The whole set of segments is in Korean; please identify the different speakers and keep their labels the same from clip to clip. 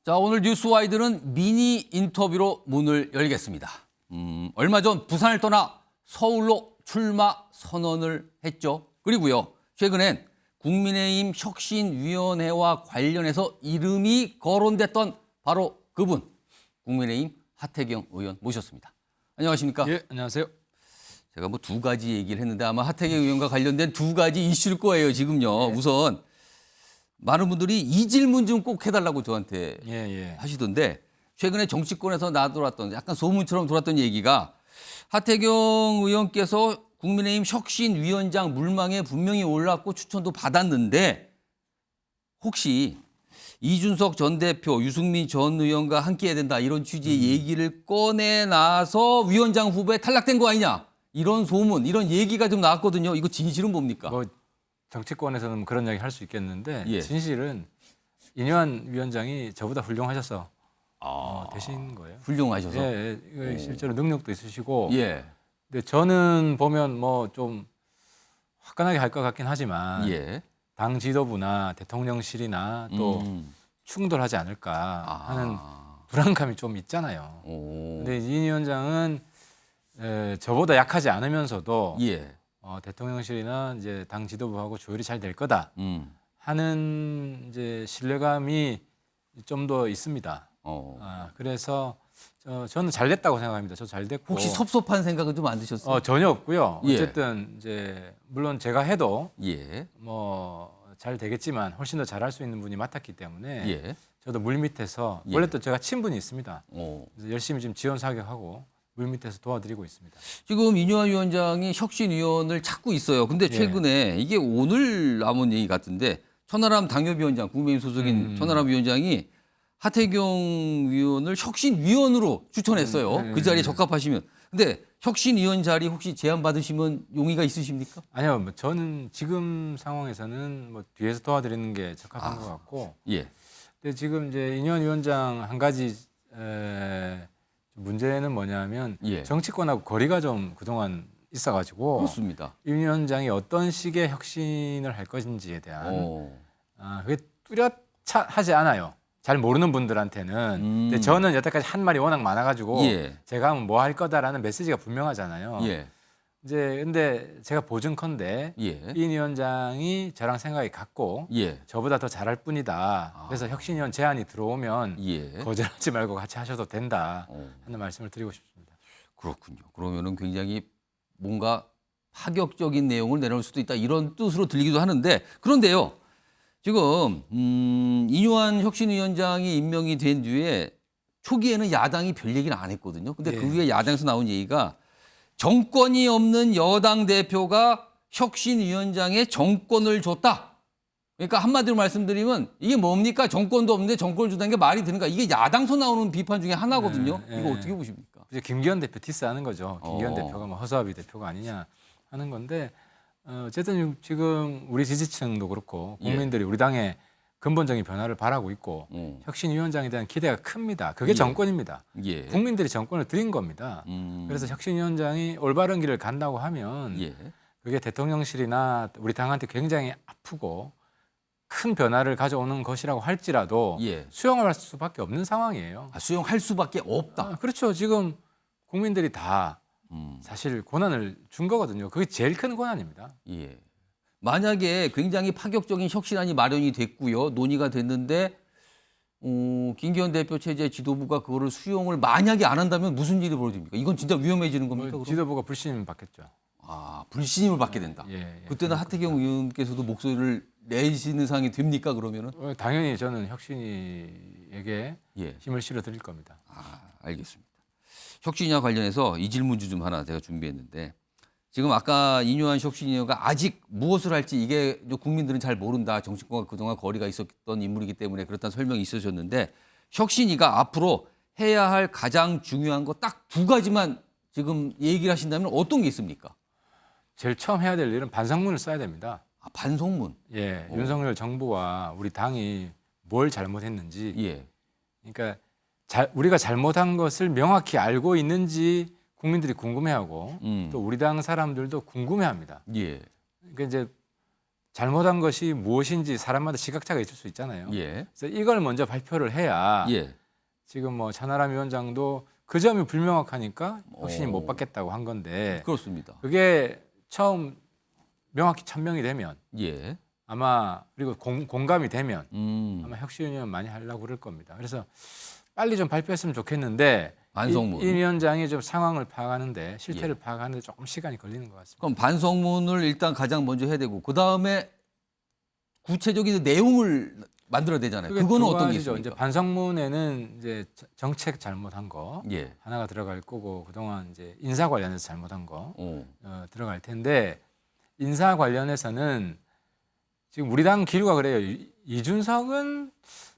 Speaker 1: 자, 오늘 뉴스와이드는 미니 인터뷰로 문을 열겠습니다. 얼마 전 부산을 떠나 서울로 출마 선언을 했죠. 그리고요, 최근엔 국민의힘 혁신위원회와 관련해서 이름이 거론됐던 바로 그분, 국민의힘 하태경 의원 모셨습니다. 안녕하십니까?
Speaker 2: 예, 안녕하세요.
Speaker 1: 제가 뭐 두 가지 얘기를 했는데 아마 하태경 의원과 관련된 두 가지 이슈일 거예요, 지금요.
Speaker 2: 네.
Speaker 1: 우선 많은 분들이 이 질문 좀 꼭 해달라고 저한테
Speaker 2: 예.
Speaker 1: 하시던데, 최근에 정치권에서 나돌았던 약간 소문처럼 돌았던 얘기가 하태경 의원께서 국민의힘 혁신위원장 물망에 분명히 올랐고 추천도 받았는데, 혹시 이준석 전 대표, 유승민 전 의원과 함께해야 된다 이런 취지의 얘기를 꺼내놔서 위원장 후보에 탈락된 거 아니냐, 이런 소문, 이런 얘기가 좀 나왔거든요. 이거 진실은 뭡니까?
Speaker 2: 뭐 정치권에서는 그런 이야기 할 수 있겠는데
Speaker 1: 예.
Speaker 2: 진실은 인현 위원장이 저보다 훌륭하셔서 되신 거예요.
Speaker 1: 훌륭하셔서.
Speaker 2: 이거 실제로 능력도 있으시고.
Speaker 1: 예.
Speaker 2: 근데 저는 보면 뭐 좀 화끈하게 할 것 같긴 하지만
Speaker 1: 예.
Speaker 2: 당 지도부나 대통령실이나 또 충돌하지 않을까 하는 불안감이 좀 있잖아요.
Speaker 1: 오.
Speaker 2: 근데 이 위원장은 저보다 약하지 않으면서도
Speaker 1: 예.
Speaker 2: 대통령실이나 이제 당 지도부하고 조율이 잘 될 거다 하는 이제 신뢰감이 좀 더 있습니다. 그래서 저는 잘 됐다고 생각합니다. 저 잘 됐고.
Speaker 1: 혹시 섭섭한 생각은 좀 안 드셨어요?
Speaker 2: 전혀 없고요.
Speaker 1: 예.
Speaker 2: 어쨌든 이제 물론 제가 해도
Speaker 1: 예.
Speaker 2: 뭐 잘 되겠지만 훨씬 더 잘할 수 있는 분이 맡았기 때문에
Speaker 1: 예.
Speaker 2: 저도 물밑에서
Speaker 1: 예.
Speaker 2: 원래 또 제가 친분이 있습니다.
Speaker 1: 오.
Speaker 2: 그래서 열심히 지금 지원 사격하고 물밑에서 도와드리고 있습니다.
Speaker 1: 지금 이뇨한 위원장이 혁신위원을 찾고 있어요. 근데 최근에 이게 오늘 나온 얘기 같은데, 천하람 당협위원장, 국민의힘 소속인 천하람 위원장이 하태경 의원을 혁신위원으로 추천했어요. 그 자리에 적합하시면. 근데 혁신위원 자리 혹시 제안 받으시면 용의가 있으십니까?
Speaker 2: 아니요, 뭐 저는 지금 상황에서는 뭐 뒤에서 도와드리는 게 적합한 것 같고.
Speaker 1: 예.
Speaker 2: 근데 지금 이제 인현 위원장 한 가지 문제는 뭐냐면
Speaker 1: 예.
Speaker 2: 정치권하고 거리가 좀 그동안 있어가지고
Speaker 1: 그렇습니다.
Speaker 2: 이 위원장이 어떤 식의 혁신을 할 것인지에 대한 그게 뚜렷하지 않아요. 잘 모르는 분들한테는. 근데 저는 여태까지 한 말이 워낙 많아가지고
Speaker 1: 예.
Speaker 2: 제가 하면 뭐 할 거다라는 메시지가 분명하잖아요.
Speaker 1: 예.
Speaker 2: 이제 근데 제가 보증컨대
Speaker 1: 예.
Speaker 2: 이 위원장이 저랑 생각이 같고
Speaker 1: 예.
Speaker 2: 저보다 더 잘할 뿐이다. 그래서 혁신위원 제안이 들어오면
Speaker 1: 예.
Speaker 2: 거절하지 말고 같이 하셔도 된다 하는 말씀을 드리고 싶습니다.
Speaker 1: 그렇군요. 그러면은 굉장히 뭔가 파격적인 내용을 내놓을 수도 있다, 이런 뜻으로 들리기도 하는데, 그런데요, 지금 이뇨한 혁신위원장이 임명이 된 뒤에 초기에는 야당이 별 얘기는 안 했거든요. 근데 그 후에 야당에서 나온 얘기가 정권이 없는 여당 대표가 혁신위원장에 정권을 줬다. 그러니까 한마디로 말씀드리면 이게 뭡니까? 정권도 없는데 정권을 주다는 게 말이 되는가? 이게 야당에서 나오는 비판 중에 하나거든요. 이거 어떻게 보십니까?
Speaker 2: 이제 김기현 대표 디스하는 거죠. 김기현
Speaker 1: 어.
Speaker 2: 대표가 뭐 허수아비 대표가 아니냐 하는 건데 어쨌든 지금 우리 지지층도 그렇고 국민들이 우리 당의 근본적인 변화를 바라고 있고 혁신위원장에 대한 기대가 큽니다. 그게 정권입니다.
Speaker 1: 예.
Speaker 2: 국민들이 정권을 드린 겁니다. 그래서 혁신위원장이 올바른 길을 간다고 하면
Speaker 1: 예.
Speaker 2: 그게 대통령실이나 우리 당한테 굉장히 아프고 큰 변화를 가져오는 것이라고 할지라도
Speaker 1: 예.
Speaker 2: 수용할 수밖에 없는 상황이에요.
Speaker 1: 수용할 수밖에 없다.
Speaker 2: 그렇죠. 지금 국민들이 다 사실 고난을 준 거거든요. 그게 제일 큰 고난입니다.
Speaker 1: 예. 만약에 굉장히 파격적인 혁신안이 마련이 됐고요, 논의가 됐는데 김기현 대표 체제 지도부가 그거를 수용을 만약에 안 한다면 무슨 일이 벌어집니까? 이건 진짜 위험해지는 겁니까? 그럼?
Speaker 2: 지도부가 불신 받겠죠.
Speaker 1: 불신임을 받게 된다. 그때는 하태경 의원께서도 목소리를 내시는 상황이 됩니까, 그러면은?
Speaker 2: 당연히 저는 혁신이에게 힘을 실어 드릴 겁니다.
Speaker 1: 알겠습니다. 혁신이와 관련해서 이 질문주 좀 하나 제가 준비했는데, 지금 아까 이뇨한 혁신위원가 아직 무엇을 할지 이게 국민들은 잘 모른다. 정치권과 그동안 거리가 있었던 인물이기 때문에 그렇다는 설명이 있으셨는데, 혁신위가 앞으로 해야 할 가장 중요한 거 딱 두 가지만 지금 얘기를 하신다면 어떤 게 있습니까?
Speaker 2: 제일 처음 해야 될 일은 반성문을 써야 됩니다.
Speaker 1: 반성문.
Speaker 2: 윤석열 정부와 우리 당이 뭘 잘못했는지. 그러니까 우리가 잘못한 것을 명확히 알고 있는지 국민들이 궁금해하고 또 우리 당 사람들도 궁금해합니다. 그러니까 이제 잘못한 것이 무엇인지 사람마다 시각차가 있을 수 있잖아요.
Speaker 1: 예.
Speaker 2: 그래서 이걸 먼저 발표를 해야
Speaker 1: 예.
Speaker 2: 지금 뭐 차나람 위원장도 그 점이 불명확하니까 혁신이 못 받겠다고 한 건데
Speaker 1: 그렇습니다.
Speaker 2: 그게 처음 명확히 천명이 되면
Speaker 1: 예.
Speaker 2: 아마 그리고 공감이 되면 아마 혁신위원 많이 하려고 그럴 겁니다. 그래서 빨리 좀 발표했으면 좋겠는데
Speaker 1: 반성문.
Speaker 2: 이 위원장이 좀 상황을 파악하는데 실태를
Speaker 1: 예.
Speaker 2: 파악하는데 조금 시간이 걸리는 것 같습니다.
Speaker 1: 그럼 반성문을 일단 가장 먼저 해야 되고 그 다음에 구체적인 내용을 만들어야 되잖아요.
Speaker 2: 그게
Speaker 1: 그거는
Speaker 2: 두
Speaker 1: 어떤 게
Speaker 2: 가지죠.
Speaker 1: 있습니까?
Speaker 2: 이제 반성문에는 이제 정책 잘못한 거
Speaker 1: 예.
Speaker 2: 하나가 들어갈 거고 그동안 이제 인사 관련해서 잘못한 거
Speaker 1: 어.
Speaker 2: 들어갈 텐데 인사 관련해서는 지금 우리 당 기류가 그래요. 이준석은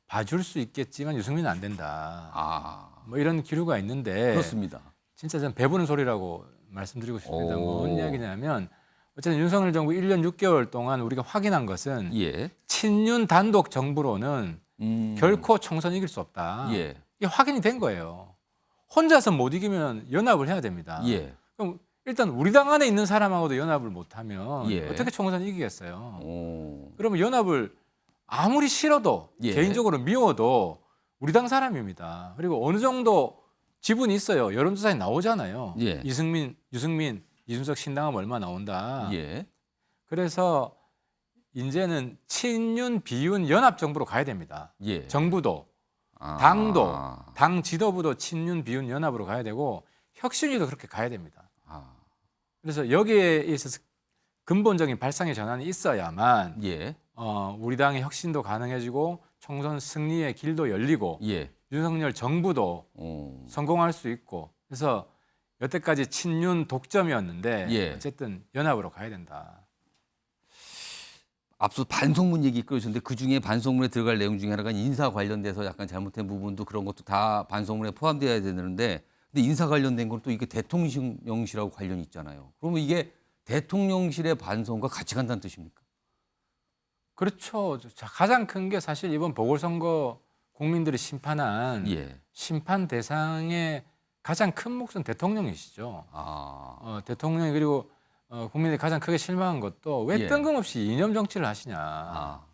Speaker 2: 봐줄 수 있겠지만 유승민은 안 된다.
Speaker 1: 아.
Speaker 2: 뭐 이런 기류가 있는데
Speaker 1: 그렇습니다.
Speaker 2: 진짜 전 배부른 소리라고 말씀드리고 싶습니다.
Speaker 1: 오.
Speaker 2: 뭔 이야기냐면 어쨌든 윤석열 정부 1년 6개월 동안 우리가 확인한 것은
Speaker 1: 예.
Speaker 2: 친윤 단독 정부로는 결코 총선 이길 수 없다.
Speaker 1: 예.
Speaker 2: 이게 확인이 된 거예요. 혼자서 못 이기면 연합을 해야 됩니다.
Speaker 1: 예.
Speaker 2: 그럼 일단 우리 당 안에 있는 사람하고도 연합을 못하면
Speaker 1: 예.
Speaker 2: 어떻게 총선 이기겠어요?
Speaker 1: 오.
Speaker 2: 그러면 연합을 아무리 싫어도
Speaker 1: 예.
Speaker 2: 개인적으로 미워도 우리 당 사람입니다. 그리고 어느 정도 지분이 있어요. 여론조사에 나오잖아요.
Speaker 1: 예.
Speaker 2: 유승민, 이준석 신당하면 얼마 나온다.
Speaker 1: 예.
Speaker 2: 그래서 이제는 친윤 비윤 연합 정부로 가야 됩니다.
Speaker 1: 예.
Speaker 2: 정부도
Speaker 1: 아.
Speaker 2: 당도 당 지도부도 친윤 비윤 연합으로 가야 되고 혁신위도 그렇게 가야 됩니다.
Speaker 1: 아.
Speaker 2: 그래서 여기에 있어서 근본적인 발상의 전환이 있어야만
Speaker 1: 예.
Speaker 2: 우리 당의 혁신도 가능해지고 총선 승리의 길도 열리고
Speaker 1: 예.
Speaker 2: 윤석열 정부도
Speaker 1: 오.
Speaker 2: 성공할 수 있고 그래서 여태까지 친윤 독점이었는데
Speaker 1: 예.
Speaker 2: 어쨌든 연합으로 가야 된다.
Speaker 1: 앞서 반성문 얘기 끌으셨는데 그중에 반성문에 들어갈 내용 중에 하나가 인사 관련돼서 약간 잘못된 부분도 그런 것도 다 반성문에 포함되어야 되는데 근데 인사 관련된 건 또 이게 대통령실하고 관련이 있잖아요. 그러면 이게 대통령실의 반성과 같이 간다는 뜻입니까?
Speaker 2: 그렇죠. 가장 큰 게 사실 이번 보궐선거 국민들이 심판한
Speaker 1: 예.
Speaker 2: 심판 대상의 가장 큰 몫은 대통령이시죠.
Speaker 1: 아.
Speaker 2: 대통령이 그리고 국민들이 가장 크게 실망한 것도 왜
Speaker 1: 예.
Speaker 2: 뜬금없이 이념 정치를 하시냐.
Speaker 1: 아.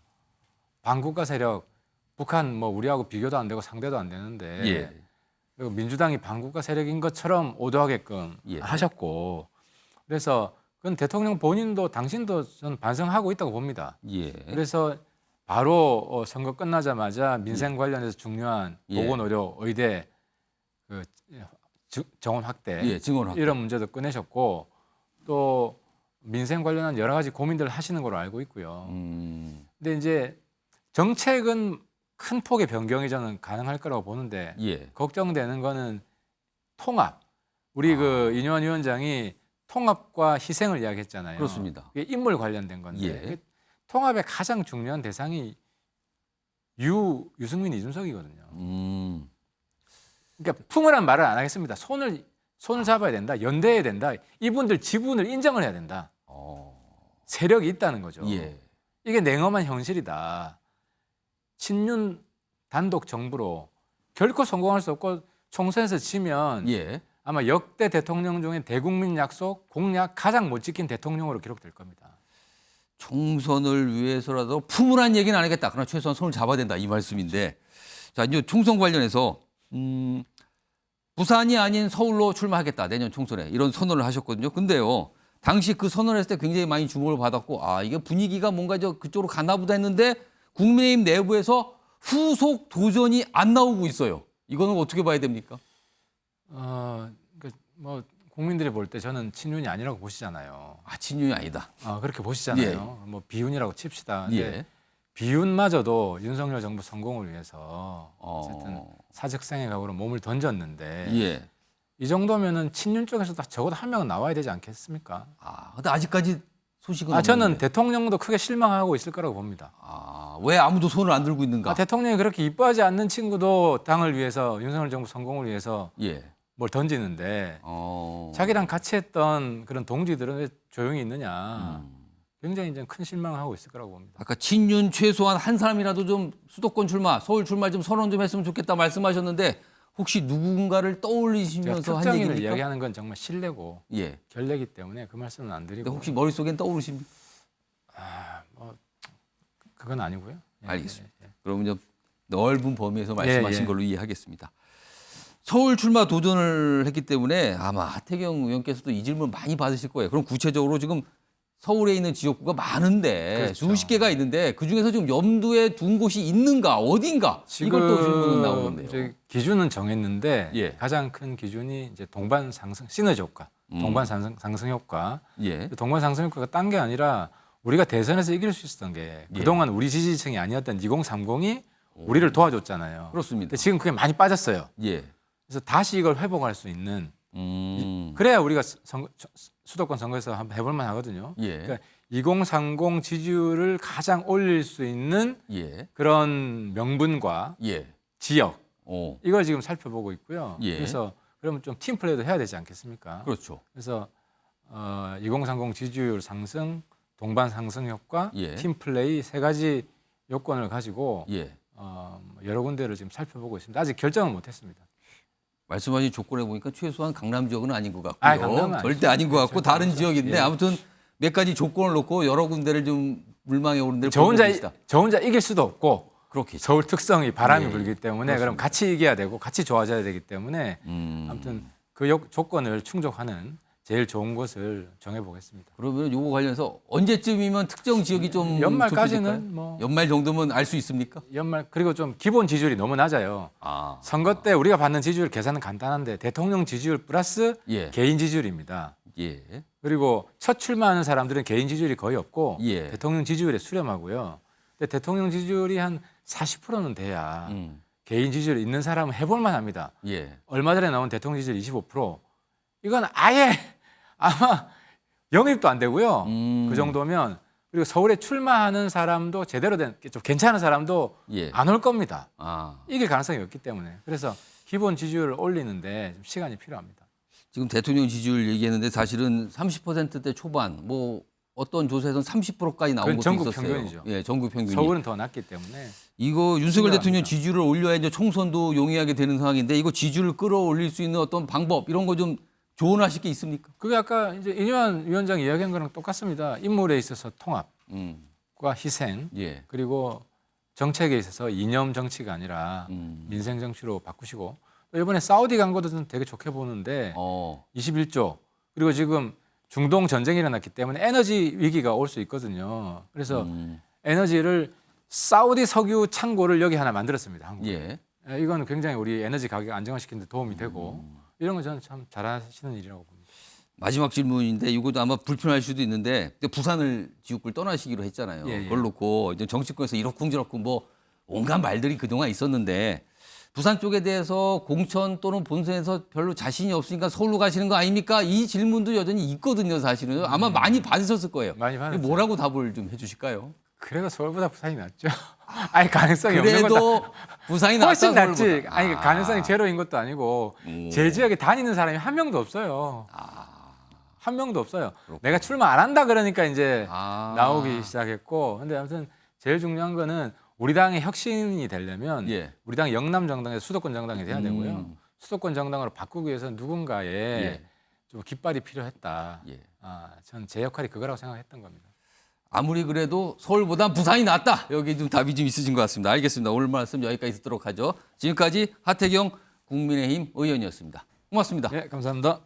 Speaker 2: 반국가 세력, 북한 뭐 우리하고 비교도 안 되고 상대도 안 되는데
Speaker 1: 예.
Speaker 2: 그리고 민주당이 반국가 세력인 것처럼 오도하게끔
Speaker 1: 예.
Speaker 2: 하셨고 그래서 그건 대통령 본인도 당신도 저는 반성하고 있다고 봅니다.
Speaker 1: 예.
Speaker 2: 그래서 바로 선거 끝나자마자 민생 관련해서 중요한
Speaker 1: 예.
Speaker 2: 보건의료, 의대 그 정원 확대
Speaker 1: 예. 증언 확대.
Speaker 2: 이런 문제도 꺼내셨고 또 민생 관련한 여러 가지 고민들을 하시는 걸로 알고 있고요. 근데 이제 정책은 큰 폭의 변경이 저는 가능할 거라고 보는데
Speaker 1: 예.
Speaker 2: 걱정되는 거는 통합. 우리 그 이뇨한 위원장이 통합과 희생을 이야기했잖아요.
Speaker 1: 그렇습니다.
Speaker 2: 그게 인물 관련된 건데
Speaker 1: 예.
Speaker 2: 통합의 가장 중요한 대상이 유승민, 이준석이거든요. 그러니까 풍을한 말을 안 하겠습니다. 손을 잡아야 된다. 연대해야 된다. 이분들 지분을 인정을 해야 된다. 세력이 있다는 거죠.
Speaker 1: 예.
Speaker 2: 이게 냉엄한 현실이다. 친윤 단독 정부로 결코 성공할 수 없고 총선에서 지면
Speaker 1: 예.
Speaker 2: 아마 역대 대통령 중에 대국민 약속, 공약 가장 못 지킨 대통령으로 기록될 겁니다.
Speaker 1: 총선을 위해서라도 품을한 얘기는 안 하겠다. 그러나 최소한 손을 잡아야 된다. 이 말씀인데. 자, 이제 총선 관련해서 부산이 아닌 서울로 출마하겠다. 내년 총선에. 이런 선언을 하셨거든요. 근데요. 당시 그 선언을 했을 때 굉장히 많이 주목을 받았고 이게 분위기가 뭔가 그쪽으로 가나 보다 했는데 국민의힘 내부에서 후속 도전이 안 나오고 있어요. 이거는 어떻게 봐야 됩니까?
Speaker 2: 뭐 국민들이 볼 때 저는 친윤이 아니라고 보시잖아요.
Speaker 1: 친윤이 아니다.
Speaker 2: 그렇게 보시잖아요. 뭐 비윤이라고 칩시다. 근데
Speaker 1: 예.
Speaker 2: 비윤마저도 윤석열 정부 성공을 위해서 어쨌든 사직생의 각오로 몸을 던졌는데
Speaker 1: 예.
Speaker 2: 이 정도면은 친윤 쪽에서도 적어도 한 명은 나와야 되지 않겠습니까?
Speaker 1: 근데 아직까지 소식은 없는데.
Speaker 2: 저는 대통령도 크게 실망하고 있을 거라고 봅니다.
Speaker 1: 왜 아무도 손을 안 들고 있는가?
Speaker 2: 대통령이 그렇게 이뻐하지 않는 친구도 당을 위해서 윤석열 정부 성공을 위해서
Speaker 1: 예.
Speaker 2: 뭘 던지는데 자기랑 같이 했던 그런 동지들은 왜 조용히 있느냐. 굉장히 이제 큰 실망을 하고 있을 거라고 봅니다.
Speaker 1: 아까 친윤 최소한 한 사람이라도 좀 수도권 출마, 서울 출마 좀 선언 좀 했으면 좋겠다 말씀하셨는데 혹시 누군가를 떠올리시면서 한
Speaker 2: 특정인을
Speaker 1: 얘기입니까?
Speaker 2: 이야기하는 건 정말 신뢰고
Speaker 1: 예.
Speaker 2: 결례기 때문에 그 말씀은 안 드리고.
Speaker 1: 근데 혹시 머릿속엔 떠오르십니까?
Speaker 2: 그건 아니고요. 예,
Speaker 1: 알겠습니다.
Speaker 2: 예, 예.
Speaker 1: 그러면 좀 넓은 범위에서 말씀하신
Speaker 2: 예.
Speaker 1: 걸로 이해하겠습니다. 서울 출마 도전을 했기 때문에 아마 하태경 의원께서도 이 질문 많이 받으실 거예요. 그럼 구체적으로 지금 서울에 있는 지역구가 많은데
Speaker 2: 그렇죠.
Speaker 1: 수십 개가 있는데 그중에서 좀 염두에 둔 곳이 있는가 어딘가 이걸 또 질문은 나오는데요.
Speaker 2: 이제 기준은 정했는데
Speaker 1: 예.
Speaker 2: 가장 큰 기준이 이제 동반 상승 시너지 효과, 동반 상승 효과.
Speaker 1: 예.
Speaker 2: 동반 상승 효과가 딴 게 아니라 우리가 대선에서 이길 수 있었던 게 그동안 우리 지지층이 아니었던 2030이 우리를 도와줬잖아요.
Speaker 1: 그렇습니다.
Speaker 2: 근데 지금 그게 많이 빠졌어요.
Speaker 1: 예.
Speaker 2: 그래서 다시 이걸 회복할 수 있는 그래야 우리가 수도권 선거에서 한번 해볼만 하거든요.
Speaker 1: 예.
Speaker 2: 그러니까 2030 지지율을 가장 올릴 수 있는
Speaker 1: 예.
Speaker 2: 그런 명분과
Speaker 1: 예.
Speaker 2: 지역
Speaker 1: 어.
Speaker 2: 이걸 지금 살펴보고 있고요.
Speaker 1: 예.
Speaker 2: 그래서 그러면 좀 팀 플레이도 해야 되지 않겠습니까?
Speaker 1: 그렇죠.
Speaker 2: 그래서 2030 지지율 상승, 동반 상승 효과,
Speaker 1: 예.
Speaker 2: 팀 플레이 세 가지 요건을 가지고
Speaker 1: 예.
Speaker 2: 여러 군데를 지금 살펴보고 있습니다. 아직 결정은 못했습니다.
Speaker 1: 말씀하신 조건에 보니까 최소한 강남 지역은 아닌 것 같고요.
Speaker 2: 강남은
Speaker 1: 절대 아닌 것 같고
Speaker 2: 절대
Speaker 1: 다른
Speaker 2: 아니죠.
Speaker 1: 지역인데
Speaker 2: 예.
Speaker 1: 아무튼 몇 가지 조건을 놓고 여러 군데를 좀 물망에 오른 데를
Speaker 2: 저 혼자
Speaker 1: 보고 계시다.
Speaker 2: 저 혼자 이길 수도 없고
Speaker 1: 그렇겠죠.
Speaker 2: 서울 특성이 바람이
Speaker 1: 예,
Speaker 2: 불기 때문에
Speaker 1: 그렇습니다.
Speaker 2: 그럼 같이 이겨야 되고 같이 좋아져야 되기 때문에 아무튼 그 조건을 충족하는 제일 좋은 곳을 정해보겠습니다.
Speaker 1: 그러면 요거 관련해서 언제쯤이면 특정 지역이 좀
Speaker 2: 연말까지는
Speaker 1: 좁혀질까요?
Speaker 2: 뭐
Speaker 1: 연말 정도면 알 수 있습니까?
Speaker 2: 연말 그리고 좀 기본 지지율이 너무 낮아요.
Speaker 1: 아.
Speaker 2: 선거 때 우리가 받는 지지율 계산은 간단한데 대통령 지지율 플러스
Speaker 1: 예.
Speaker 2: 개인 지지율입니다.
Speaker 1: 예.
Speaker 2: 그리고 첫 출마하는 사람들은 개인 지지율이 거의 없고
Speaker 1: 예.
Speaker 2: 대통령 지지율에 수렴하고요. 근데 대통령 지지율이 한 40%는 돼야 개인 지지율 있는 사람은 해볼만 합니다.
Speaker 1: 예.
Speaker 2: 얼마 전에 나온 대통령 지지율 25%. 이건 아예 아마 영입도 안 되고요. 그 정도면 그리고 서울에 출마하는 사람도 제대로 된 좀 괜찮은 사람도
Speaker 1: 예.
Speaker 2: 안 올 겁니다.
Speaker 1: 아.
Speaker 2: 이길 가능성이 없기 때문에 그래서 기본 지지율을 올리는데 좀 시간이 필요합니다.
Speaker 1: 지금 대통령 지지율 얘기했는데 사실은 30%대 초반 뭐 어떤 조사에서는 30%까지 나온
Speaker 2: 그건
Speaker 1: 것도
Speaker 2: 전국
Speaker 1: 있었어요.
Speaker 2: 평균이죠.
Speaker 1: 예, 전국 평균이.
Speaker 2: 서울은 더 낮기 때문에
Speaker 1: 이거 윤석열
Speaker 2: 중요합니다.
Speaker 1: 대통령 지지율을 올려야 이제 총선도 용이하게 되는 상황인데 이거 지지율을 끌어올릴 수 있는 어떤 방법 이런 거 좀 조언하실 게 있습니까?
Speaker 2: 그게 아까 이제 이뇨한 위원장이 이야기한 거랑 똑같습니다. 인물에 있어서 통합과 희생
Speaker 1: 예.
Speaker 2: 그리고 정책에 있어서 이념 정치가 아니라 민생 정치로 바꾸시고 또 이번에 사우디 간 것도 좀 되게 좋게 보는데 21조 그리고 지금 중동 전쟁이 일어났기 때문에 에너지 위기가 올 수 있거든요. 그래서 에너지를 사우디 석유 창고를 여기 하나 만들었습니다. 한국에.
Speaker 1: 예.
Speaker 2: 이건 굉장히 우리 에너지 가격 안정화시키는 데 도움이 되고 이런 건 저는 참 잘하시는 일이라고 봅니다.
Speaker 1: 마지막 질문인데 이것도 아마 불편할 수도 있는데 부산을 지역구를 떠나시기로 했잖아요.
Speaker 2: 예, 예.
Speaker 1: 그걸 놓고 이제 정치권에서 이러쿵저러쿵 뭐 온갖 말들이 그동안 있었는데 부산 쪽에 대해서 공천 또는 본선에서 별로 자신이 없으니까 서울로 가시는 거 아닙니까? 이 질문도 여전히 있거든요, 사실은. 아마 많이 받으셨을 거예요.
Speaker 2: 많이 받았어요.
Speaker 1: 뭐라고 답을 좀 해주실까요?
Speaker 2: 그래도 서울보다 부산이 낫죠. 아니 가능성이 없는 건
Speaker 1: 그래도 부산이 낫다.
Speaker 2: 훨씬 낫지.
Speaker 1: 서울보다.
Speaker 2: 아니 가능성이 제로인 것도 아니고 제 지역에 다니는 사람이 한 명도 없어요. 한 명도 없어요. 내가 출마 안 한다 그러니까 이제 나오기 시작했고. 근데 아무튼 제일 중요한 거는 우리 당의 혁신이 되려면
Speaker 1: 예.
Speaker 2: 우리 당이 영남 정당에서 수도권 정당이 돼야 되고요. 수도권 정당으로 바꾸기 위해서 누군가의
Speaker 1: 예.
Speaker 2: 좀 깃발이 필요했다.
Speaker 1: 예.
Speaker 2: 전 제 역할이 그거라고 생각했던 겁니다.
Speaker 1: 아무리 그래도 서울보다 부산이 낫다. 여기 좀 답이 좀 있으신 것 같습니다. 알겠습니다. 오늘 말씀 여기까지 듣도록 하죠. 지금까지 하태경 국민의힘 의원이었습니다. 고맙습니다.
Speaker 2: 네, 감사합니다.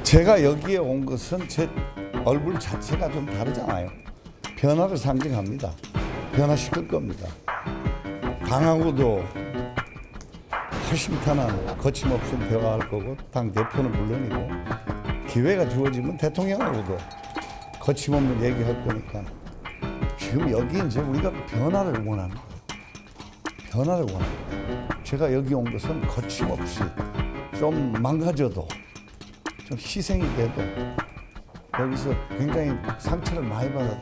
Speaker 3: 제가 여기에 온 것은 제 얼굴 자체가 좀 다르잖아요. 변화를 상징합니다. 변화시킬 겁니다. 당하고도 허심탄회한 거침없이 대화할 거고 당 대표는 물론이고 기회가 주어지면 대통령하고도 거침없는 얘기할 거니까 지금 여기 이제 우리가 변화를 원하는 거예요. 변화를 원하는 거예요. 제가 여기 온 것은 거침없이 좀 망가져도 좀 희생이 돼도 여기서 굉장히 상처를 많이 받아도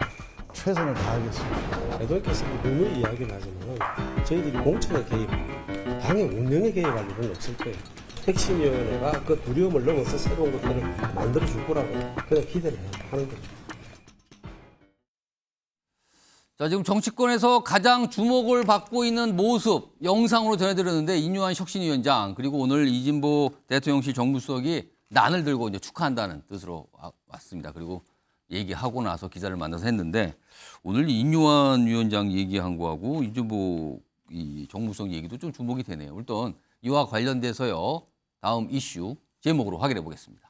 Speaker 3: 최선을 다하겠습니다.
Speaker 4: 애도께서 누누이 이야기를 하지만 저희들이 공천에 개입하고 당의 운영에 개입할 일은 없을 거예요. 핵심위원회가 그 두려움을 넘어서 새로운 것들을 만들어줄 거라고 그런 기대를 하는 거죠.
Speaker 1: 자, 지금 정치권에서 가장 주목을 받고 있는 모습 영상으로 전해드렸는데 인요한 혁신위원장 그리고 오늘 이진보 대통령실 정무수석이 난을 들고 이제 축하한다는 뜻으로 왔습니다. 그리고 얘기하고 나서 기자를 만나서 했는데 오늘 인요한 위원장 얘기한 거하고 이진보 이 정무수석 얘기도 좀 주목이 되네요. 일단 이와 관련돼서요. 다음 이슈 제목으로 확인해 보겠습니다.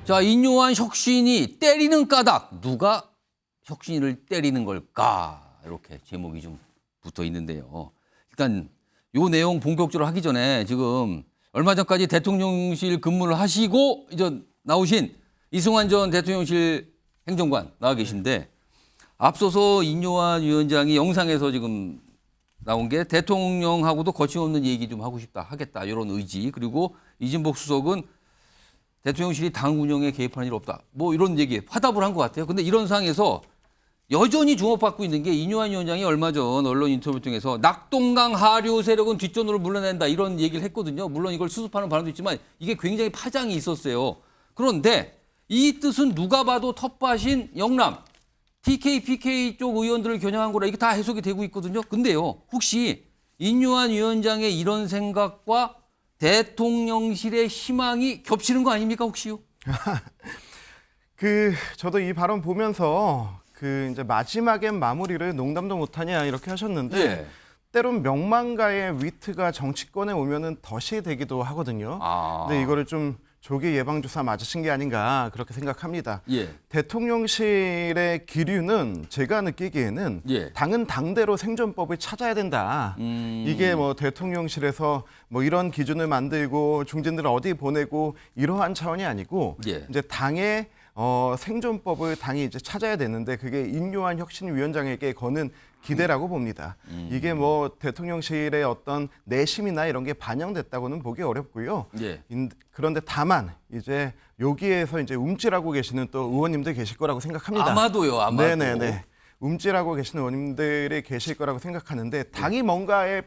Speaker 1: 자, 인요한 혁신이 때리는 까닭. 누가 혁신이를 때리는 걸까? 이렇게 제목이 좀 붙어 있는데요. 일단 요 내용 본격적으로 하기 전에 지금 얼마 전까지 대통령실 근무를 하시고 이제 나오신 이승환 전 대통령실 행정관 나와 계신데 앞서서 인요한 위원장이 영상에서 지금 나온 게 대통령하고도 거침없는 얘기 좀 하고 싶다 하겠다 이런 의지 그리고 이진복 수석은 대통령실이 당 운영에 개입하는 일 없다. 뭐 이런 얘기 화답을 한 것 같아요. 근데 이런 상황에서 여전히 주목받고 있는 게 인요한 위원장이 얼마 전 언론 인터뷰 통해서 낙동강 하류 세력은 뒷전으로 물러낸다 이런 얘기를 했거든요. 물론 이걸 수습하는 바람도 있지만 이게 굉장히 파장이 있었어요. 그런데 이 뜻은 누가 봐도 텃밭인 영남, TK, PK 쪽 의원들을 겨냥한 거라 이게 다 해석이 되고 있거든요. 근데요, 혹시 인요한 위원장의 이런 생각과 대통령실의 희망이 겹치는 거 아닙니까 혹시요?
Speaker 5: 저도 이 발언 보면서 이제 마지막엔 마무리를 농담도 못하냐 이렇게 하셨는데
Speaker 1: 예.
Speaker 5: 때론 명망가의 위트가 정치권에 오면은 덫이 되기도 하거든요. 근데 이거를 좀 조기 예방주사 맞으신 게 아닌가 그렇게 생각합니다.
Speaker 1: 예.
Speaker 5: 대통령실의 기류는 제가 느끼기에는
Speaker 1: 예.
Speaker 5: 당은 당대로 생존법을 찾아야 된다. 이게 뭐 대통령실에서 뭐 이런 기준을 만들고 중진들을 어디 보내고 이러한 차원이 아니고
Speaker 1: 예.
Speaker 5: 이제 당의 생존법을 당이 이제 찾아야 되는데 그게 인요한 혁신위원장에게 거는 기대라고 봅니다. 이게 뭐 대통령실의 어떤 내심이나 이런 게 반영됐다고는 보기 어렵고요.
Speaker 1: 예.
Speaker 5: 그런데 다만 이제 여기에서 이제 움찔하고 계시는 또 의원님들 계실 거라고 생각합니다.
Speaker 1: 아마도요, 아마도.
Speaker 5: 네네네. 움찔하고 계시는 의원님들이 계실 거라고 생각하는데 당이 뭔가의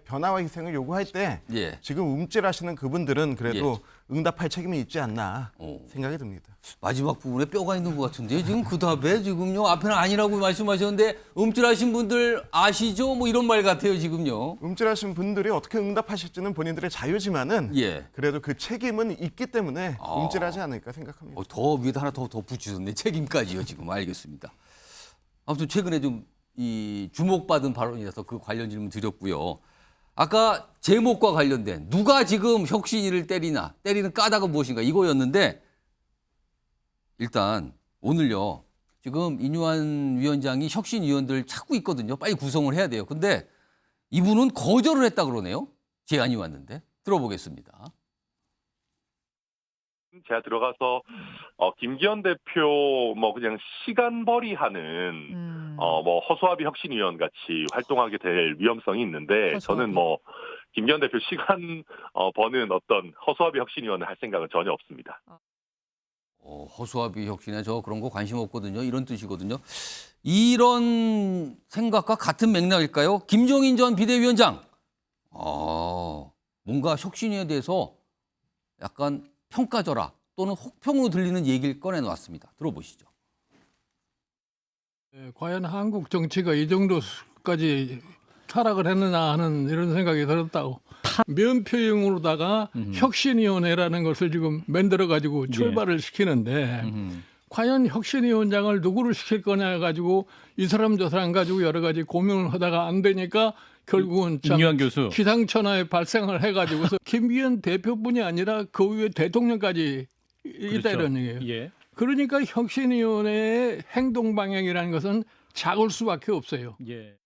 Speaker 5: 변화와 희생을 요구할 때
Speaker 1: 예.
Speaker 5: 지금 움찔하시는 그분들은 그래도 응답할 책임이 있지 않나 생각이 듭니다.
Speaker 1: 마지막 부분에 뼈가 있는 것 같은데 지금 그 답에 지금요 앞에는 아니라고 말씀하셨는데 움찔하신 분들 아시죠? 뭐 이런 말 같아요 지금요.
Speaker 5: 움찔하신 분들이 어떻게 응답하실지는 본인들의 자유지만은
Speaker 1: 예.
Speaker 5: 그래도 그 책임은 있기 때문에 움찔하지 않을까 생각합니다.
Speaker 1: 더 위에다 하나 더 붙이셨네 책임까지요 지금 알겠습니다. 아무튼 최근에 좀 이 주목받은 발언이라서 그 관련 질문 드렸고요. 아까 제목과 관련된 누가 지금 혁신이를 때리는 까닭은 무엇인가 이거였는데 일단 오늘요. 지금 인요한 위원장이 혁신위원들 찾고 있거든요. 빨리 구성을 해야 돼요. 근데 이분은 거절을 했다 그러네요. 제안이 왔는데 들어보겠습니다.
Speaker 6: 제가 들어가서 김기현 대표 뭐 그냥 시간벌이하는 뭐 허수아비 혁신위원 같이 활동하게 될 위험성이 있는데 저는 뭐 김기현 대표 시간 버는 어떤 허수아비 혁신위원을 할 생각은 전혀 없습니다.
Speaker 1: 허수아비 혁신에 저 그런 거 관심 없거든요. 이런 뜻이거든요. 이런 생각과 같은 맥락일까요? 김종인 전 비대위원장. 뭔가 혁신에 대해서 약간 평가절하 또는 혹평으로 들리는 얘기를 꺼내놓았습니다. 들어보시죠.
Speaker 7: 과연 한국 정치가 이 정도까지 타락을 했느냐 하는 이런 생각이 들었다고. 면표용으로다가 혁신위원회라는 것을 지금 만들어가지고 출발을 시키는데 과연 혁신위원장을 누구를 시킬 거냐 가지고 이 사람 저 사람 가지고 여러 가지 고민을 하다가 안 되니까 결국은
Speaker 8: 인요한 교수
Speaker 7: 기상천외 발생을 해가지고서 김기현 대표뿐이 아니라 그 위에 대통령까지 있다 이런 얘기예요.
Speaker 8: 예.
Speaker 7: 그러니까 혁신위원회의 행동 방향이라는 것은 작을 수밖에 없어요.
Speaker 8: 예.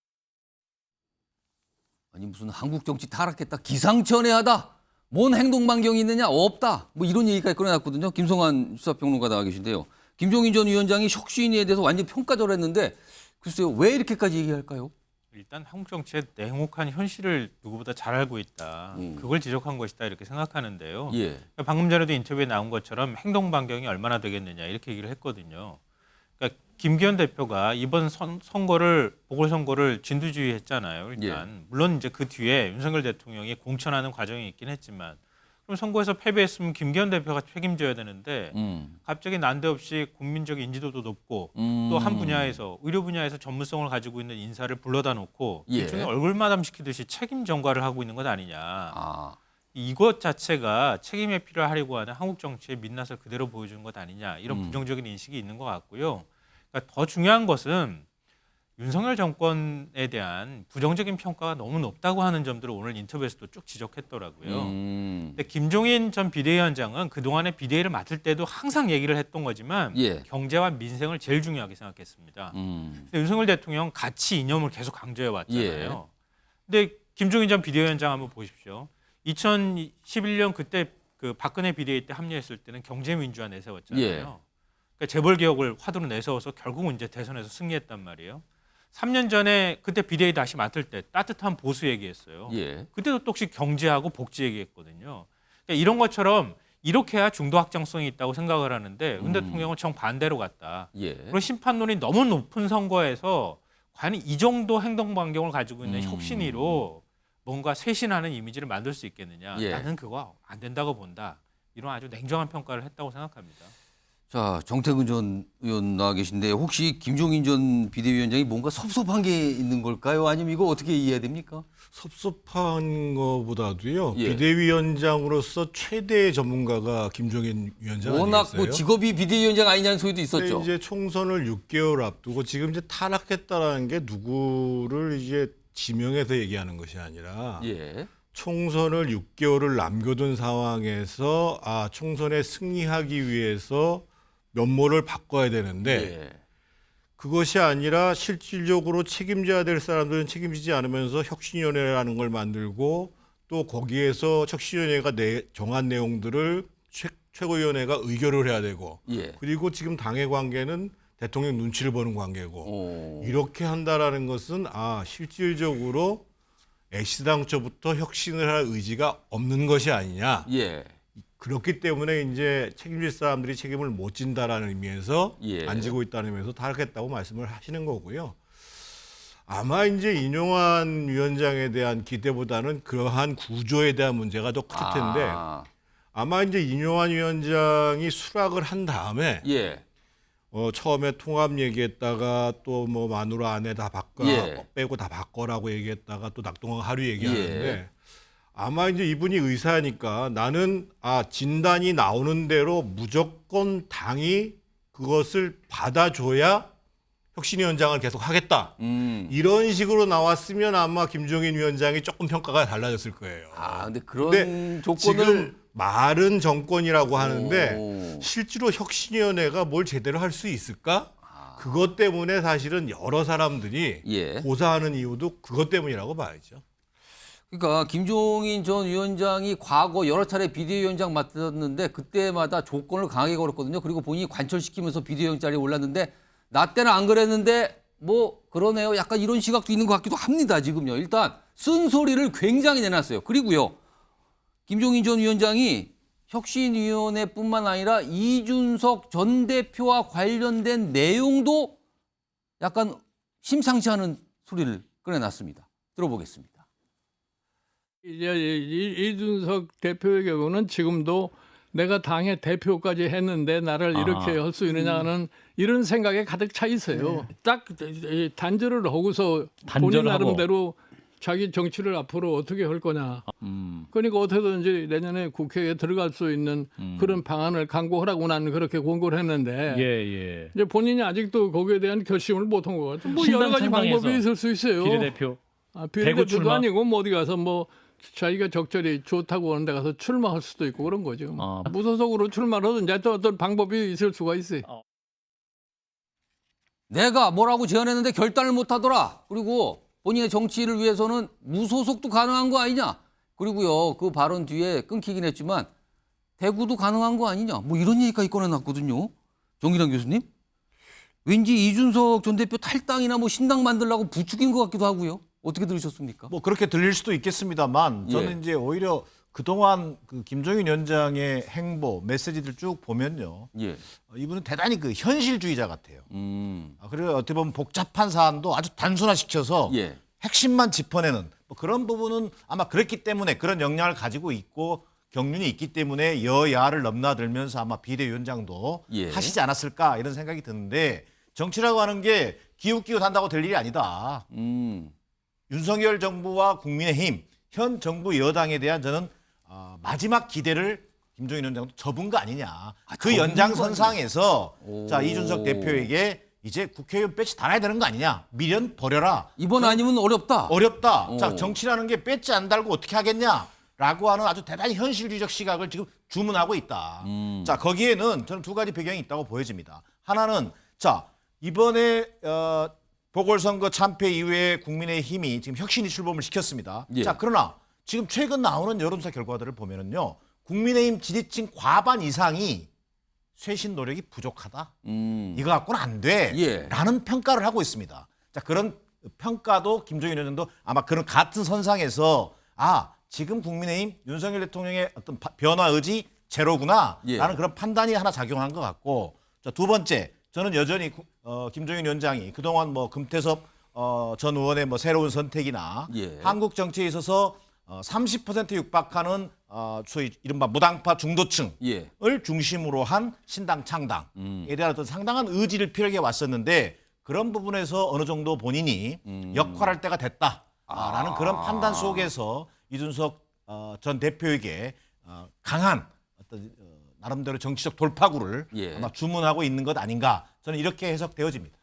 Speaker 1: 아니 무슨 한국 정치 타락했다 기상천외하다 뭔 행동 반경이 있느냐 없다 뭐 이런 얘기까지 꺼내놨거든요. 김성환 수사평론가 나와 계신데요. 김종인 전 위원장이 혁신위에 대해서 완전 평가절했는데 글쎄요 왜 이렇게까지 얘기할까요?
Speaker 2: 일단 한국 정치의 냉혹한 현실을 누구보다 잘 알고 있다. 그걸 지적한 것이다 이렇게 생각하는데요.
Speaker 1: 예.
Speaker 2: 방금 전에도 인터뷰에 나온 것처럼 행동 반경이 얼마나 되겠느냐 이렇게 얘기를 했거든요. 그러니까 김기현 대표가 이번 선거를 보궐선거를 진두지휘했잖아요. 일단 물론 이제 그 뒤에 윤석열 대통령이 공천하는 과정이 있긴 했지만
Speaker 8: 그럼 선거에서 패배했으면 김기현 대표가 책임져야 되는데 갑자기 난데없이 국민적 인지도도 높고 또 한 분야에서 의료 분야에서 전문성을 가지고 있는 인사를 불러다 놓고
Speaker 1: 예.
Speaker 8: 일종의 얼굴 마담시키듯이 책임 전가를 하고 있는 것 아니냐.
Speaker 1: 아,
Speaker 8: 이것 자체가 책임 회피를 하려고 하는 한국 정치의 민낯을 그대로 보여주는 것 아니냐. 이런 부정적인 인식이 있는 것 같고요. 그러니까 더 중요한 것은 윤석열 정권에 대한 부정적인 평가가 너무 높다고 하는 점들을 오늘 인터뷰에서도 쭉 지적했더라고요. 근데 김종인 전 비대위원장은 그동안에 비대위를 맡을 때도 항상 얘기를 했던 거지만
Speaker 1: 예.
Speaker 8: 경제와 민생을 제일 중요하게 생각했습니다. 근데 윤석열 대통령 가치 이념을 계속 강조해 왔잖아요.
Speaker 1: 예.
Speaker 8: 근데 김종인 전 비대위원장 한번 보십시오. 2011년 그때 그 박근혜 비대위 때 합류했을 때는 경제민주화 내세웠잖아요.
Speaker 1: 예.
Speaker 8: 그러니까 재벌 개혁을 화두로 내세워서 결국은 이제 대선에서 승리했단 말이에요. 3년 전에 그때 비대위 다시 맡을 때 따뜻한 보수 얘기했어요.
Speaker 1: 예.
Speaker 8: 그때도 또 혹시 경제하고 복지 얘기했거든요. 그러니까 이런 것처럼 이렇게 해야 중도 확장성이 있다고 생각을 하는데 윤 대통령은 정반대로 갔다.
Speaker 1: 예.
Speaker 8: 그리고 심판론이 너무 높은 선거에서 과연 이 정도 행동 반경을 가지고 있는 혁신위로 뭔가 쇄신하는 이미지를 만들 수 있겠느냐.
Speaker 1: 예.
Speaker 8: 나는 그거 안 된다고 본다. 이런 아주 냉정한 평가를 했다고 생각합니다.
Speaker 1: 자, 정태근 전 의원 나와 계신데 혹시 김종인 전 비대위원장이 뭔가 섭섭한 게 있는 걸까요? 아니면 이거 어떻게 이해해야 됩니까?
Speaker 9: 섭섭한 거보다도요.
Speaker 1: 예.
Speaker 9: 비대위원장으로서 최대의 전문가가 김종인 위원장
Speaker 1: 워낙
Speaker 9: 아니겠어요?
Speaker 1: 뭐 직업이 비대위원장 아니냐는 소리도 있었죠.
Speaker 9: 근데 이제 총선을 6개월 앞두고 지금 이제 탈락했다라는 게 누구를 이제 지명해서 얘기하는 것이 아니라
Speaker 1: 예.
Speaker 9: 총선을 6개월을 남겨둔 상황에서 총선에 승리하기 위해서 면모를 바꿔야 되는데
Speaker 1: 예.
Speaker 9: 그것이 아니라 실질적으로 책임져야 될 사람들은 책임지지 않으면서 혁신위원회라는 걸 만들고 또 거기에서 혁신위원회가 정한 내용들을 최고위원회가 의결을 해야 되고
Speaker 1: 예.
Speaker 9: 그리고 지금 당의 관계는 대통령 눈치를 보는 관계고
Speaker 1: 오.
Speaker 9: 이렇게 한다라는 것은 실질적으로 애시당초부터 혁신을 할 의지가 없는 것이 아니냐.
Speaker 1: 예.
Speaker 9: 그렇기 때문에 이제 책임질 사람들이 책임을 못 진다라는 의미에서
Speaker 1: 예.
Speaker 9: 안 지고 있다는 의미에서 탈락했다고 말씀을 하시는 거고요. 아마 이제 인용환 위원장에 대한 기대보다는 그러한 구조에 대한 문제가 더 클 텐데 아마 이제 인용환 위원장이 수락을 한 다음에
Speaker 1: 예.
Speaker 9: 처음에 통합 얘기했다가 또 뭐 마누라 아내 다 바꿔
Speaker 1: 예.
Speaker 9: 빼고 다 바꿔라고 얘기했다가 또 낙동강 하류 얘기하는데
Speaker 1: 예.
Speaker 9: 아마 이제 이분이 의사니까 나는 진단이 나오는 대로 무조건 당이 그것을 받아줘야 혁신위원장을 계속 하겠다. 이런 식으로 나왔으면 아마 김종인 위원장이 조금 평가가 달라졌을 거예요.
Speaker 1: 근데 그런
Speaker 9: 근데
Speaker 1: 조건을
Speaker 9: 지금 말은 정권이라고 하는데
Speaker 1: 오.
Speaker 9: 실제로 혁신위원회가 뭘 제대로 할 수 있을까? 그것 때문에 사실은 여러 사람들이
Speaker 1: 예.
Speaker 9: 고사하는 이유도 그것 때문이라고 봐야죠.
Speaker 1: 그러니까 김종인 전 위원장이 과거 여러 차례 비대위원장 맡았는데 그때마다 조건을 강하게 걸었거든요. 그리고 본인이 관철시키면서 비대위원장 자리에 올랐는데 나 때는 안 그랬는데 뭐 그러네요. 약간 이런 시각도 있는 것 같기도 합니다. 지금요. 일단 쓴소리를 굉장히 내놨어요. 그리고요. 김종인 전 위원장이 혁신위원회뿐만 아니라 이준석 전 대표와 관련된 내용도 약간 심상치 않은 소리를 꺼내놨습니다. 들어보겠습니다.
Speaker 7: 이제 이준석 대표의 경우는 지금도 내가 당의 대표까지 했는데 나를 이렇게 할 수 있느냐는 이런 생각에 가득 차 있어요. 딱 단절을 하고서 본인 나름대로 자기 정치를 앞으로 어떻게 할 거냐. 그러니까 어떻게든지 내년에 국회에 들어갈 수 있는 그런 방안을 강구하라고 나는 그렇게 권고를 했는데 이제 본인이 아직도 거기에 대한 결심을 못한 것 같아요. 뭐 여러 가지 방법이 있을 수 있어요.
Speaker 10: 비례대표.
Speaker 7: 비례대표도 아니고 뭐 어디 가서 뭐 자기가 적절히 좋다고 하는 데 가서 출마할 수도 있고 그런 거죠. 무소속으로 출마를 하든지 하여튼 어떤 방법이 있을 수가 있어요.
Speaker 1: 내가 뭐라고 제안했는데 결단을 못하더라. 그리고 본인의 정치를 위해서는 무소속도 가능한 거 아니냐. 그리고요. 그 발언 뒤에 끊기긴 했지만 대구도 가능한 거 아니냐. 뭐 이런 얘기까지 꺼내놨거든요. 정기랑 교수님. 왠지 이준석 전 대표 탈당이나 뭐 신당 만들려고 부추긴 것 같기도 하고요. 어떻게 들으셨습니까?
Speaker 10: 뭐 그렇게 들릴 수도 있겠습니다만 저는 이제 오히려 그동안 그 김종인 위원장의 행보, 메시지들 쭉 보면요. 이분은 대단히 그 현실주의자 같아요. 그리고 어떻게 보면 복잡한 사안도 아주 단순화시켜서 핵심만 짚어내는 뭐 그런 부분은 아마 그랬기 때문에 그런 역량을 가지고 있고 경륜이 있기 때문에 여야를 넘나들면서 아마 비대위원장도
Speaker 1: 예.
Speaker 10: 하시지 않았을까 이런 생각이 드는데 정치라고 하는 게 기웃기웃한다고 될 일이 아니다. 윤석열 정부와 국민의힘 현 정부 여당에 대한 저는 마지막 기대를 김종인 위원장도 접은 거 아니냐. 그 연장선상에서 자 이준석 대표에게 이제 국회의원 배치 달아야 되는 거 아니냐. 미련 버려라.
Speaker 1: 이번 아니면 어렵다.
Speaker 10: 어렵다. 자 정치라는 게 배치 안 달고 어떻게 하겠냐라고 하는 아주 대단히 현실주의적 시각을 지금 주문하고 있다. 자 거기에는 저는 두 가지 배경이 있다고 보여집니다. 하나는 자 이번에 보궐선거 참패 이후에 국민의힘이 지금 혁신이 출범을 시켰습니다.
Speaker 1: 예.
Speaker 10: 자 그러나 지금 최근 나오는 여론조사 결과들을 보면은요. 국민의힘 지지층 과반 이상이 쇄신 노력이 부족하다. 이거 갖고는 안 돼.
Speaker 1: 예.
Speaker 10: 라는 평가를 하고 있습니다. 자, 그런 평가도 김종인 위원장도 아마 그런 같은 선상에서 지금 국민의힘 윤석열 대통령의 어떤 변화 의지 제로구나.
Speaker 1: 예.
Speaker 10: 라는 그런 판단이 하나 작용한 것 같고. 자, 두 번째. 저는 여전히 김종인 위원장이 그동안 뭐 금태섭 전 의원의 뭐 새로운 선택이나
Speaker 1: 예.
Speaker 10: 한국 정치에 있어서 30% 육박하는 소위 이른바 무당파 중도층을
Speaker 1: 예.
Speaker 10: 중심으로 한 신당 창당에 대한 어떤 상당한 의지를 피력해 왔었는데 그런 부분에서 어느 정도 본인이 역할할 때가 됐다라는 그런 판단 속에서 이준석 전 대표에게 강한 어떤 나름대로 정치적 돌파구를
Speaker 1: 예.
Speaker 10: 아마 주문하고 있는 것 아닌가 저는 이렇게 해석되어집니다.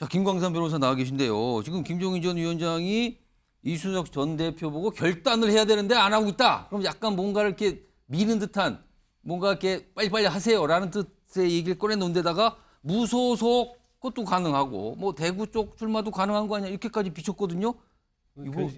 Speaker 1: 자, 김광삼 변호사 나와 계신데요. 지금 김종인 전 위원장이 이준석 전 대표 보고 결단을 해야 되는데 안 하고 있다. 그럼 약간 뭔가를 이렇게 미는 듯한 뭔가 이렇게 빨리빨리 하세요라는 뜻의 얘기를 꺼내놓은 데다가 무소속 그것도 가능하고 뭐 대구 쪽 출마도 가능한 거 아니야 이렇게까지 비쳤거든요.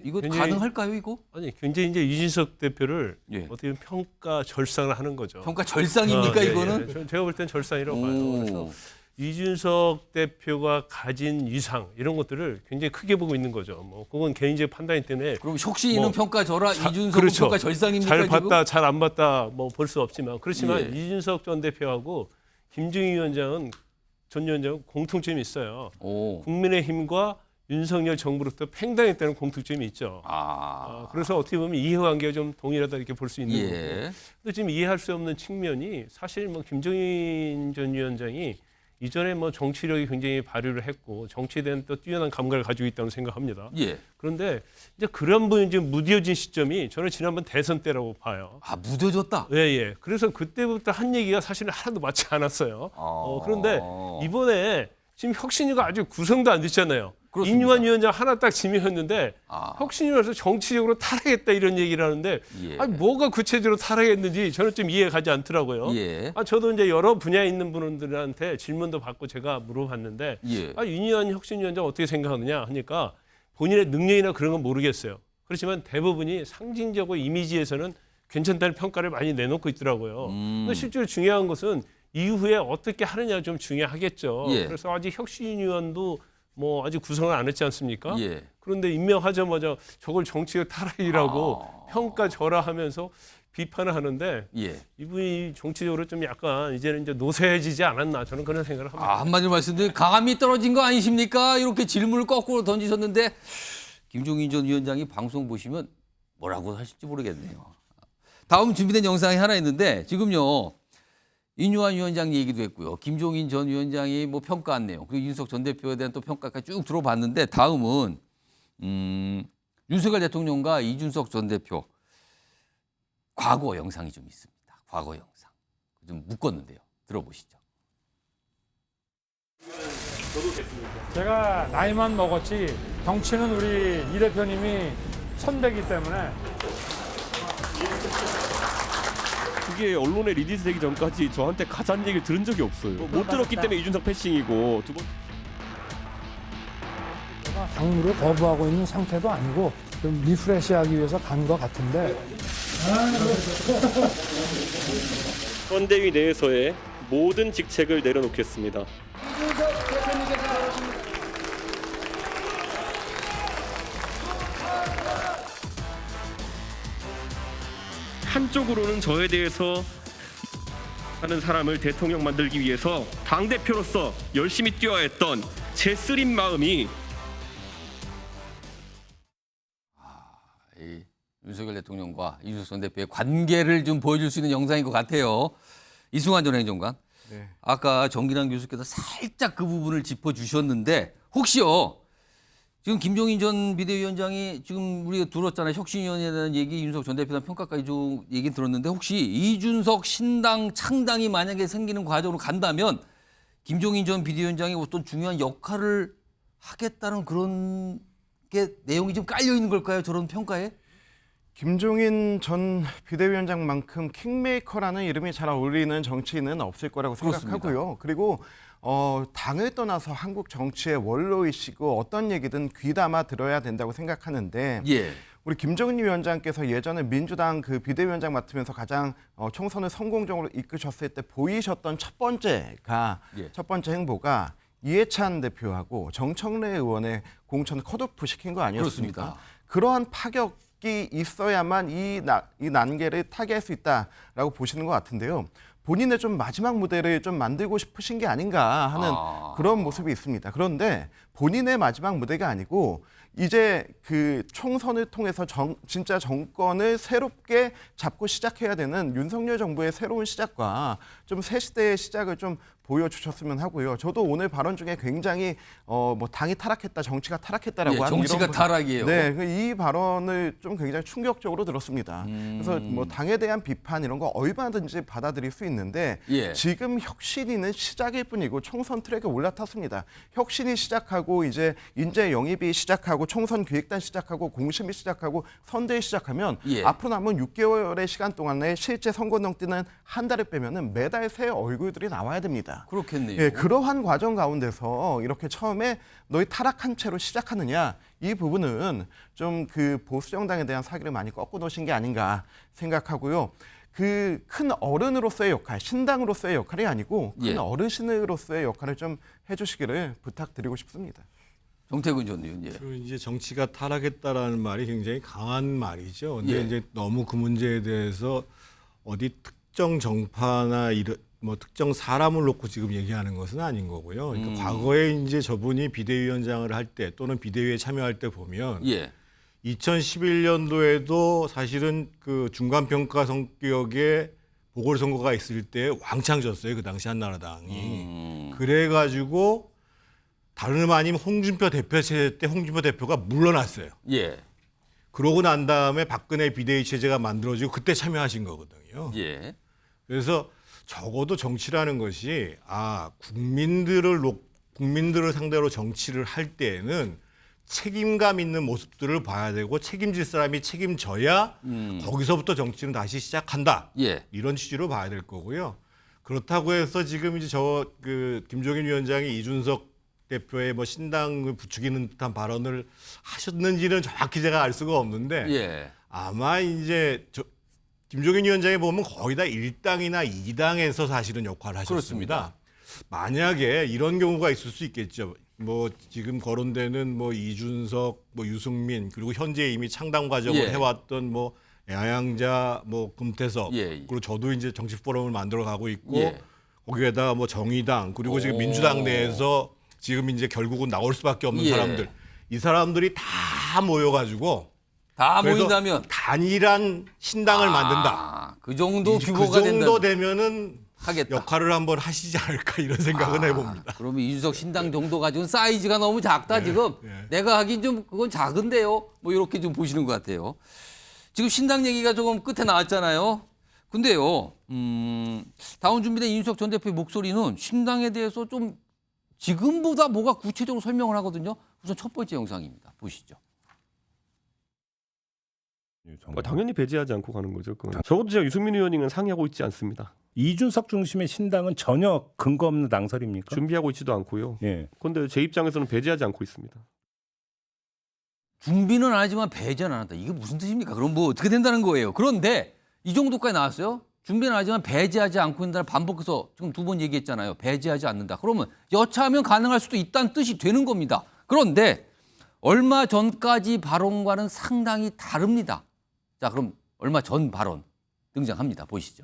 Speaker 1: 이거
Speaker 11: 굉장히,
Speaker 1: 가능할까요 이거?
Speaker 11: 아니 굉장히 이제 이준석 대표를
Speaker 1: 예.
Speaker 11: 어떻게 보면 평가 절상을 하는 거죠.
Speaker 1: 평가 절상입니까
Speaker 11: 예,
Speaker 1: 이거는?
Speaker 11: 예. 제가 볼 땐 절상이라고 봐요. 그래서 이준석 대표가 가진 위상 이런 것들을 굉장히 크게 보고 있는 거죠. 뭐 그건 개인적 판단이 때문에.
Speaker 1: 그럼 혹시 있는
Speaker 11: 뭐
Speaker 1: 평가 저라 이준석
Speaker 11: 그렇죠.
Speaker 1: 평가 절상입니까
Speaker 11: 잘
Speaker 1: 지금?
Speaker 11: 봤다, 잘 안 봤다 뭐 볼 수 없지만 그렇지만
Speaker 1: 예.
Speaker 11: 이준석 전 대표하고 김종인 위원장은 전 위원장은 공통점이 있어요. 국민의힘과 윤석열 정부로부터 팽당했다는 공통점이 있죠. 그래서 어떻게 보면 이해관계가 좀 동일하다 이렇게 볼 수 있는 거고. 근데 지금 이해할 수 없는 측면이 사실 뭐 김종인 전 위원장이 이전에 뭐 정치력이 굉장히 발휘를 했고 정치에 대한 또 뛰어난 감각을 가지고 있다고 생각합니다.
Speaker 1: 예.
Speaker 11: 그런데 이제 그런 분이 지금 무뎌진 시점이 저는 지난번 대선 때라고 봐요.
Speaker 1: 무뎌졌다?
Speaker 11: 예, 예. 그래서 그때부터 한 얘기가 사실은 하나도 맞지 않았어요. 그런데 이번에 지금 혁신위가 아직 구성도 안 됐잖아요.
Speaker 1: 그렇습니다.
Speaker 11: 인유한 위원장 하나 딱 지명했는데 혁신위에서 정치적으로 타락했다 이런 얘기를 하는데
Speaker 1: 예.
Speaker 11: 아니 뭐가 구체적으로 타락했는지 저는 좀 이해가 가지 않더라고요.
Speaker 1: 예.
Speaker 11: 저도 이제 여러 분야에 있는 분들한테 질문도 받고 제가 물어봤는데
Speaker 1: 예.
Speaker 11: 윤유한 혁신위원장 어떻게 생각하느냐 하니까 본인의 능력이나 그런 건 모르겠어요. 그렇지만 대부분이 상징적으로 이미지에서는 괜찮다는 평가를 많이 내놓고 있더라고요. 근데 실제로 중요한 것은 이후에 어떻게 하느냐가 좀 중요하겠죠.
Speaker 1: 예.
Speaker 11: 그래서 아직 혁신위원도 뭐 아직 구성을 안 했지 않습니까?
Speaker 1: 예.
Speaker 11: 그런데 임명하자마자 저걸 정치적 타락이라고 평가절하하면서 비판을 하는데
Speaker 1: 예.
Speaker 11: 이분이 정치적으로 좀 약간 이제는 이제 노쇠해지지 않았나 저는 그런 생각을 합니다.
Speaker 1: 한마디로 말씀드리면 감이 떨어진 거 아니십니까? 이렇게 질문을 거꾸로 던지셨는데 김종인 전 위원장이 방송 보시면 뭐라고 하실지 모르겠네요. 다음 준비된 영상이 하나 있는데 지금요. 인유한 위원장 얘기도 했고요. 김종인 전 위원장이 뭐 평가한 내용, 그리고 이준석 전 대표에 대한 또 평가까지 쭉 들어봤는데 다음은 윤석열 대통령과 이준석 전 대표 과거 영상이 좀 있습니다. 과거 영상. 좀 묶었는데요. 들어보시죠.
Speaker 12: 제가 나이만 먹었지 정치는 우리 이 대표님이 선배이기 때문에
Speaker 13: 그게 언론에 리리즈되기 전까지 저한테 가짜는 얘기를 들은 적이 없어요. 못 들었기 때문에 이준석 패싱이고 두 번.
Speaker 12: 제가 당무를 거부하고 있는 상태도 아니고 좀 리프레시하기 위해서 간 것 같은데.
Speaker 13: 선대위 내에서의 모든 직책을 내려놓겠습니다. 한쪽으로는 저에 대해서 하는 사람을 대통령 만들기 위해서 당대표로서 열심히 뛰어야 했던 제 쓰린 마음이
Speaker 1: 윤석열 대통령과 이준석 전 대표의 관계를 좀 보여줄 수 있는 영상인 것 같아요. 이승환 전 행정관.
Speaker 5: 네.
Speaker 1: 아까 정기랑 교수께서 살짝 그 부분을 짚어주셨는데 혹시요. 지금 김종인 전 비대위원장이 지금 우리가 들었잖아요. 혁신위원회에 대한 얘기, 이준석 전 대표에 대한 평가까지 좀 얘기 들었는데 혹시 이준석 신당 창당이 만약에 생기는 과정으로 간다면 김종인 전 비대위원장이 어떤 중요한 역할을 하겠다는 그런 게 내용이 좀 깔려 있는 걸까요? 저런 평가에?
Speaker 5: 김종인 전 비대위원장만큼 킹메이커라는 이름이 잘 어울리는 정치인은 없을 거라고 생각하고요.
Speaker 1: 그렇습니다.
Speaker 5: 그리고 당을 떠나서 한국 정치의 원로이시고 어떤 얘기든 귀담아 들어야 된다고 생각하는데
Speaker 1: 예.
Speaker 5: 우리 김정인 위원장께서 예전에 민주당 그 비대위원장 맡으면서 가장 총선을 성공적으로 이끄셨을 때 보이셨던 첫 번째 행보가 이해찬 대표하고 정청래 의원의 공천 컷오프 시킨 거 아니었습니까?
Speaker 1: 그렇습니다.
Speaker 5: 그러한 파격이 있어야만 이 난계를 타개할 수 있다라고 보시는 것 같은데요. 본인의 좀 마지막 무대를 좀 만들고 싶으신 게 아닌가 하는 그런 모습이 있습니다. 그런데 본인의 마지막 무대가 아니고 이제 그 총선을 통해서 진짜 정권을 새롭게 잡고 시작해야 되는 윤석열 정부의 새로운 시작과 좀 새 시대의 시작을 좀 보여주셨으면 하고요. 저도 오늘 발언 중에 굉장히 뭐 당이 타락했다, 정치가 타락했다라고 하는
Speaker 1: 정치가 타락이에요.
Speaker 5: 네, 이 발언을 좀 굉장히 충격적으로 들었습니다. 그래서 뭐 당에 대한 비판 이런 거 얼마든지 받아들일 수 있는데 지금 혁신위는 시작일 뿐이고 총선 트랙에 올라탔습니다. 혁신이 시작하고 이제 인재 영입이 시작하고 총선 기획단 시작하고 공심이 시작하고 선대위 시작하면 앞으로 남은 6개월의 시간 동안에 실제 선거능 뛰는 한 달을 빼면은 매달 새 얼굴들이 나와야 됩니다.
Speaker 1: 그렇겠네요.
Speaker 5: 예, 그러한 과정 가운데서 이렇게 처음에 너희 타락한 채로 시작하느냐 이 부분은 좀 그 보수 정당에 대한 사기를 많이 꺾어 놓으신 게 아닌가 생각하고요. 그 큰 어른으로서의 역할, 신당으로서의 역할이 아니고 큰 어르신으로서의 역할을 좀 해주시기를 부탁드리고 싶습니다.
Speaker 1: 정태근 전 의원.
Speaker 9: 그리고 이제 정치가 타락했다라는 말이 굉장히 강한 말이죠. 근데 이제 너무 그 문제에 대해서 어디 특정 정파나 뭐 특정 사람을 놓고 지금 얘기하는 것은 아닌 거고요. 그러니까 과거에 이제 저분이 비대위원장을 할 때 또는 비대위에 참여할 때 보면 2011년도에도 사실은 그 중간평가 성격의 보궐선거가 있을 때 왕창 졌어요. 그 당시 한나라당이. 그래가지고 다름 아닌 홍준표 대표 체제 때 홍준표 대표가 물러났어요. 그러고 난 다음에 박근혜 비대위 체제가 만들어지고 그때 참여하신 거거든요. 그래서 적어도 정치라는 것이 국민들을 상대로 정치를 할 때에는 책임감 있는 모습들을 봐야 되고 책임질 사람이 책임져야 거기서부터 정치는 다시 시작한다. 이런 취지로 봐야 될 거고요. 그렇다고 해서 지금 이제 김종인 위원장이 이준석 대표의 뭐 신당을 부추기는 듯한 발언을 하셨는지는 정확히 제가 알 수가 없는데 아마 이제 김종인 위원장이 보면 거의 다 1당이나 2당에서 사실은 역할을 하셨습니다. 만약에 이런 경우가 있을 수 있겠죠. 뭐 지금 거론되는 뭐 이준석, 뭐 유승민 그리고 현재 이미 창당 과정을 해왔던 뭐 야양자, 뭐 금태섭 그리고 저도 이제 정치 포럼을 만들어 가고 있고 거기에다가 뭐 정의당 그리고 지금 민주당 내에서 지금 이제 결국은 나올 수밖에 없는 사람들 이 사람들이 다 모여가지고
Speaker 1: 다 모인다면
Speaker 9: 단일한 신당을 만든다.
Speaker 1: 그 정도 규모가
Speaker 9: 그 정도
Speaker 1: 된다면
Speaker 9: 되면은
Speaker 1: 하겠다.
Speaker 9: 역할을 한번 하시지 않을까 이런 생각은 해봅니다.
Speaker 1: 그러면 이준석 신당 정도 가지고는 사이즈가 너무 작다 지금. 내가 하긴 좀 그건 작은데요. 뭐 이렇게 좀 보시는 것 같아요. 지금 신당 얘기가 조금 끝에 나왔잖아요. 근데요. 다운 준비된 이준석 전 대표의 목소리는 신당에 대해서 좀 지금보다 뭐가 구체적으로 설명을 하거든요. 우선 첫 번째 영상입니다. 보시죠.
Speaker 13: 당연히 배제하지 않고 가는 거죠. 그건. 적어도 제가 유승민 의원님은 상의하고 있지 않습니다.
Speaker 14: 이준석 중심의 신당은 전혀 근거 없는 당설입니까?
Speaker 13: 준비하고 있지도 않고요. 그런데 제 입장에서는 배제하지 않고 있습니다.
Speaker 1: 준비는 안 하지만 배제는 안 한다. 이게 무슨 뜻입니까? 그럼 뭐 어떻게 된다는 거예요? 그런데 이 정도까지 나왔어요. 준비는 하지만 배제하지 않고 있다는 반복해서 지금 2번 얘기했잖아요. 배제하지 않는다. 그러면 여차하면 가능할 수도 있다는 뜻이 되는 겁니다. 그런데 얼마 전까지 발언과는 상당히 다릅니다. 자, 그럼 얼마 전 발언 등장합니다. 보시죠.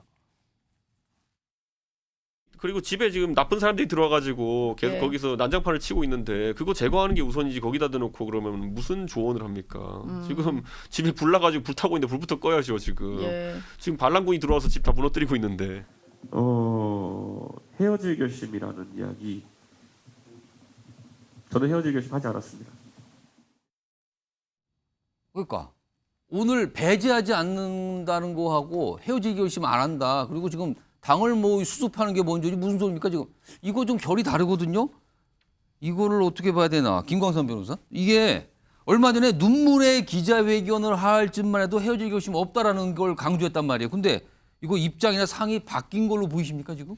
Speaker 13: 그리고 집에 지금 나쁜 사람들이 들어와가지고 계속
Speaker 15: 예.
Speaker 13: 거기서 난장판을 치고 있는데 그거 제거하는 게 우선이지 거기다 대놓고 그러면 무슨 조언을 합니까? 지금 집에 불 나가지고 불 타고 있는데 불부터 꺼야죠 지금.
Speaker 15: 예.
Speaker 13: 지금 반란군이 들어와서 집 다 무너뜨리고 있는데. 헤어질 결심이라는 이야기. 저는 헤어질 결심하지 않았습니다.
Speaker 1: 그러니까 오늘 배제하지 않는다는 거하고 헤어질 결심 안 한다. 그리고 지금 당을 뭐 수습하는 게 뭔지 무슨 소리입니까 지금? 이거 좀 결이 다르거든요. 이거를 어떻게 봐야 되나? 김광선 변호사? 이게 얼마 전에 눈물의 기자회견을 할 쯤만 해도 헤어질 결심 없다라는 걸 강조했단 말이에요. 근데 이거 입장이나 상이 바뀐 걸로 보이십니까 지금?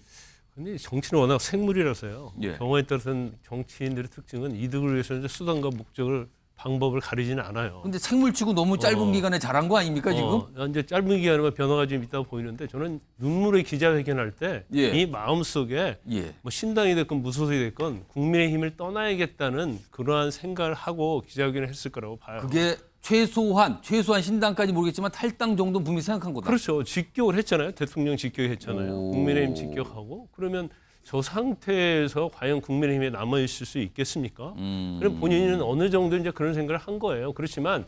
Speaker 11: 근데 정치는 워낙 생물이라서요.
Speaker 1: 예.
Speaker 11: 경우에 따라서는 정치인들의 특징은 이득을 위해서 이제 수단과 목적을 방법을 가리지는 않아요.
Speaker 1: 근데 생물치고 너무 짧은 기간에 잘한 거 아닙니까 지금?
Speaker 11: 이제 짧은 기간에만 변화가 좀 있다고 보이는데 저는 눈물의 기자회견할 때 이
Speaker 1: 예.
Speaker 11: 마음속에
Speaker 1: 예.
Speaker 11: 뭐 신당이 됐건 무소속이 됐건 국민의힘을 떠나야겠다는 그러한 생각을 하고 기자회견을 했을 거라고 봐요.
Speaker 1: 그게 최소한 신당까지 모르겠지만 탈당 정도는 분명히 생각한 거다.
Speaker 11: 그렇죠. 직격을 했잖아요. 대통령 직격했잖아요. 국민의힘 직격하고 그러면 저 상태에서 과연 국민의힘에 남아 있을 수 있겠습니까? 그럼 본인은 어느 정도 이제 그런 생각을 한 거예요. 그렇지만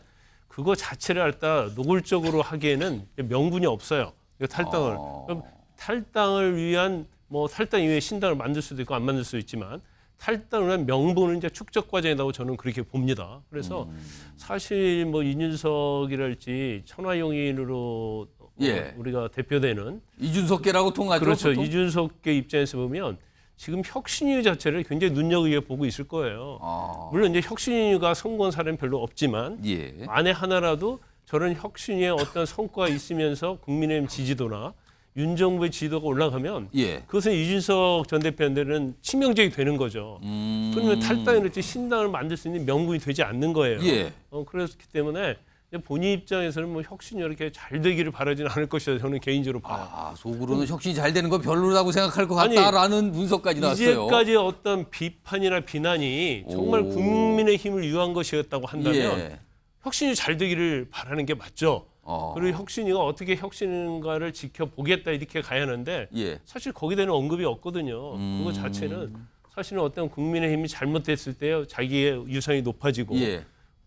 Speaker 11: 그거 자체를 갖다 노골적으로 하기에는 명분이 없어요. 이거 탈당을. 그럼 탈당을 위한 뭐 탈당 이후에 신당을 만들 수도 있고 안 만들 수도 있지만 탈당을 한 명분은 이제 축적 과정이라고 저는 그렇게 봅니다. 그래서 사실 뭐 이준석이랄지 천하용인으로
Speaker 1: 예.
Speaker 11: 우리가 대표되는
Speaker 1: 이준석계라고 통하죠.
Speaker 11: 그렇죠.
Speaker 1: 보통?
Speaker 11: 이준석계 입장에서 보면 지금 혁신위 자체를 굉장히 눈여겨 보고 있을 거예요. 물론 이제 혁신위가 성공한 사람은 별로 없지만
Speaker 1: 예.
Speaker 11: 만에 하나라도 저런 혁신위에 어떤 성과가 있으면서 국민의힘 지지도나 윤 정부의 지지도가 올라가면
Speaker 1: 예.
Speaker 11: 그것은 이준석 전 대표한테는 치명적이 되는 거죠. 그러면 탈당이랄지 신당을 만들 수 있는 명분이 되지 않는 거예요.
Speaker 1: 예.
Speaker 11: 그렇기 때문에 본인 입장에서는 뭐 혁신이 이렇게 잘 되기를 바라지는 않을 것이다. 저는 개인적으로 봐요.
Speaker 1: 속으로는 혁신이 잘 되는 거 별로라고 생각할 것
Speaker 11: 아니,
Speaker 1: 같다라는 분석까지 나왔어요.
Speaker 11: 이제까지 어떤 비판이나 비난이 정말 국민의 힘을 위한 것이었다고 한다면
Speaker 1: 예.
Speaker 11: 혁신이 잘 되기를 바라는 게 맞죠. 그리고 혁신이가 어떻게 혁신인가를 지켜보겠다 이렇게 가야 하는데
Speaker 1: 예.
Speaker 11: 사실 거기에 대한 언급이 없거든요. 그거 자체는 사실은 어떤 국민의 힘이 잘못됐을 때 자기의 유상이 높아지고
Speaker 1: 예.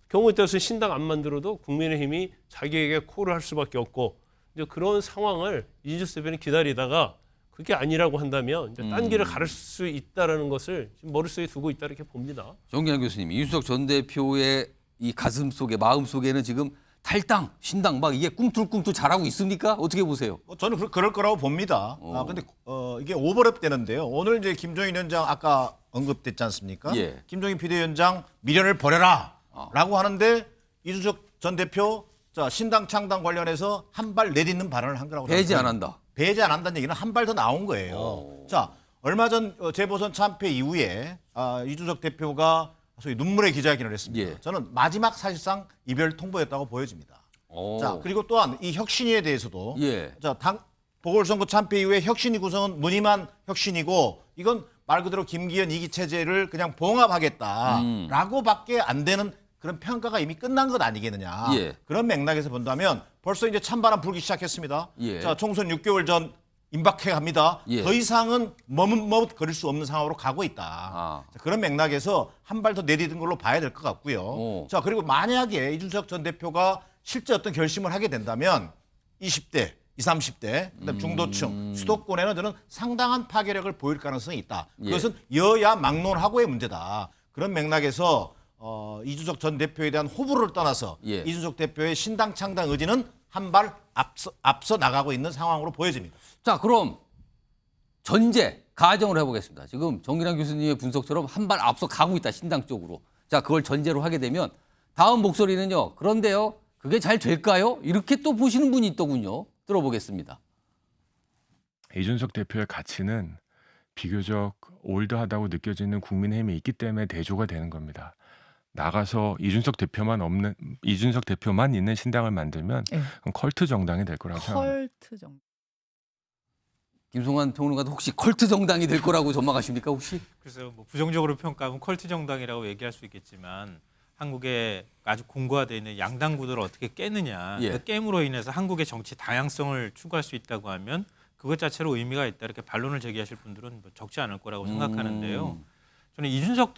Speaker 11: 경우에 따라서 신당 안 만들어도 국민의힘이 자기에게 콜을 할 수밖에 없고 이제 그런 상황을 이준석 대표는 기다리다가 그게 아니라고 한다면 이제 딴 길을 가를 수 있다라는 것을 지금 머릿속에 두고 있다 이렇게 봅니다.
Speaker 1: 정기환 교수님, 이준석 전 대표의 이 가슴 속에 마음 속에는 지금 탈당, 신당 막 이게 꿈틀꿈틀 잘하고 있습니까? 어떻게 보세요?
Speaker 10: 저는 그럴 거라고 봅니다. 근데 이게 오버랩 되는데요. 오늘 이제 김종인 위원장 아까 언급됐지 않습니까?
Speaker 1: 예.
Speaker 10: 김종인 비대위원장 미련을 버려라. 라고 하는데 이준석 전 대표 자 신당 창당 관련해서 한 발 내딛는 발언을 한 거라고
Speaker 1: 배제 안 한다.
Speaker 10: 배제 안 한다는 얘기는 한 발 더 나온 거예요. 자 얼마 전 재보선 참패 이후에 이준석 대표가 소위 눈물의 기자회견을 했습니다.
Speaker 1: 예.
Speaker 10: 저는 마지막 사실상 이별 통보였다고 보여집니다. 자 그리고 또한 이 혁신위에 대해서도
Speaker 1: 예.
Speaker 10: 자 보궐선거 참패 이후에 혁신위 구성은 무늬만 혁신이고 이건 말 그대로 김기현 이기 체제를 그냥 봉합하겠다라고밖에 안 되는 그런 평가가 이미 끝난 것 아니겠느냐.
Speaker 1: 예.
Speaker 10: 그런 맥락에서 본다면 벌써 이제 찬바람 불기 시작했습니다.
Speaker 1: 예.
Speaker 10: 자, 총선 6개월 전 임박해 갑니다.
Speaker 1: 예.
Speaker 10: 더 이상은 머뭇거릴 수 없는 상황으로 가고 있다. 자, 그런 맥락에서 한 발 더 내딛은 걸로 봐야 될 것 같고요. 자, 그리고 만약에 이준석 전 대표가 실제 어떤 결심을 하게 된다면 20대, 20, 30대, 그다음 중도층, 수도권에는 저는 상당한 파괴력을 보일 가능성이 있다. 그것은 여야 막론하고의 문제다. 그런 맥락에서 이준석 전 대표에 대한 호불호를 떠나서 이준석 대표의 신당 창당 의지는 한 발 앞서 나가고 있는 상황으로 보여집니다.
Speaker 1: 자, 그럼 전제 가정을 해보겠습니다. 지금 정기란 교수님의 분석처럼 한 발 앞서 가고 있다, 신당 쪽으로. 자, 그걸 전제로 하게 되면 다음 목소리는요. 그런데요, 그게 잘 될까요? 이렇게 또 보시는 분이 있더군요. 들어보겠습니다.
Speaker 16: 이준석 대표의 가치는 비교적 올드하다고 느껴지는 국민의힘이 있기 때문에 대조가 되는 겁니다. 나가서 이준석 대표만 있는 신당을 만들면
Speaker 15: 네.
Speaker 16: 컬트 정당이 될 거라고 생각합니다.
Speaker 15: 컬트 정당.
Speaker 1: 김성환 평론가도 혹시 컬트 정당이 될 거라고 전망하십니까 혹시?
Speaker 8: 그래서 뭐 부정적으로 평가하면 컬트 정당이라고 얘기할 수 있겠지만 한국에 아주 공고화되어 있는 양당 구도를 어떻게 깨느냐.
Speaker 1: 예.
Speaker 8: 그 게임으로 인해서 한국의 정치 다양성을 추구할 수 있다고 하면 그것 자체로 의미가 있다 이렇게 반론을 제기하실 분들은 뭐 적지 않을 거라고 생각하는데요. 저는 이준석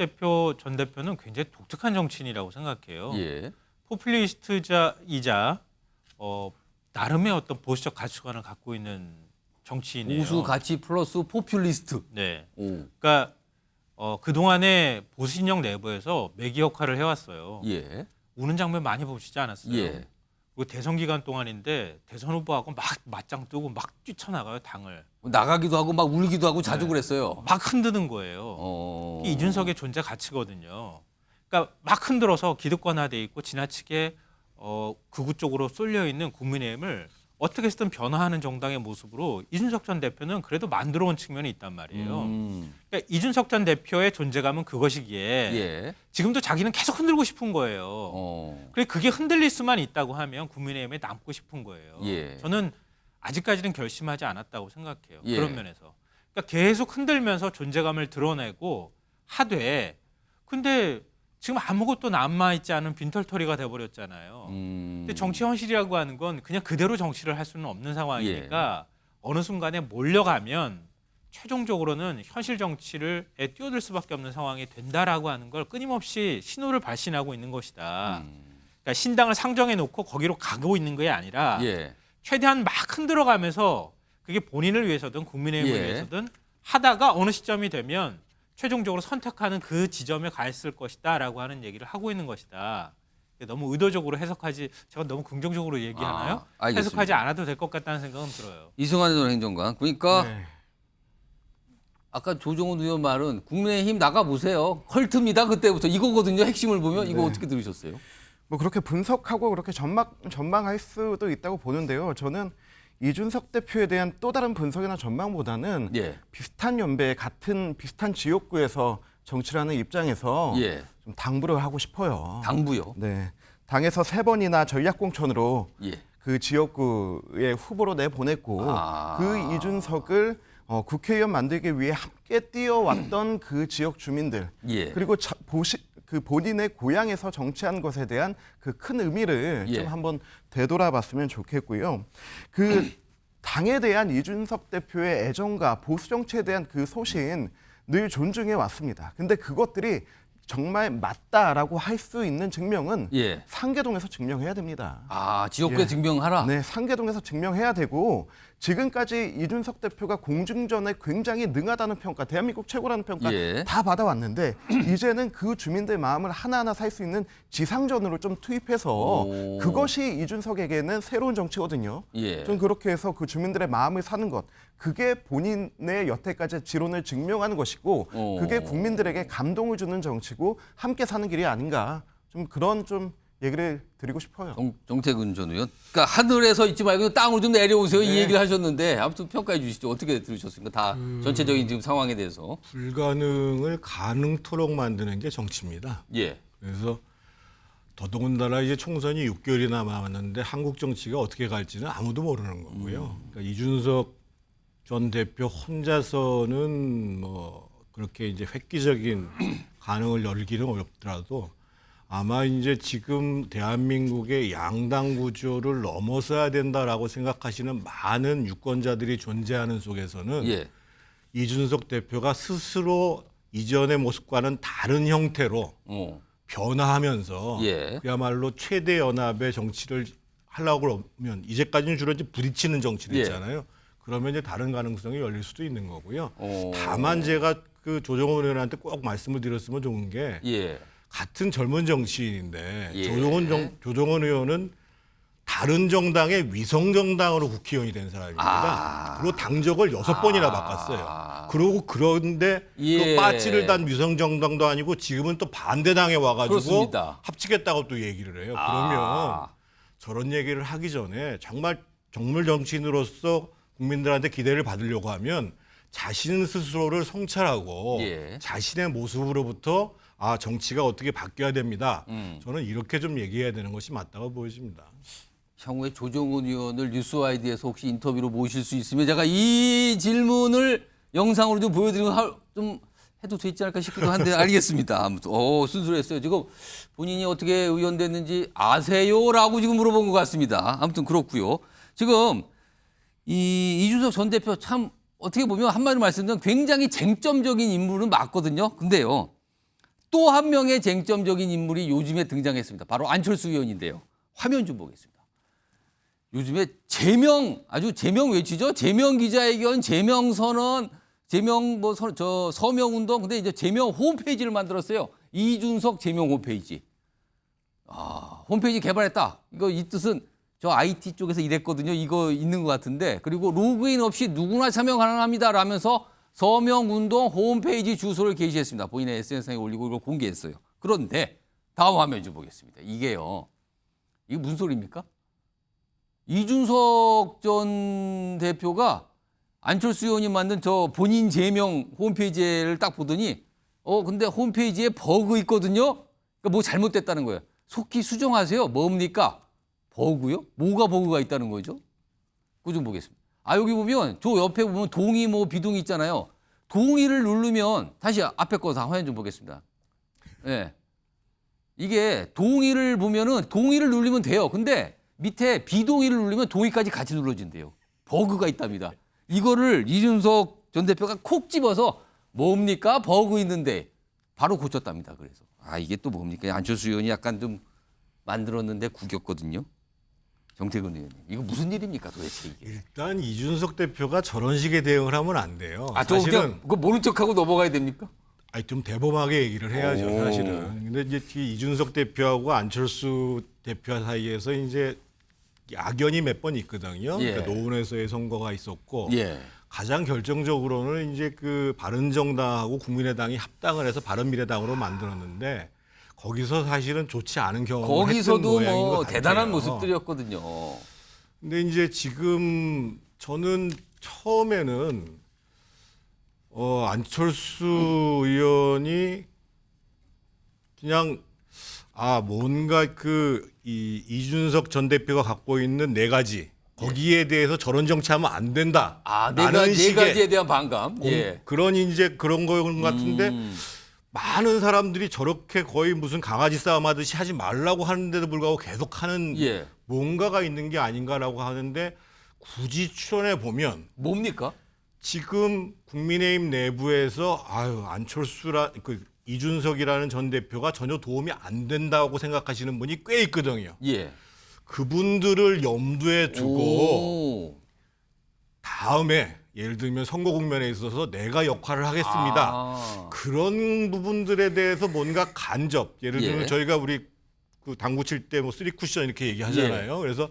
Speaker 8: 전 대표는 굉장히 독특한 정치인이라고 생각해요.
Speaker 1: 예.
Speaker 8: 포퓰리스트이자 나름의 어떤 보수적 가치관을 갖고 있는 정치인이에요.
Speaker 1: 보수 가치 플러스 포퓰리스트.
Speaker 8: 네.
Speaker 1: 오.
Speaker 8: 그러니까 그동안에 보수 진영 내부에서 매기 역할을 해왔어요.
Speaker 1: 예.
Speaker 8: 우는 장면 많이 보시지 않았어요.
Speaker 1: 예.
Speaker 8: 그리고 대선 기간 동안인데 대선 후보하고 막 맞짱 뜨고 막 뛰쳐나가요, 당을.
Speaker 1: 나가기도 하고 막 울기도 하고 자주 그랬어요.
Speaker 8: 막 흔드는 거예요. 이게 이준석의 존재 가치거든요. 그러니까 막 흔들어서 기득권화돼 있고 지나치게 극우 쪽으로 쏠려 있는 국민의힘을 어떻게 해서든 변화하는 정당의 모습으로 이준석 전 대표는 그래도 만들어 온 측면이 있단 말이에요. 그러니까 이준석 전 대표의 존재감은 그것이기에
Speaker 1: 예.
Speaker 8: 지금도 자기는 계속 흔들고 싶은 거예요. 그게 흔들릴 수만 있다고 하면 국민의힘에 남고 싶은 거예요.
Speaker 1: 예.
Speaker 8: 저는 아직까지는 결심하지 않았다고 생각해요.
Speaker 1: 예.
Speaker 8: 그런 면에서. 그러니까 계속 흔들면서 존재감을 드러내고 하되 근데 지금 아무것도 남아있지 않은 빈털터리가 돼버렸잖아요. 근데 정치 현실이라고 하는 건 그냥 그대로 정치를 할 수는 없는 상황이니까 어느 순간에 몰려가면 최종적으로는 현실 정치를 뛰어들 수밖에 없는 상황이 된다라고 하는 걸 끊임없이 신호를 발신하고 있는 것이다. 그러니까 신당을 상정해 놓고 거기로 가고 있는 게 아니라 최대한 막 흔들어가면서 그게 본인을 위해서든 국민의힘을 위해서든 하다가 어느 시점이 되면 최종적으로 선택하는 그 지점에 가 있을 것이다라고 하는 얘기를 하고 있는 것이다. 너무 의도적으로 해석하지 제가 너무 긍정적으로 얘기하나요? 해석하지 않아도 될 것 같다는 생각은 들어요.
Speaker 1: 이승환 전 행정관. 그러니까 아까 조정훈 의원 말은 국민의힘 나가보세요. 컬트입니다. 그때부터 이거거든요. 핵심을 보면 이거 어떻게 들으셨어요?
Speaker 5: 뭐 그렇게 분석하고 그렇게 전망할 수도 있다고 보는데요. 저는 이준석 대표에 대한 또 다른 분석이나 전망보다는 비슷한 연배, 비슷한 지역구에서 정치를 하는 입장에서 좀 당부를 하고 싶어요.
Speaker 1: 당부요?
Speaker 5: 네. 당에서 3번이나 전략공천으로 그 지역구의 후보로 내보냈고 그 이준석을 국회의원 만들기 위해 함께 뛰어왔던 그 지역 주민들 그리고 본인의 고향에서 정치한 것에 대한 그 큰 의미를 좀 한번 되돌아봤으면 좋겠고요. 그 당에 대한 이준석 대표의 애정과 보수 정치에 대한 그 소신 늘 존중해 왔습니다. 근데 그것들이 정말 맞다라고 할 수 있는 증명은 상계동에서 증명해야 됩니다.
Speaker 1: 지역구에 증명하라?
Speaker 5: 네, 상계동에서 증명해야 되고 지금까지 이준석 대표가 공중전에 굉장히 능하다는 평가, 대한민국 최고라는 평가 다 받아왔는데 이제는 그 주민들 마음을 하나하나 살 수 있는 지상전으로 좀 투입해서 그것이 이준석에게는 새로운 정치거든요. 좀 그렇게 해서 그 주민들의 마음을 사는 것, 그게 본인의 여태까지 지론을 증명하는 것이고 그게 국민들에게 감동을 주는 정치고 함께 사는 길이 아닌가, 좀 그런 좀 얘기를 드리고 싶어요.
Speaker 1: 정태근 전 의원. 그러니까 하늘에서 있지 말고 땅으로 좀 내려오세요. 이 얘기를 하셨는데 아무튼 평가해 주시죠. 어떻게 들으셨습니까? 다 전체적인 지금 상황에 대해서.
Speaker 9: 불가능을 가능토록 만드는 게 정치입니다. 그래서 더더군다나 이제 총선이 6개월이 남았는데 한국 정치가 어떻게 갈지는 아무도 모르는 거고요. 그러니까 이준석 전 대표 혼자서는 뭐 그렇게 이제 획기적인 가능을 열기는 어렵더라도 아마 이제 지금 대한민국의 양당 구조를 넘어서야 된다라고 생각하시는 많은 유권자들이 존재하는 속에서는 이준석 대표가 스스로 이전의 모습과는 다른 형태로 변화하면서 그야말로 최대 연합의 정치를 하려고 그러면 이제까지는 주로 이제 부딪히는 정치를 했잖아요. 그러면 이제 다른 가능성이 열릴 수도 있는 거고요. 다만 제가 그 조정훈 의원한테 꼭 말씀을 드렸으면 좋은 게 같은 젊은 정치인인데 조정훈 의원은 다른 정당의 위성 정당으로 국회의원이 된 사람입니다. 그리고 당적을 6번이나 바꿨어요. 그런데 또 빠지를 단 위성 정당도 아니고 지금은 또 반대당에 와가지고 합치겠다고 또 얘기를 해요. 그러면 저런 얘기를 하기 전에 정말 정치인으로서 국민들한테 기대를 받으려고 하면 자신 스스로를 성찰하고 자신의 모습으로부터 정치가 어떻게 바뀌어야 됩니다. 저는 이렇게 좀 얘기해야 되는 것이 맞다고 보여집니다.
Speaker 1: 향후에 조정훈 의원을 뉴스와이드에서 혹시 인터뷰로 모실 수 있으면 제가 이 질문을 영상으로 좀 보여드리고 좀 해도 되지 않을까 싶기도 한데 알겠습니다. 아무튼 순수했어요. 지금 본인이 어떻게 의원 됐는지 아세요? 라고 지금 물어본 것 같습니다. 아무튼 그렇고요. 지금 이 이준석 전 대표 참 어떻게 보면 한마디로 말씀드리면 굉장히 쟁점적인 인물은 맞거든요. 근데요. 또 한 명의 쟁점적인 인물이 요즘에 등장했습니다. 바로 안철수 의원인데요. 화면 좀 보겠습니다. 요즘에 아주 제명 외치죠. 제명 기자회견, 제명 선언, 제명 서명 운동. 근데 이제 제명 홈페이지를 만들었어요. 이준석 제명 홈페이지. 홈페이지 개발했다. 이 뜻은 저 IT 쪽에서 일했거든요. 이거 있는 것 같은데. 그리고 로그인 없이 누구나 참여 가능합니다. 라면서 서명운동 홈페이지 주소를 게시했습니다. 본인의 SNS에 올리고 이걸 공개했어요. 그런데 다음 화면 좀 보겠습니다. 이게 무슨 소리입니까? 이준석 전 대표가 안철수 의원이 만든 저 본인 제명 홈페이지를 딱 보더니 근데 홈페이지에 버그 있거든요. 그러니까 뭐 잘못됐다는 거예요. 속히 수정하세요. 뭡니까? 버그요? 뭐가 버그가 있다는 거죠? 그거 좀 보겠습니다. 여기 보면 저 옆에 보면 동의 비동의 있잖아요. 동의를 누르면 다시 앞에 거 다 화면 좀 보겠습니다. 네. 이게 동의를 보면은 동의를 누르면 돼요. 근데 밑에 비동의를 누르면 동의까지 같이 눌러진대요. 버그가 있답니다. 이거를 이준석 전 대표가 콕 집어서 뭡니까? 버그 있는데 바로 고쳤답니다. 그래서 이게 또 뭡니까? 안철수 의원이 약간 좀 만들었는데 구겼거든요. 정태근 의원님, 이거 무슨 일입니까 도대체 이게?
Speaker 9: 일단 이준석 대표가 저런 식의 대응을 하면 안 돼요.
Speaker 1: 사실은 그거 모른 척하고 넘어가야 됩니까?
Speaker 9: 좀 대범하게 얘기를 해야죠, 사실은. 근데 이제 이준석 대표하고 안철수 대표 사이에서 이제 악연이 몇 번 있거든요.
Speaker 1: 예.
Speaker 9: 그러니까 노원에서의 선거가 있었고
Speaker 1: 예.
Speaker 9: 가장 결정적으로는 이제 그 바른정당하고 국민의당이 합당을 해서 바른미래당으로 만들었는데 거기서 사실은 좋지 않은 경험을
Speaker 1: 거기서도
Speaker 9: 했던 모양인 것 같아요.
Speaker 1: 대단한 모습들이었거든요.
Speaker 9: 근데 이제 지금 저는 처음에는 안철수 의원이 그냥 뭔가 이준석 전 대표가 갖고 있는 네 가지 거기에 대해서 저런 정치하면 안 된다.
Speaker 1: 네 가지에 대한 반감.
Speaker 9: 그런 이제 그런 거 같은데 많은 사람들이 저렇게 거의 무슨 강아지 싸움 하듯이 하지 말라고 하는데도 불구하고 계속 하는 뭔가가 있는 게 아닌가라고 하는데 굳이 추론해 보면
Speaker 1: 뭡니까?
Speaker 9: 지금 국민의힘 내부에서 이준석이라는 전 대표가 전혀 도움이 안 된다고 생각하시는 분이 꽤 있거든요. 그분들을 염두에 두고 다음에 예를 들면 선거 국면에 있어서 내가 역할을 하겠습니다. 그런 부분들에 대해서 뭔가 간접, 예를 들면 저희가 우리 그 당구 칠 때 뭐 3쿠션 이렇게 얘기하잖아요. 그래서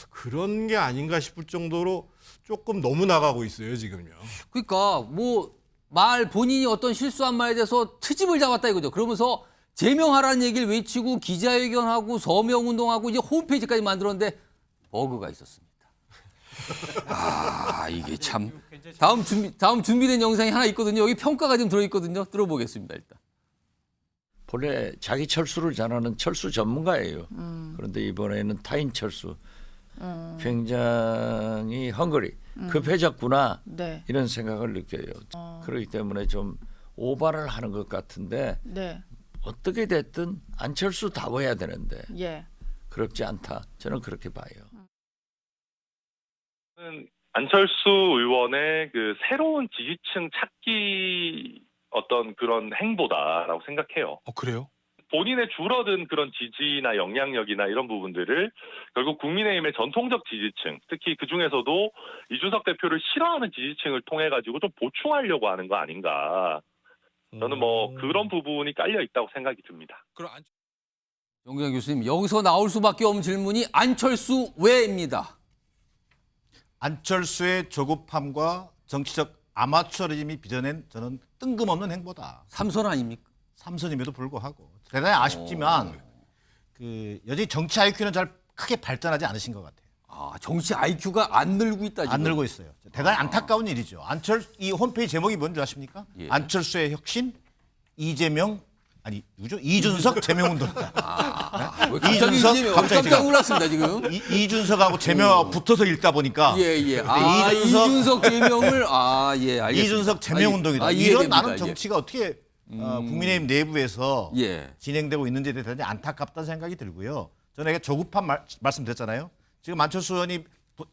Speaker 9: 그런 게 아닌가 싶을 정도로 조금 너무 나가고 있어요, 지금요.
Speaker 1: 그러니까 본인이 어떤 실수한 말에 대해서 트집을 잡았다 이거죠. 그러면서 제명하라는 얘기를 외치고 기자회견하고 서명운동하고 이제 홈페이지까지 만들었는데 버그가 있었습니다. 이게 참 다음 준비된 영상이 하나 있거든요. 여기 평가가 좀 들어있거든요. 들어보겠습니다. 일단.
Speaker 15: 본래 자기 철수를 잘하는 철수 전문가예요. 그런데 이번에는 타인 철수. 굉장히 헝그리, 급해졌구나 이런 생각을 느껴요. 그렇기 때문에 좀 오바를 하는 것 같은데 어떻게 됐든 안철수 다워야 되는데 그렇지 않다. 저는 그렇게 봐요.
Speaker 6: 안철수 의원의 그 새로운 지지층 찾기 어떤 그런 행보다라고 생각해요.
Speaker 16: 그래요?
Speaker 6: 본인의 줄어든 그런 지지나 영향력이나 이런 부분들을 결국 국민의힘의 전통적 지지층, 특히 그중에서도 이준석 대표를 싫어하는 지지층을 통해 가지고 좀 보충하려고 하는 거 아닌가. 저는 그런 부분이 깔려 있다고 생각이 듭니다.
Speaker 1: 정규현 교수님, 여기서 나올 수밖에 없는 질문이 안철수 왜입니다.
Speaker 10: 안철수의 조급함과 정치적 아마추어리즘이 빚어낸 저는 뜬금없는 행보다.
Speaker 1: 삼선 아닙니까?
Speaker 10: 삼선임에도 불구하고 대단히 아쉽지만 여전히 정치 IQ는 잘 크게 발전하지 않으신 것 같아요.
Speaker 1: 정치 IQ가 안 늘고 있다 지금.
Speaker 10: 안 늘고 있어요. 대단히 안타까운 일이죠. 이 홈페이지 제목이 뭔지 아십니까? 안철수의 혁신, 이준석 제명운동이다.
Speaker 1: 깜짝 놀랐습니다 지금.
Speaker 10: 이준석하고 제명하고 붙어서 읽다 보니까.
Speaker 1: 이준석 제명을 알겠습니다.
Speaker 10: 이준석 제명운동이다. 이런 나는 정치가 어떻게 국민의힘 내부에서 진행되고 있는지에 대해서 안타깝다는 생각이 들고요. 저는 조급한 말씀드렸잖아요. 지금 안철수 의원이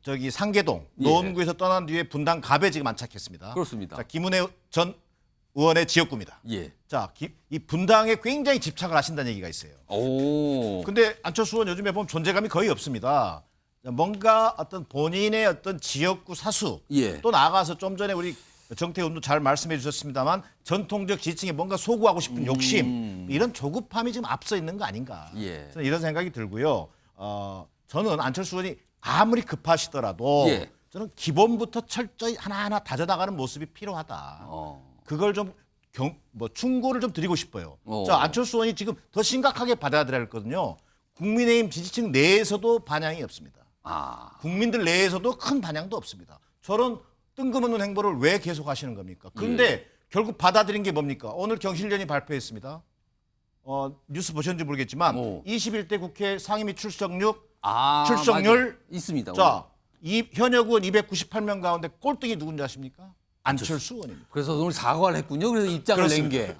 Speaker 10: 저기 상계동 노원구에서 떠난 뒤에 분당 갑에 지금 안착했습니다.
Speaker 1: 그렇습니다.
Speaker 10: 자, 김은혜 전 의원의 지역구입니다.
Speaker 1: 예.
Speaker 10: 자, 이 분당에 굉장히 집착을 하신다는 얘기가 있어요.
Speaker 1: 오.
Speaker 10: 근데 안철수 의원 요즘에 보면 존재감이 거의 없습니다. 뭔가 어떤 본인의 어떤 지역구 사수
Speaker 1: 예.
Speaker 10: 또 나아가서 좀 전에 우리 정태훈도 잘 말씀해 주셨습니다만 전통적 지지층에 뭔가 소구하고 싶은 욕심 이런 조급함이 지금 앞서 있는 거 아닌가.
Speaker 1: 예.
Speaker 10: 저는 이런 생각이 들고요. 저는 안철수 의원이 아무리 급하시더라도
Speaker 1: 예.
Speaker 10: 저는 기본부터 철저히 하나하나 다져나가는 모습이 필요하다. 그걸 좀 충고를 좀 드리고 싶어요. 자, 안철수 의원이 지금 더 심각하게 받아들여야 했거든요. 국민의힘 지지층 내에서도 반향이 없습니다. 국민들 내에서도 큰 반향도 없습니다. 저런 뜬금없는 행보를 왜 계속 하시는 겁니까? 근데 결국 받아들인 게 뭡니까? 오늘 경실련이 발표했습니다. 뉴스 보셨는지 모르겠지만 21대 국회 상임위 출석률
Speaker 1: 맞아요. 있습니다.
Speaker 10: 자, 이 현역 의원 298명 가운데 꼴등이 누군지 아십니까? 안철수 의원입니다.
Speaker 1: 그래서 오늘 사과를 했군요. 그래서 입장을
Speaker 10: 그렇습니다.
Speaker 1: 낸 게.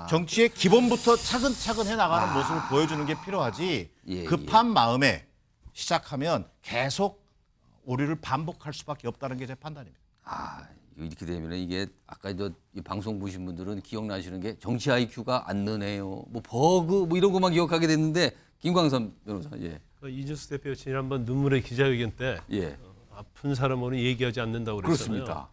Speaker 10: 정치의 기본부터 차근차근 해나가는 모습을 보여주는 게 필요하지 급한 마음에 시작하면 계속 오류를 반복할 수밖에 없다는 게 제 판단입니다.
Speaker 1: 이렇게 되면 이게 아까 이 방송 보신 분들은 기억나시는 게 정치 IQ가 안 느네요. 뭐 버그 뭐 이런 것만 기억하게 됐는데 김광삼 변호사. 예.
Speaker 11: 이준수 대표 지난번 눈물의 기자회견 때 아픈 사람은 얘기하지 않는다고 그랬잖아요.
Speaker 1: 그렇습니다.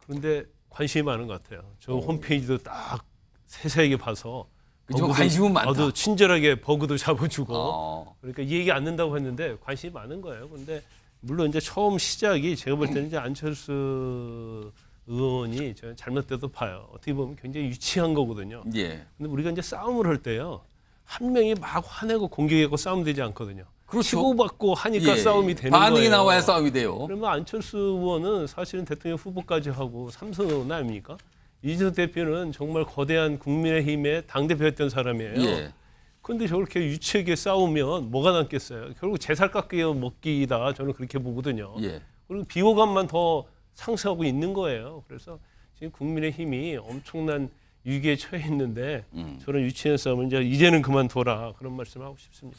Speaker 11: 그런데 관심이 많은 것 같아요. 저 홈페이지도 딱 세세하게 봐서
Speaker 1: 그렇죠. 관심은 많다.
Speaker 11: 나도 친절하게 버그도 잡아주고 그러니까 이 얘기 않는다고 했는데 관심이 많은 거예요. 그런데 물론 이제 처음 시작이 제가 볼 때는 이제 안철수 의원이 저는 잘못돼도 봐요. 어떻게 보면 굉장히 유치한 거거든요.
Speaker 1: 예.
Speaker 11: 근데 우리가 이제 싸움을 할 때요. 한 명이 막 화내고 공격하고 싸우면 되지 않거든요.
Speaker 1: 그렇죠.
Speaker 11: 치고받고 하니까 싸움이 되는
Speaker 1: 반응이
Speaker 11: 거예요.
Speaker 1: 나와야 싸움이 돼요.
Speaker 11: 그러면 안철수 의원은 사실은 대통령 후보까지 하고 삼선 의원 아닙니까? 이준석 대표는 정말 거대한 국민의힘의 당대표였던 사람이에요.
Speaker 1: 예.
Speaker 11: 그런데 저렇게 유치하게 싸우면 뭐가 남겠어요? 결국 제살 깎여 먹기다. 저는 그렇게 보거든요.
Speaker 1: 예.
Speaker 11: 그리고 비호감만 더 상승하고 있는 거예요. 그래서 지금 국민의힘이 엄청난 위기에 처해 있는데 저런 유치한 싸움을 이제는 그만둬라. 그런 말씀을 하고 싶습니다.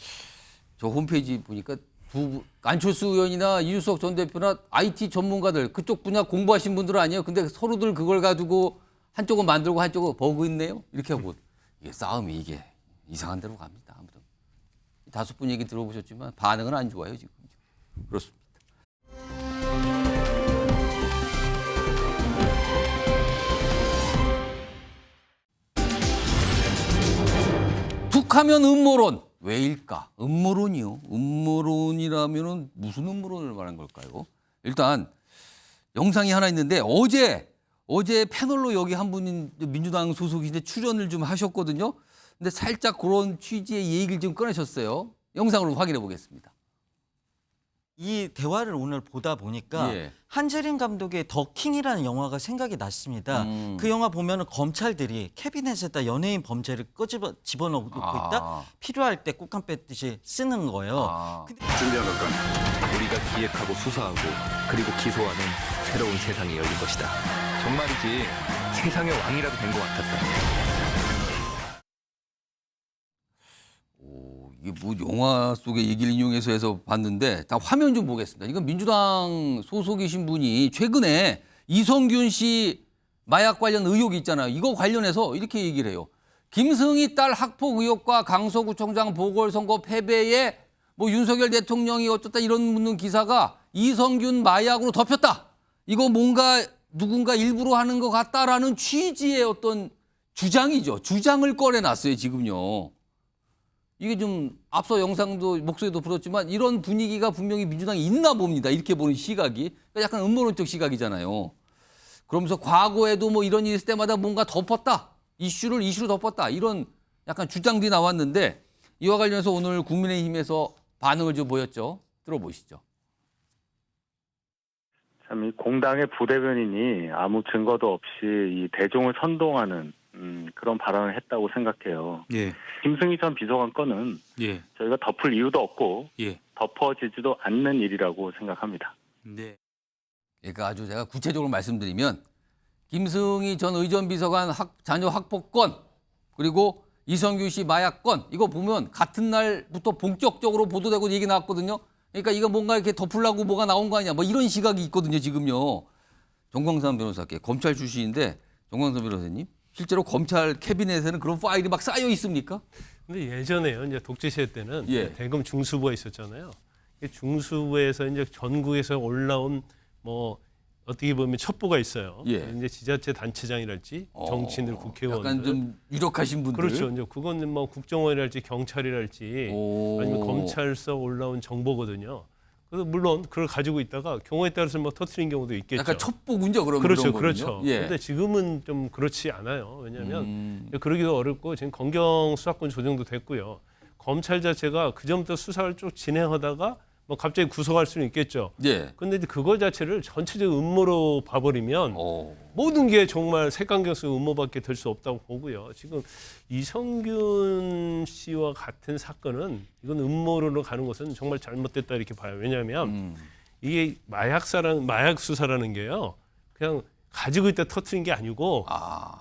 Speaker 1: 저 홈페이지 보니까 안철수 의원이나 이준석 전 대표나 IT 전문가들 그쪽 분야 공부하신 분들 아니에요. 근데 서로들 그걸 가지고 한쪽은 만들고 한쪽은 버그 있네요. 이렇게 하고 이게 싸움이 이게 이상한 데로 갑니다. 아무튼 다섯 분 얘기 들어보셨지만 반응은 안 좋아요 지금. 그렇습니다. 툭하면 음모론. 왜일까? 음모론이요. 음모론이라면은 무슨 음모론을 말한 걸까요? 일단 영상이 하나 있는데 어제 패널로 여기 한 분인 민주당 소속이신데 출연을 좀 하셨거든요. 근데 살짝 그런 취지의 얘기를 좀 꺼내셨어요. 영상으로 확인해 보겠습니다.
Speaker 17: 이 대화를 오늘 보다 보니까 한재림 감독의 더킹이라는 영화가 생각이 났습니다. 그 영화 보면은 검찰들이 캐비넷에다 연예인 범죄를 집어넣고 있다? 필요할 때 꾹감 뺐듯이 쓰는 거예요.
Speaker 18: 중요한 건 우리가 기획하고 수사하고 그리고 기소하는 새로운 세상이 열린 것이다. 정말이지 세상의 왕이라도 된 것 같았다.
Speaker 1: 이게 뭐 영화 속의 얘기를 인용해서 해서 봤는데 다 화면 좀 보겠습니다. 이건 민주당 소속이신 분이 최근에 이성균 씨 마약 관련 의혹이 있잖아요. 이거 관련해서 이렇게 얘기를 해요. 김승희 딸 학폭 의혹과 강서구청장 보궐선거 패배에 뭐 윤석열 대통령이 어쩌다 이런 묻는 기사가 이성균 마약으로 덮였다. 이거 뭔가 누군가 일부러 하는 것 같다라는 취지의 어떤 주장이죠. 주장을 꺼내놨어요, 지금요. 이게 좀 앞서 영상도 목소리도 들었지만 이런 분위기가 분명히 민주당에 있나 봅니다. 이렇게 보는 시각이. 약간 음모론적 시각이잖아요. 그러면서 과거에도 뭐 이런 일이 있을 때마다 뭔가 덮었다. 이슈로 덮었다. 이런 약간 주장들이 나왔는데 이와 관련해서 오늘 국민의힘에서 반응을 좀 보였죠. 들어보시죠.
Speaker 19: 참 이 공당의 부대변인이 아무 증거도 없이 이 대종을 선동하는 그런 발언을 했다고 생각해요. 김승희 전 비서관 건은 저희가 덮을 이유도 없고 덮어지지도 않는 일이라고 생각합니다.
Speaker 1: 그러니까 아주 제가 구체적으로 말씀드리면 김승희 전 의전 비서관 자녀 학폭 건 그리고 이성균 씨 마약 건 이거 보면 같은 날부터 본격적으로 보도되고 얘기 나왔거든요. 그러니까 이거 뭔가 이렇게 덮으려고 뭐가 나온 거 아니야. 뭐 이런 시각이 있거든요, 지금요. 정광삼 변호사께 검찰 출신인데 정광삼 변호사님, 실제로 검찰 캐비넷에는 그런 파일이 막 쌓여 있습니까?
Speaker 11: 근데 예전에요. 이제 독재 시대 때는
Speaker 1: 예.
Speaker 11: 대검 중수부가 있었잖아요. 중수부에서 이제 전국에서 올라온 뭐 어떻게 보면 첩보가 있어요.
Speaker 1: 예.
Speaker 11: 이제 지자체 단체장이랄지 정치인들, 국회의원들,
Speaker 1: 약간 좀 유력하신 분들.
Speaker 11: 그렇죠. 이제 그건 뭐 국정원이랄지 경찰이랄지 아니면 검찰서 올라온 정보거든요. 그래서 물론 그걸 가지고 있다가 경우에 따라서 뭐 터트린 경우도 있겠죠.
Speaker 1: 약간 첩보군요, 그런
Speaker 11: 그렇죠,
Speaker 1: 그런
Speaker 11: 그렇죠.
Speaker 1: 거군요. 예.
Speaker 11: 그런데 지금은 좀 그렇지 않아요. 왜냐하면 그러기도 어렵고 지금 검경 수사권 조정도 됐고요. 검찰 자체가 그 전부터 수사를 쭉 진행하다가 뭐 갑자기 구속할 수는 있겠죠.
Speaker 1: 예.
Speaker 11: 근데 이제 그걸 자체를 전체적 음모로 봐버리면 모든 게 정말 색안경쓰 음모밖에 될 수 없다고 보고요. 지금 이성균 씨와 같은 사건은 이건 음모론으로 가는 것은 정말 잘못됐다 이렇게 봐요. 왜냐하면 이게 마약 수사라는 게요. 그냥 가지고 있다 터트린 게 아니고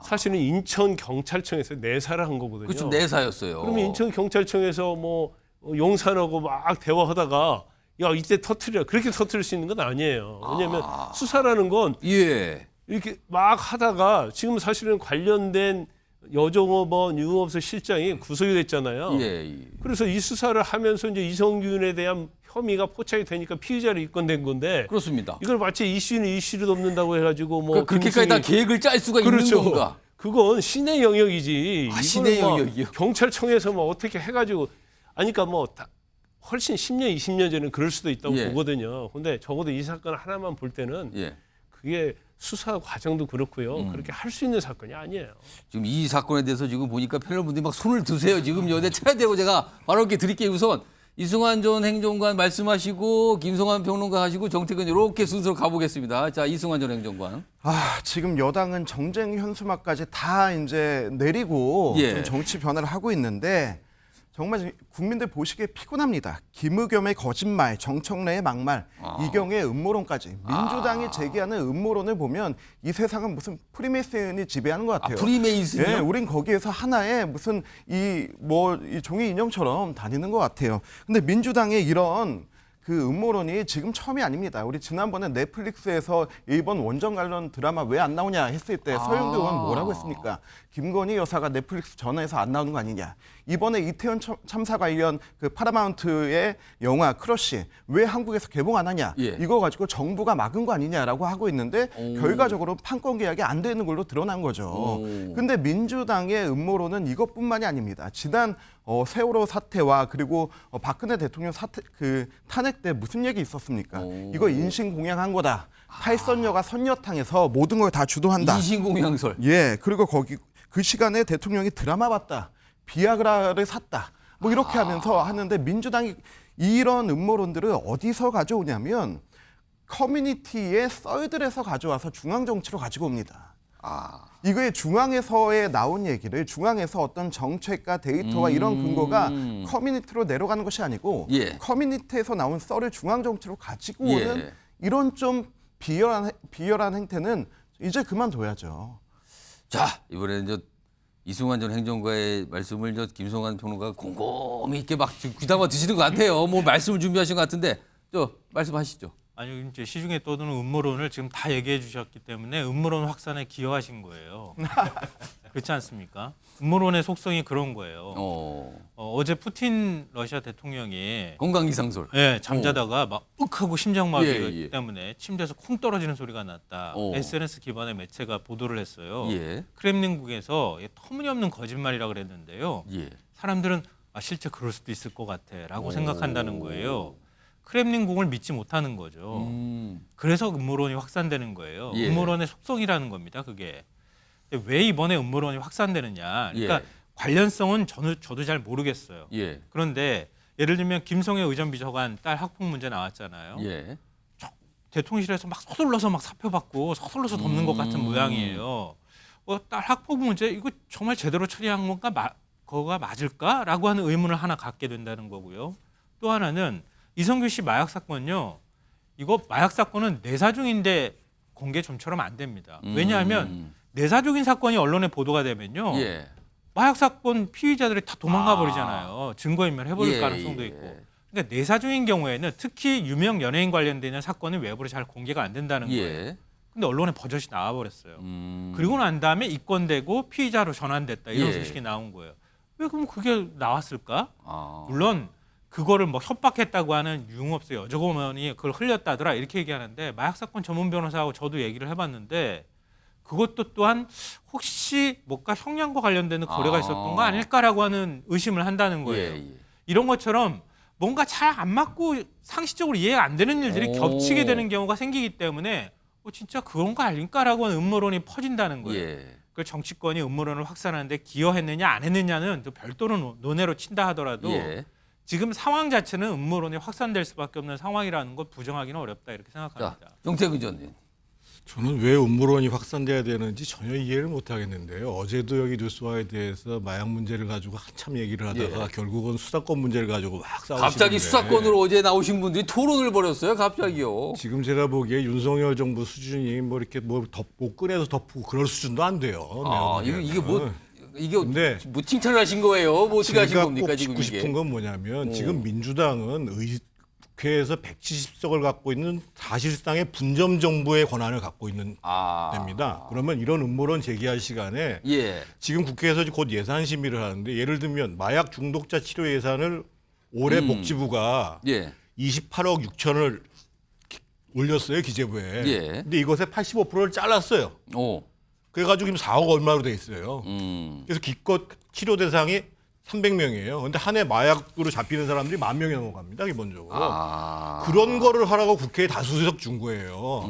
Speaker 11: 사실은 인천 경찰청에서 내사를 한 거거든요.
Speaker 1: 그렇죠, 내사였어요.
Speaker 11: 그러면 인천 경찰청에서 뭐 용산하고 막 대화하다가 야 이때 터트려 그렇게 터트릴 수 있는 건 아니에요. 왜냐하면 수사라는 건 이렇게 막 하다가 지금 사실은 관련된 여종업원 유흥업소 실장이 구속이 됐잖아요. 그래서 이 수사를 하면서 이제 이성균에 대한 혐의가 포착이 되니까 피의자로 입건된 건데.
Speaker 1: 그렇습니다.
Speaker 11: 이걸 마치 이슈는 이슈를 덮는다고 해가지고 뭐
Speaker 1: 그렇게까지 다 계획을 짤 수가
Speaker 11: 그렇죠.
Speaker 1: 있는 건가?
Speaker 11: 그건 신의 영역이지.
Speaker 1: 신의
Speaker 11: 이거는 뭐
Speaker 1: 영역이요?
Speaker 11: 경찰청에서 뭐 어떻게 해가지고 아니까 뭐 훨씬 10년, 20년 전에는 그럴 수도 있다고 보거든요. 근데 적어도 이 사건 하나만 볼 때는 그게 수사 과정도 그렇고요. 그렇게 할 수 있는 사건이 아니에요.
Speaker 1: 지금 이 사건에 대해서 지금 보니까 패널분들이 막 손을 드세요. 지금요. 근데 차야 되고 제가 바로 이렇게 드릴게요. 우선 이승환 전 행정관 말씀하시고 김성환 평론가 하시고 정태근 이렇게 순서로 가보겠습니다. 자, 이승환 전 행정관.
Speaker 5: 지금 여당은 정쟁 현수막까지 다 이제 내리고 좀 정치 변화를 하고 있는데 정말 국민들 보시기에 피곤합니다. 김의겸의 거짓말, 정청래의 막말, 이경의 음모론까지 민주당이 제기하는 음모론을 보면 이 세상은 무슨 프리메이슨이 지배하는 것 같아요.
Speaker 1: 프리메이슨이요?
Speaker 5: 네, 우린 거기에서 하나의 무슨 이 종이 인형처럼 다니는 것 같아요. 근데 민주당의 이런 그 음모론이 지금 처음이 아닙니다. 우리 지난번에 넷플릭스에서 일본 원정 관련 드라마 왜 안 나오냐 했을 때 서영도 의원 뭐라고 했습니까? 김건희 여사가 넷플릭스 전화해서 안 나오는 거 아니냐. 이번에 이태원 참사 관련 그 파라마운트의 영화 크러쉬 왜 한국에서 개봉 안 하냐. 이거 가지고 정부가 막은 거 아니냐라고 하고 있는데 결과적으로 판권 계약이 안 되는 걸로 드러난 거죠. 근데 민주당의 음모론은 이것뿐만이 아닙니다. 지난 세월호 사태와 그리고 박근혜 대통령 탄핵 때 무슨 얘기 있었습니까? 이거 인신공양한 거다. 팔선녀가 선녀탕에서 모든 걸 다 주도한다.
Speaker 1: 인신공양설.
Speaker 5: 예, 그리고 그 시간에 대통령이 드라마 봤다. 비아그라를 샀다. 뭐 이렇게 하면서 하는데 민주당이 이런 음모론들을 어디서 가져오냐면 커뮤니티의 썰들에서 가져와서 중앙정치로 가지고 옵니다. 이거에 중앙에서의 나온 얘기를 중앙에서 어떤 정책과 데이터와 이런 근거가 커뮤니티로 내려가는 것이 아니고 커뮤니티에서 나온 썰을 중앙정치로 가지고 오는 이런 좀 비열한 행태는 이제 그만둬야죠.
Speaker 1: 자, 이번에는 이승환 전 행정관의 말씀을 김성환 평론가가 곰곰이 이렇게 막 귀담아 드시는 것 같아요. 뭐 말씀을 준비하신 것 같은데 말씀하시죠.
Speaker 8: 아니 이제 시중에 떠도는 음모론을 지금 다 얘기해 주셨기 때문에 음모론 확산에 기여하신 거예요. 그렇지 않습니까? 음모론의 속성이 그런 거예요. 어제 푸틴 러시아 대통령이
Speaker 1: 건강 이상설.
Speaker 8: 잠자다가 막 윽하고 심장마비 때문에 침대에서 쿵 떨어지는 소리가 났다. SNS 기반의 매체가 보도를 했어요. 크렘린궁에서 터무니없는 거짓말이라 그랬는데요. 사람들은 실제 그럴 수도 있을 것 같아라고 생각한다는 거예요. 크렘린궁을 믿지 못하는 거죠. 그래서 음모론이 확산되는 거예요. 음모론의 속성이라는 겁니다. 그게. 왜 이번에 음모론이 확산되느냐. 그러니까 관련성은 저도 잘 모르겠어요. 그런데 예를 들면 김성애 의전 비서관 딸 학폭 문제 나왔잖아요. 대통령실에서 막 서둘러서 막 사표받고 서둘러서 덮는 것 같은 모양이에요. 딸 학폭 문제 이거 정말 제대로 처리한 건가 그거가 맞을까라고 하는 의문을 하나 갖게 된다는 거고요. 또 하나는 이성균 씨 마약 사건요. 이거 마약 사건은 내사 중인데 공개 좀처럼 안 됩니다. 왜냐하면 내사 중인 사건이 언론에 보도가 되면요. 마약 사건 피의자들이 다 도망가 버리잖아요. 증거인멸 해버릴 가능성도 있고. 그러니까 내사 중인 경우에는 특히 유명 연예인 관련된 사건은 외부로 잘 공개가 안 된다는 거예요. 근데 언론에 버젓이 나와버렸어요. 그리고 난 다음에 입건되고 피의자로 전환됐다 이런 소식이 나온 거예요. 왜 그럼 그게 나왔을까? 물론 그거를 뭐 협박했다고 하는 유흥업소 여직원이 그걸 흘렸다더라 이렇게 얘기하는데 마약 사건 전문 변호사하고 저도 얘기를 해봤는데 그것도 또한 혹시 뭔가 형량과 관련되는 거래가 있었던 거 아닐까라고 하는 의심을 한다는 거예요. 이런 것처럼 뭔가 잘 안 맞고 상식적으로 이해가 안 되는 일들이 겹치게 되는 경우가 생기기 때문에 진짜 그런 거 아닐까라고 하는 음모론이 퍼진다는 거예요. 그 정치권이 음모론을 확산하는데 기여했느냐 안 했느냐는 또 별도로 논외로 친다 하더라도 지금 상황 자체는 음모론이 확산될 수밖에 없는 상황이라는 걸 부정하기는 어렵다 이렇게 생각합니다.
Speaker 1: 자, 정태근 의원님.
Speaker 9: 저는 왜 음모론이 확산돼야 되는지 전혀 이해를 못 하겠는데요. 어제도 여기 뉴스와에 대해서 마약 문제를 가지고 한참 얘기를 하다가 결국은 수사권 문제를 가지고 막 싸우시는데
Speaker 1: 갑자기 수사권으로 어제 나오신 분들이 토론을 벌였어요. 갑자기요.
Speaker 9: 지금 제가 보기에 윤석열 정부 수준이 뭐 이렇게 뭐 덮고 꺼내서 덮고 그럴 수준도 안 돼요.
Speaker 1: 이게 뭐 칭찬을 하신 거예요? 뭐 어떻게 하신 겁니까 지금
Speaker 9: 이게? 제가 꼭 짚고 싶은 건 뭐냐면 지금 민주당은 국회에서 170석을 갖고 있는 사실상의 분점 정부의 권한을 갖고 있는 데입니다. 그러면 이런 음모론 제기할 시간에 지금 국회에서 곧 예산 심의를 하는데 예를 들면 마약 중독자 치료 예산을 올해 복지부가 28억 6천을 올렸어요 기재부에. 근데 이것의 85%를 잘랐어요. 그래가지고 지금 4억 얼마로 돼 있어요. 그래서 기껏 치료 대상이 300명이에요. 근데 한 해 마약으로 잡히는 사람들이 10,000명이 넘어갑니다, 기본적으로. 그런 거를 하라고 국회에 다수석 준 거예요.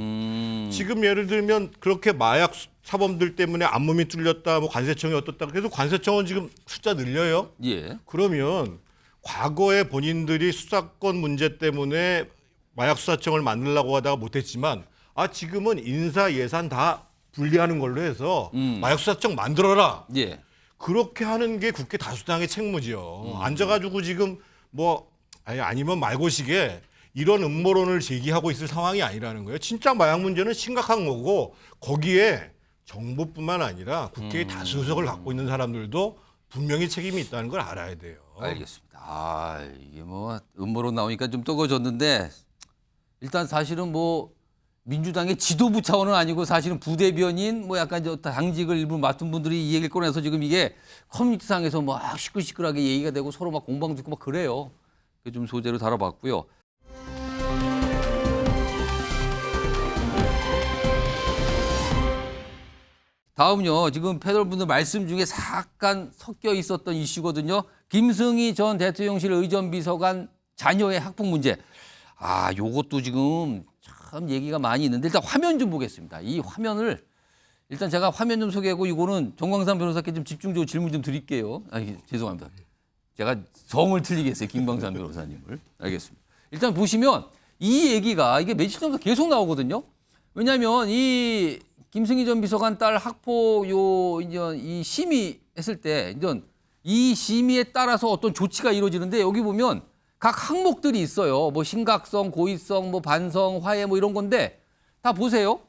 Speaker 9: 지금 예를 들면 그렇게 마약 사범들 때문에 안몸이 뚫렸다, 뭐 관세청이 어떻다. 그래서 관세청은 지금 숫자 늘려요. 그러면 과거에 본인들이 수사권 문제 때문에 마약 수사청을 만들려고 하다가 못했지만 지금은 인사 예산 다 분리하는 걸로 해서 마약 수사청 만들어라. 그렇게 하는 게 국회 다수당의 책무지요. 앉아가지고 지금 아니면 말고식에 이런 음모론을 제기하고 있을 상황이 아니라는 거예요. 진짜 마약 문제는 심각한 거고 거기에 정부뿐만 아니라 국회의 다수석을 갖고 있는 사람들도 분명히 책임이 있다는 걸 알아야 돼요.
Speaker 1: 알겠습니다. 이게 뭐 음모론 나오니까 좀 뜨거워졌는데 일단 사실은 민주당의 지도부 차원은 아니고 사실은 부대변인 약간 당직을 일부 맡은 분들이 이 얘기를 꺼내서 지금 이게 커뮤니티상에서 막 시끌시끌하게 얘기가 되고 서로 막 공방도 있고 막 그래요. 그 좀 소재로 다뤄봤고요. 다음요. 지금 패널분들 말씀 중에 잠깐 섞여 있었던 이슈거든요. 김승희 전 대통령실 의전비서관 자녀의 학폭 문제. 요것도 지금 참 얘기가 많이 있는데 일단 화면 좀 보겠습니다. 이 화면을 일단 제가 화면 좀 소개하고 이거는 정광삼 변호사께 좀 집중적으로 질문 좀 드릴게요. 죄송합니다. 제가 성을 틀리게 했어요. 김광삼 변호사님을. 알겠습니다. 일단 보시면 이 얘기가 이게 며칠 전부터 계속 나오거든요. 왜냐하면 이 김승희 전 비서관 딸 학폭 이 심의했을 때 이 심의에 따라서 어떤 조치가 이루어지는데 여기 보면 각 항목들이 있어요. 심각성, 고의성, 반성, 화해 이런 건데 다 보세요.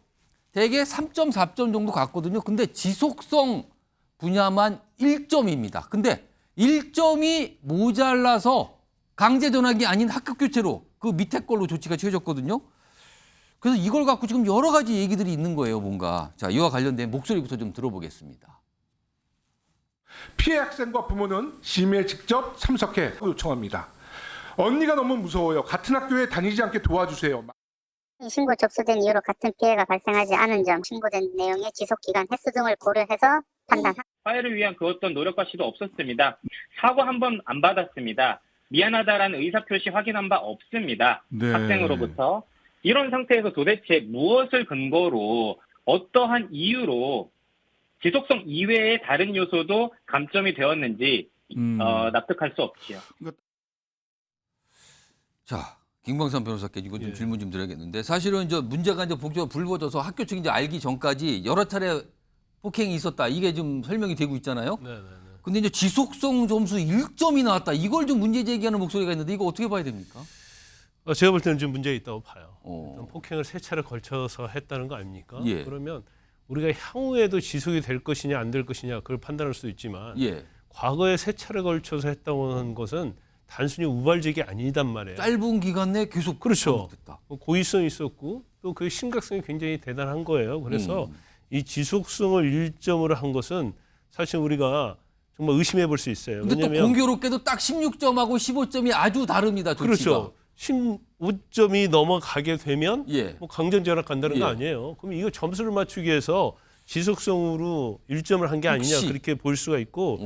Speaker 1: 대개 3.4점 정도 갔거든요. 근데 지속성 분야만 1점입니다. 근데 1점이 모자라서 강제 전학이 아닌 학급 교체로 그 밑에 걸로 조치가 취해졌거든요. 그래서 이걸 갖고 지금 여러 가지 얘기들이 있는 거예요, 뭔가. 자, 이와 관련된 목소리부터 좀 들어보겠습니다.
Speaker 20: 피해 학생과 부모는 심의에 직접 참석해 요청합니다. 언니가 너무 무서워요. 같은 학교에 다니지 않게 도와주세요.
Speaker 21: 신고 접수된 이후로 같은 피해가 발생하지 않은 점, 신고된 내용의 지속기간, 횟수 등을 고려해서 판단.
Speaker 22: 화해를 위한 그 어떤 노력과 시도 없었습니다. 사과 한 번 안 받았습니다. 미안하다라는 의사표시 확인한 바 없습니다. 학생으로부터. 이런 상태에서 도대체 무엇을 근거로 어떠한 이유로 지속성 이외의 다른 요소도 감점이 되었는지 납득할 수 없지요.
Speaker 1: 자, 김광삼 변호사께 이거 좀 질문 좀 드려야겠는데 사실은 문제가 복잡 불거져서 학교 측이 알기 전까지 여러 차례 폭행이 있었다. 이게 좀 설명이 되고 있잖아요. 근데 이제 지속성 점수 1점이 나왔다. 이걸 좀 문제 제기하는 목소리가 있는데 이거 어떻게 봐야 됩니까?
Speaker 11: 제가 볼 때는 좀 문제 있다고 봐요. 폭행을 3차례 걸쳐서 했다는 거 아닙니까? 그러면 우리가 향후에도 지속이 될 것이냐 안 될 것이냐 그걸 판단할 수 있지만 과거에 3차례 걸쳐서 했다고 하는 것은 단순히 우발적이 아니단 말이에요.
Speaker 1: 짧은 기간 내에 계속
Speaker 11: 그렇죠.
Speaker 1: 됐다.
Speaker 11: 고의성이 있었고 또 그 심각성이 굉장히 대단한 거예요. 그래서 이 지속성을 1점으로 한 것은 사실 우리가 정말 의심해 볼 수 있어요.
Speaker 1: 근데 또 공교롭게도 딱 16점하고 15점이 아주 다릅니다. 조치가.
Speaker 11: 그렇죠. 15점이 넘어가게 되면 뭐 강전제락 간다는 거
Speaker 1: 예.
Speaker 11: 아니에요. 그럼 이거 점수를 맞추기 위해서 지속성으로 1점을 한 게 아니냐
Speaker 1: 혹시.
Speaker 11: 그렇게 볼 수가 있고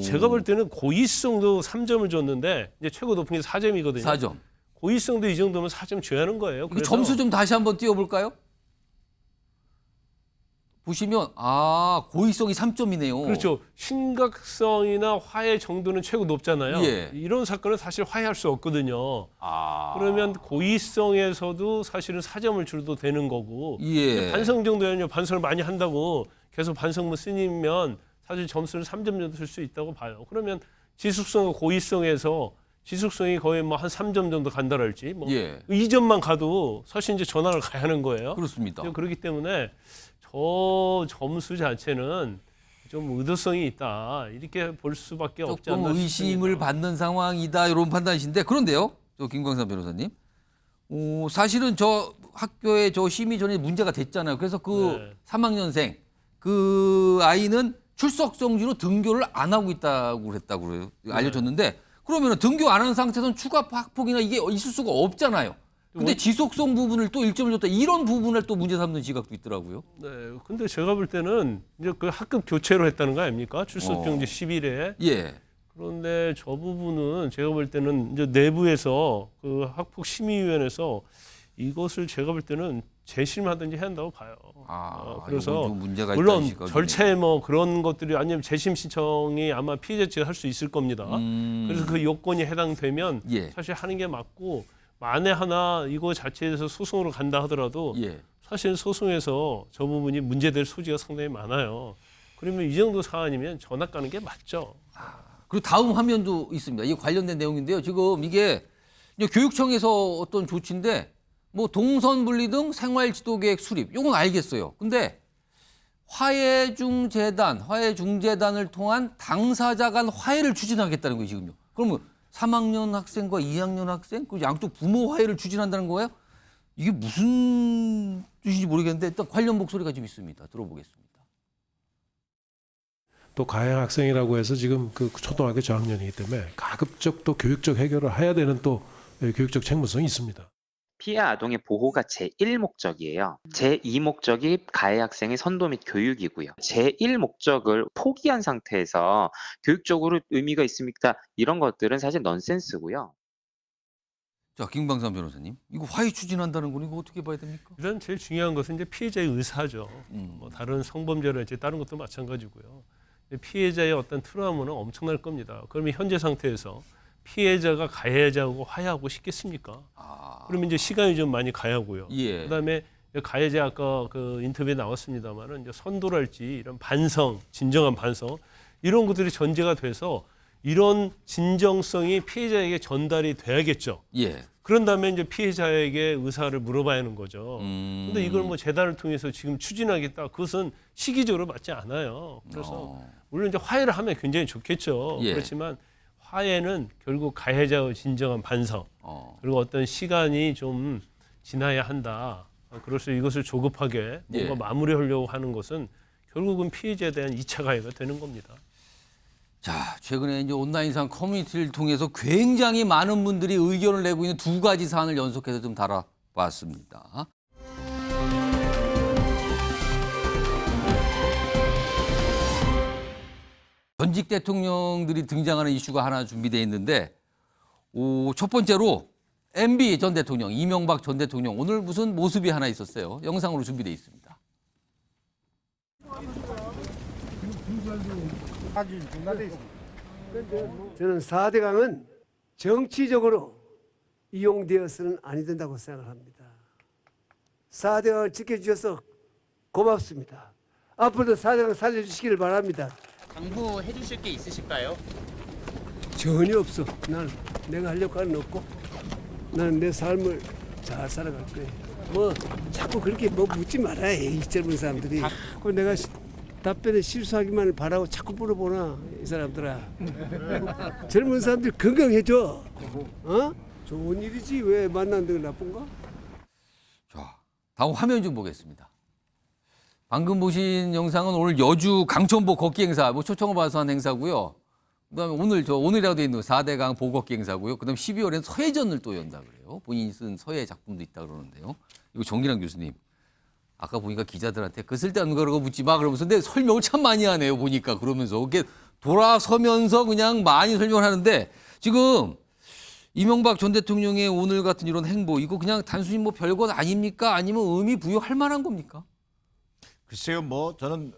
Speaker 11: 제가 볼 때는 고의성도 3점을 줬는데 이제 최고 높은 게 4점이거든요.
Speaker 1: 4점.
Speaker 11: 고의성도 이 정도면 4점 줘야 하는 거예요. 그래서
Speaker 1: 점수 좀 다시 한번 띄워볼까요? 보시면 고의성이 3점이네요.
Speaker 11: 그렇죠. 심각성이나 화해 정도는 최고 높잖아요.
Speaker 1: 예.
Speaker 11: 이런 사건은 사실 화해할 수 없거든요. 그러면 고의성에서도 사실은 4점을 줘도 되는 거고
Speaker 1: 예.
Speaker 11: 반성 정도는요. 반성을 많이 한다고 계속 반성문 쓰니면 사실 점수를 3점 정도 줄 수 있다고 봐요. 그러면 지속성과 고의성에서 지속성이 거의 뭐 한 3점 정도 간다랄지 뭐
Speaker 1: 예.
Speaker 11: 2점만 가도 사실 이제 전환을 가야 하는 거예요.
Speaker 1: 그렇습니다.
Speaker 11: 그렇기 때문에 저 점수 자체는 좀 의도성이 있다 이렇게 볼 수밖에 없지 않나
Speaker 1: 조금 의심을 받는 상황이다 이런 판단이신데 그런데요, 김광삼 변호사님, 사실은 저 학교에 저 심의전에 문제가 됐잖아요. 그래서 그 3학년생 그 아이는 출석 정지로 등교를 안 하고 있다고 그랬다고 알려졌는데 그러면 등교 안 한 상태에서는 추가 학폭이나 이게 있을 수가 없잖아요. 근데 지속성 부분을 또 1점을 줬다 이런 부분을 또 문제 삼는 지각도 있더라고요.
Speaker 11: 네, 근데 제가 볼 때는 이제 그 학급 교체로 했다는 거 아닙니까? 출석 정지 10일에.
Speaker 1: 예.
Speaker 11: 그런데 저 부분은 제가 볼 때는 이제 내부에서 그 학폭 심의위원회에서 이것을 제가 볼 때는 재심하든지 해야 한다고 봐요. 그래서
Speaker 1: 문제가
Speaker 11: 물론
Speaker 1: 있다는
Speaker 11: 절차에 뭐 그런 것들이 아니면 재심 신청이 아마 피해자 측에 할 수 있을 겁니다. 그래서 그 요건이 해당되면 사실 하는 게 맞고 만에 하나 이거 자체에서 소송으로 간다 하더라도 사실 소송에서 저 부분이 문제될 소지가 상당히 많아요. 그러면 이 정도 사안이면 전학 가는 게 맞죠.
Speaker 1: 그리고 다음 화면도 있습니다. 이게 관련된 내용인데요. 지금 이게 교육청에서 어떤 조치인데 뭐 동선 분리 등 생활지도계획 수립 요건 알겠어요. 근데 화해중재단을 통한 당사자 간 화해를 추진하겠다는 거예요, 지금요. 그러면 3학년 학생과 2학년 학생, 그 양쪽 부모 화해를 추진한다는 거예요? 이게 무슨 뜻인지 모르겠는데 일단 관련 목소리가 좀 있습니다. 들어보겠습니다.
Speaker 3: 또 가해 학생이라고 해서 지금 그 초등학교 저학년이기 때문에 가급적 또 교육적 해결을 해야 되는 또 교육적 책무성이 있습니다.
Speaker 4: 피해 아동의 보호가 제1목적이에요. 제2목적이 가해 학생의 선도 및 교육이고요. 제1목적을 포기한 상태에서 교육적으로 의미가 있습니까? 이런 것들은 사실 넌센스고요.
Speaker 1: 자, 김광삼 변호사님, 이거 화해 추진한다는 건 이거 어떻게 봐야 됩니까?
Speaker 11: 일단 제일 중요한 것은 이제 피해자의 의사죠. 뭐 다른 성범죄랄지 다른 것도 마찬가지고요. 피해자의 어떤 트라우마는 엄청날 겁니다. 그러면 현재 상태에서 피해자가 가해자하고 화해하고 싶겠습니까? 그러면 이제 시간이 좀 많이 가야고요. 그다음에 가해자 아까 그 인터뷰에 나왔습니다만은 이제 선도랄지 이런 반성, 진정한 반성 이런 것들이 전제가 돼서 이런 진정성이 피해자에게 전달이 돼야겠죠. 그런 다음에 이제 피해자에게 의사를 물어봐야 하는 거죠. 근데 이걸 뭐 재단을 통해서 지금 추진하겠다. 그것은 시기적으로 맞지 않아요. 그래서 물론 이제 화해를 하면 굉장히 좋겠죠. 그렇지만 화해는 결국 가해자의 진정한 반성 그리고 어떤 시간이 좀 지나야 한다. 그래서 이것을 조급하게 뭔가 마무리하려고 하는 것은 결국은 피해자에 대한 2차 가해가 되는 겁니다.
Speaker 1: 자, 최근에 이제 온라인상 커뮤니티를 통해서 굉장히 많은 분들이 의견을 내고 있는 두 가지 사안을 연속해서 좀 다뤄봤습니다. 전직 대통령들이 등장하는 이슈가 하나 준비되어 있는데 첫 번째로 MB 전 대통령, 이명박 전 대통령 오늘 무슨 모습이 하나 있었어요. 영상으로 준비되어 있습니다.
Speaker 23: 저는 4대강은 정치적으로 이용되어서는 아니 된다고 생각합니다. 4대강을 지켜주셔서 고맙습니다. 앞으로도 4대강 살려주시기를 바랍니다.
Speaker 24: 당부해 주실 게 있으실까요?
Speaker 23: 전혀 없어. 나는 내가 하려고 하는 거 없고 나는 내 삶을 잘 살아갈 거예요. 뭐 자꾸 그렇게 뭐 묻지 말아요. 이 젊은 사람들이. 자꾸 내가 답변에 실수하기만을 바라고 자꾸 물어보나 이 사람들아. 젊은 사람들 건강해져. 좋은 일이지 왜 만난다고 나쁜가?
Speaker 1: 자, 다음 화면 좀 보겠습니다. 방금 보신 영상은 오늘 여주 강천보 걷기 행사, 뭐 초청을 받아서 한 행사고요. 그다음에 오늘이라고 돼 있는 4대강 보걷기 행사고요. 그다음 12월에는 서예전을 또 연다 그래요. 본인이 쓴 서예 작품도 있다 그러는데요. 이거 정기랑 교수님, 아까 보니까 기자들한테 그 쓸데없는 거라고 묻지 마 그러면서 근데 설명을 참 많이 하네요. 보니까 그러면서 이렇게 돌아서면서 그냥 많이 설명을 하는데 지금 이명박 전 대통령의 오늘 같은 이런 행보 이거 그냥 단순히 뭐 별것 아닙니까? 아니면 의미 부여할 만한 겁니까?
Speaker 10: 글쎄요, 뭐 저는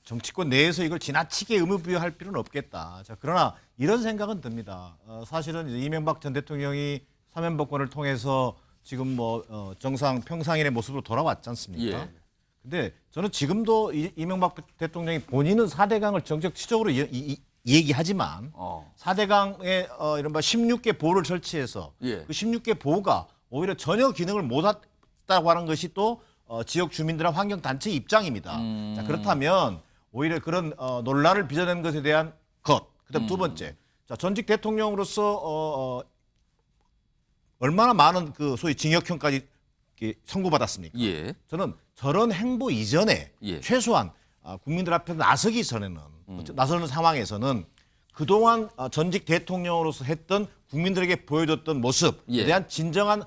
Speaker 10: 정치권 내에서 이걸 지나치게 의미 부여할 필요는 없겠다. 자, 그러나 이런 생각은 듭니다. 사실은 이제 이명박 전 대통령이 사면복권을 통해서 지금 뭐 정상 평상인의 모습으로 돌아왔지 않습니까?
Speaker 1: 예.
Speaker 10: 근데 저는 지금도 이명박 대통령이 본인은 4대강을 정책적으로 얘기하지만 4대강에 이른바 16개 보호를 설치해서
Speaker 1: 예.
Speaker 10: 그 16개 보호가 오히려 전혀 기능을 못했다고 하는 것이 또 지역 주민들과 환경단체 입장입니다. 자, 그렇다면 오히려 그런 논란을 빚어낸 것에 대한 것. 그다음 두 번째, 자, 전직 대통령으로서 얼마나 많은 그 소위 징역형까지 선고받았습니까?
Speaker 1: 예.
Speaker 10: 저는 저런 행보 이전에
Speaker 1: 예.
Speaker 10: 최소한 국민들 앞에 나서기 전에는 나서는 상황에서는 그동안 전직 대통령으로서 했던 국민들에게 보여줬던 모습에
Speaker 1: 예.
Speaker 10: 대한 진정한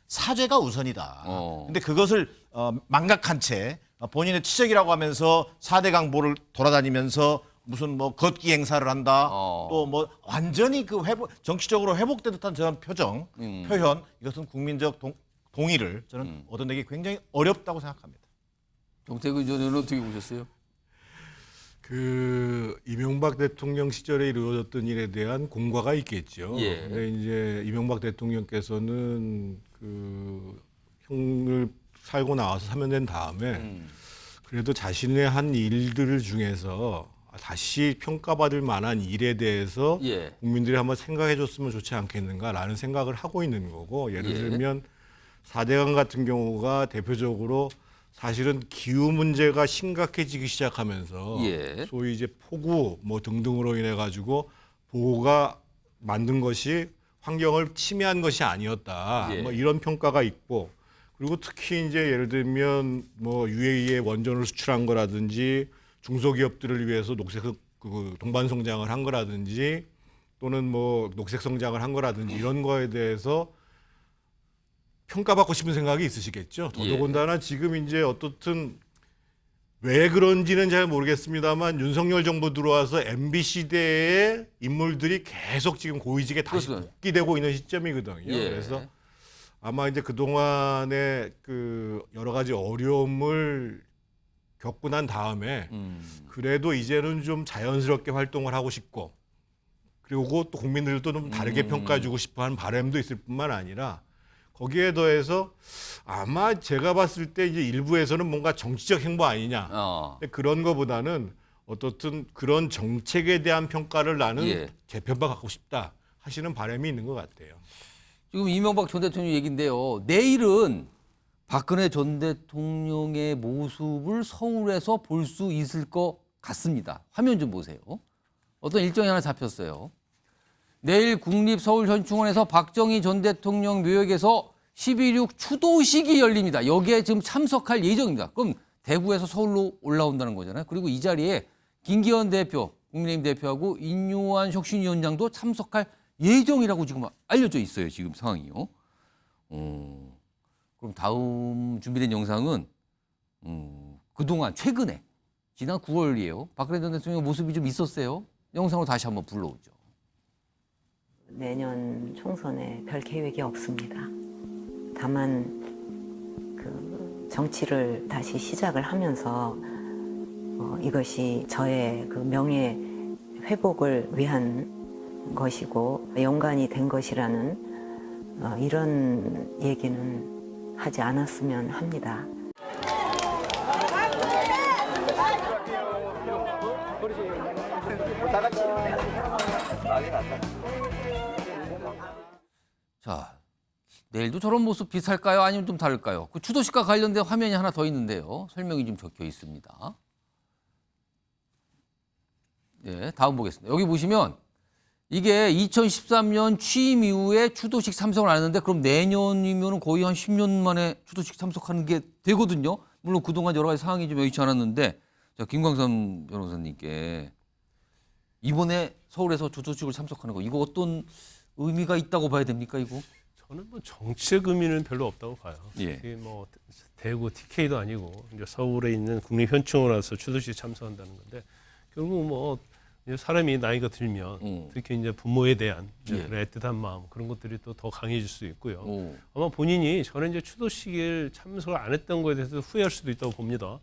Speaker 10: 사죄가 우선이다. 근데 그것을 망각한 채 본인의 치적이라고 하면서 4대강 보를 돌아다니면서 무슨 뭐 걷기 행사를 한다. 또 뭐 완전히 그 정치적으로 회복된 듯한 저런 표현 이것은 국민적 동의를 저는 얻어내기 굉장히 어렵다고 생각합니다.
Speaker 1: 정태근 전 의원은 어떻게 보셨어요?
Speaker 9: 그 이명박 대통령 시절에 이루어졌던 일에 대한 공과가 있겠죠.
Speaker 1: 예.
Speaker 9: 근데 이제 이명박 대통령께서는 그 형을 살고 나와서 사면된 다음에 그래도 자신의 한 일들 중에서 다시 평가받을 만한 일에 대해서
Speaker 1: 예.
Speaker 9: 국민들이 한번 생각해 줬으면 좋지 않겠는가라는 생각을 하고 있는 거고 예를
Speaker 1: 예.
Speaker 9: 들면 4대강 같은 경우가 대표적으로 사실은 기후 문제가 심각해지기 시작하면서
Speaker 1: 예.
Speaker 9: 소위 이제 폭우 뭐 등등으로 인해 가지고 보호가 만든 것이 환경을 침해한 것이 아니었다.
Speaker 1: 예.
Speaker 9: 뭐 이런 평가가 있고 그리고 특히 이제 예를 들면 뭐 UAE에 원전을 수출한 거라든지 중소기업들을 위해서 녹색 그 동반 성장을 한 거라든지 또는 뭐 녹색 성장을 한 거라든지 이런 거에 대해서 평가받고 싶은 생각이 있으시겠죠. 더더군다나 지금 이제 어떻든 왜 그런지는 잘 모르겠습니다만 윤석열 정부 들어와서 MB 시대의 인물들이 계속 지금 고위직에 다시 복귀되고 있는 시점이거든요.
Speaker 1: 예.
Speaker 9: 그래서 아마 이제 그동안의 그 여러 가지 어려움을 겪고 난 다음에 그래도 이제는 좀 자연스럽게 활동을 하고 싶고 그리고 또 국민들도 좀 다르게 평가해주고 싶어하는 바람도 있을 뿐만 아니라 거기에 더해서 아마 제가 봤을 때 이제 일부에서는 뭔가 정치적 행보 아니냐 그런 거보다는 어떻든 그런 정책에 대한 평가를 나는
Speaker 1: 예.
Speaker 9: 개편바 갖고 싶다 하시는 바람이 있는 것 같아요.
Speaker 1: 지금 이명박 전 대통령 얘기인데요. 내일은 박근혜 전 대통령의 모습을 서울에서 볼 수 있을 것 같습니다. 화면 좀 보세요. 어떤 일정이 하나 잡혔어요. 내일 국립서울현충원에서 박정희 전 대통령 묘역에서 12.6 추도식이 열립니다. 여기에 지금 참석할 예정입니다. 그럼 대구에서 서울로 올라온다는 거잖아요. 그리고 이 자리에 김기현 대표, 국민의힘 대표하고 인요한 혁신위원장도 참석할 예정이라고 지금 알려져 있어요. 지금 상황이요. 그럼 다음 준비된 영상은 그동안 최근에 지난 9월이에요. 박근혜 전 대통령 모습이 좀 있었어요. 영상으로 다시 한번 불러오죠.
Speaker 2: 내년 총선에 별 계획이 없습니다. 다만 그 정치를 다시 시작을 하면서 이것이 저의 그 명예 회복을 위한 것이고 연관이 된 것이라는 이런 얘기는 하지 않았으면 합니다.
Speaker 1: 자, 내일도 저런 모습 비슷할까요? 아니면 좀 다를까요? 그 추도식과 관련된 화면이 하나 더 있는데요. 설명이 좀 적혀 있습니다. 네, 다음 보겠습니다. 여기 보시면 이게 2013년 취임 이후에 추도식 참석을 안 했는데 그럼 내년이면 거의 한 10년 만에 추도식 참석하는 게 되거든요. 물론 그동안 여러 가지 상황이 좀 여의치 않았는데 자, 김광삼 변호사님께 이번에 서울에서 추도식을 참석하는 거 이거 어떤 의미가 있다고 봐야 됩니까 이거?
Speaker 11: 저는 뭐 정치적 의미는 별로 없다고 봐요.
Speaker 1: 예.
Speaker 11: 이게 뭐 대구 TK도 아니고 이제 서울에 있는 국립현충원 와서 추도식 참석한다는 건데 결국 뭐 이제 사람이 나이가 들면 특히 이제 부모에 대한
Speaker 1: 예.
Speaker 11: 그런 애틋한 마음 그런 것들이 또 더 강해질 수 있고요. 아마 본인이 저는 이제 추도식을 참석을 안 했던 거에 대해서 후회할 수도 있다고 봅니다.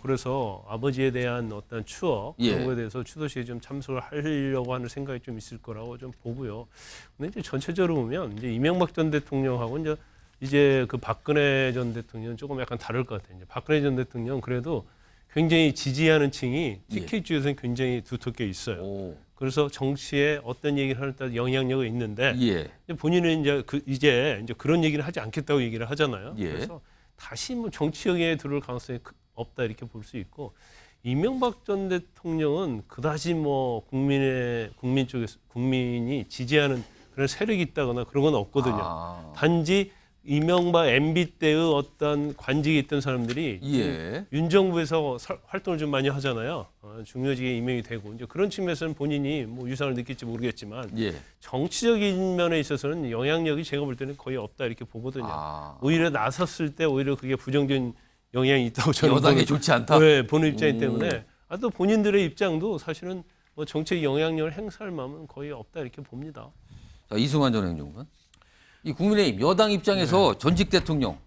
Speaker 11: 그래서 아버지에 대한 어떤 추억
Speaker 1: 예.
Speaker 11: 그런 거에 대해서 추도식에 좀 참석을 하려고 하는 생각이 좀 있을 거라고 좀 보고요. 근데 이제 전체적으로 보면 이제 이명박 전 대통령하고 이제 그 박근혜 전 대통령은 조금 약간 다를 것 같아요. 이제 박근혜 전 대통령 그래도 굉장히 지지하는 층이 TK 쪽에서는 굉장히 두텁게 있어요. 그래서 정치에 어떤 얘기를 하는 따라 영향력이 있는데
Speaker 1: 예.
Speaker 11: 본인은 이제 그런 얘기를 하지 않겠다고 얘기를 하잖아요.
Speaker 1: 예.
Speaker 11: 그래서 다시 뭐 정치형에 들어올 가능성이 없다 이렇게 볼 수 있고 이명박 전 대통령은 그다지 뭐 국민 쪽에서 국민이 지지하는 그런 세력이 있다거나 그런 건 없거든요. 단지 이명박 MB 때의 어떤 관직에 있던 사람들이
Speaker 1: 예.
Speaker 11: 윤 정부에서 활동을 좀 많이 하잖아요. 중요직에 임명이 되고 이제 그런 측면에서는 본인이 뭐 유상을 느낄지 모르겠지만
Speaker 1: 예.
Speaker 11: 정치적인 면에 있어서는 영향력이 제가 볼 때는 거의 없다 이렇게 보거든요. 오히려 나섰을 때 오히려 그게 부정적인 영향이 있다고 저는
Speaker 1: 여당에 좋지 않다.
Speaker 11: 네, 보는 입장이기 때문에 또 본인들의 입장도 사실은 뭐 정책 영향력을 행사할 마음은 거의 없다 이렇게 봅니다.
Speaker 1: 자, 이승환 전 행정관. 이 국민의힘 여당 입장에서 전직 대통령.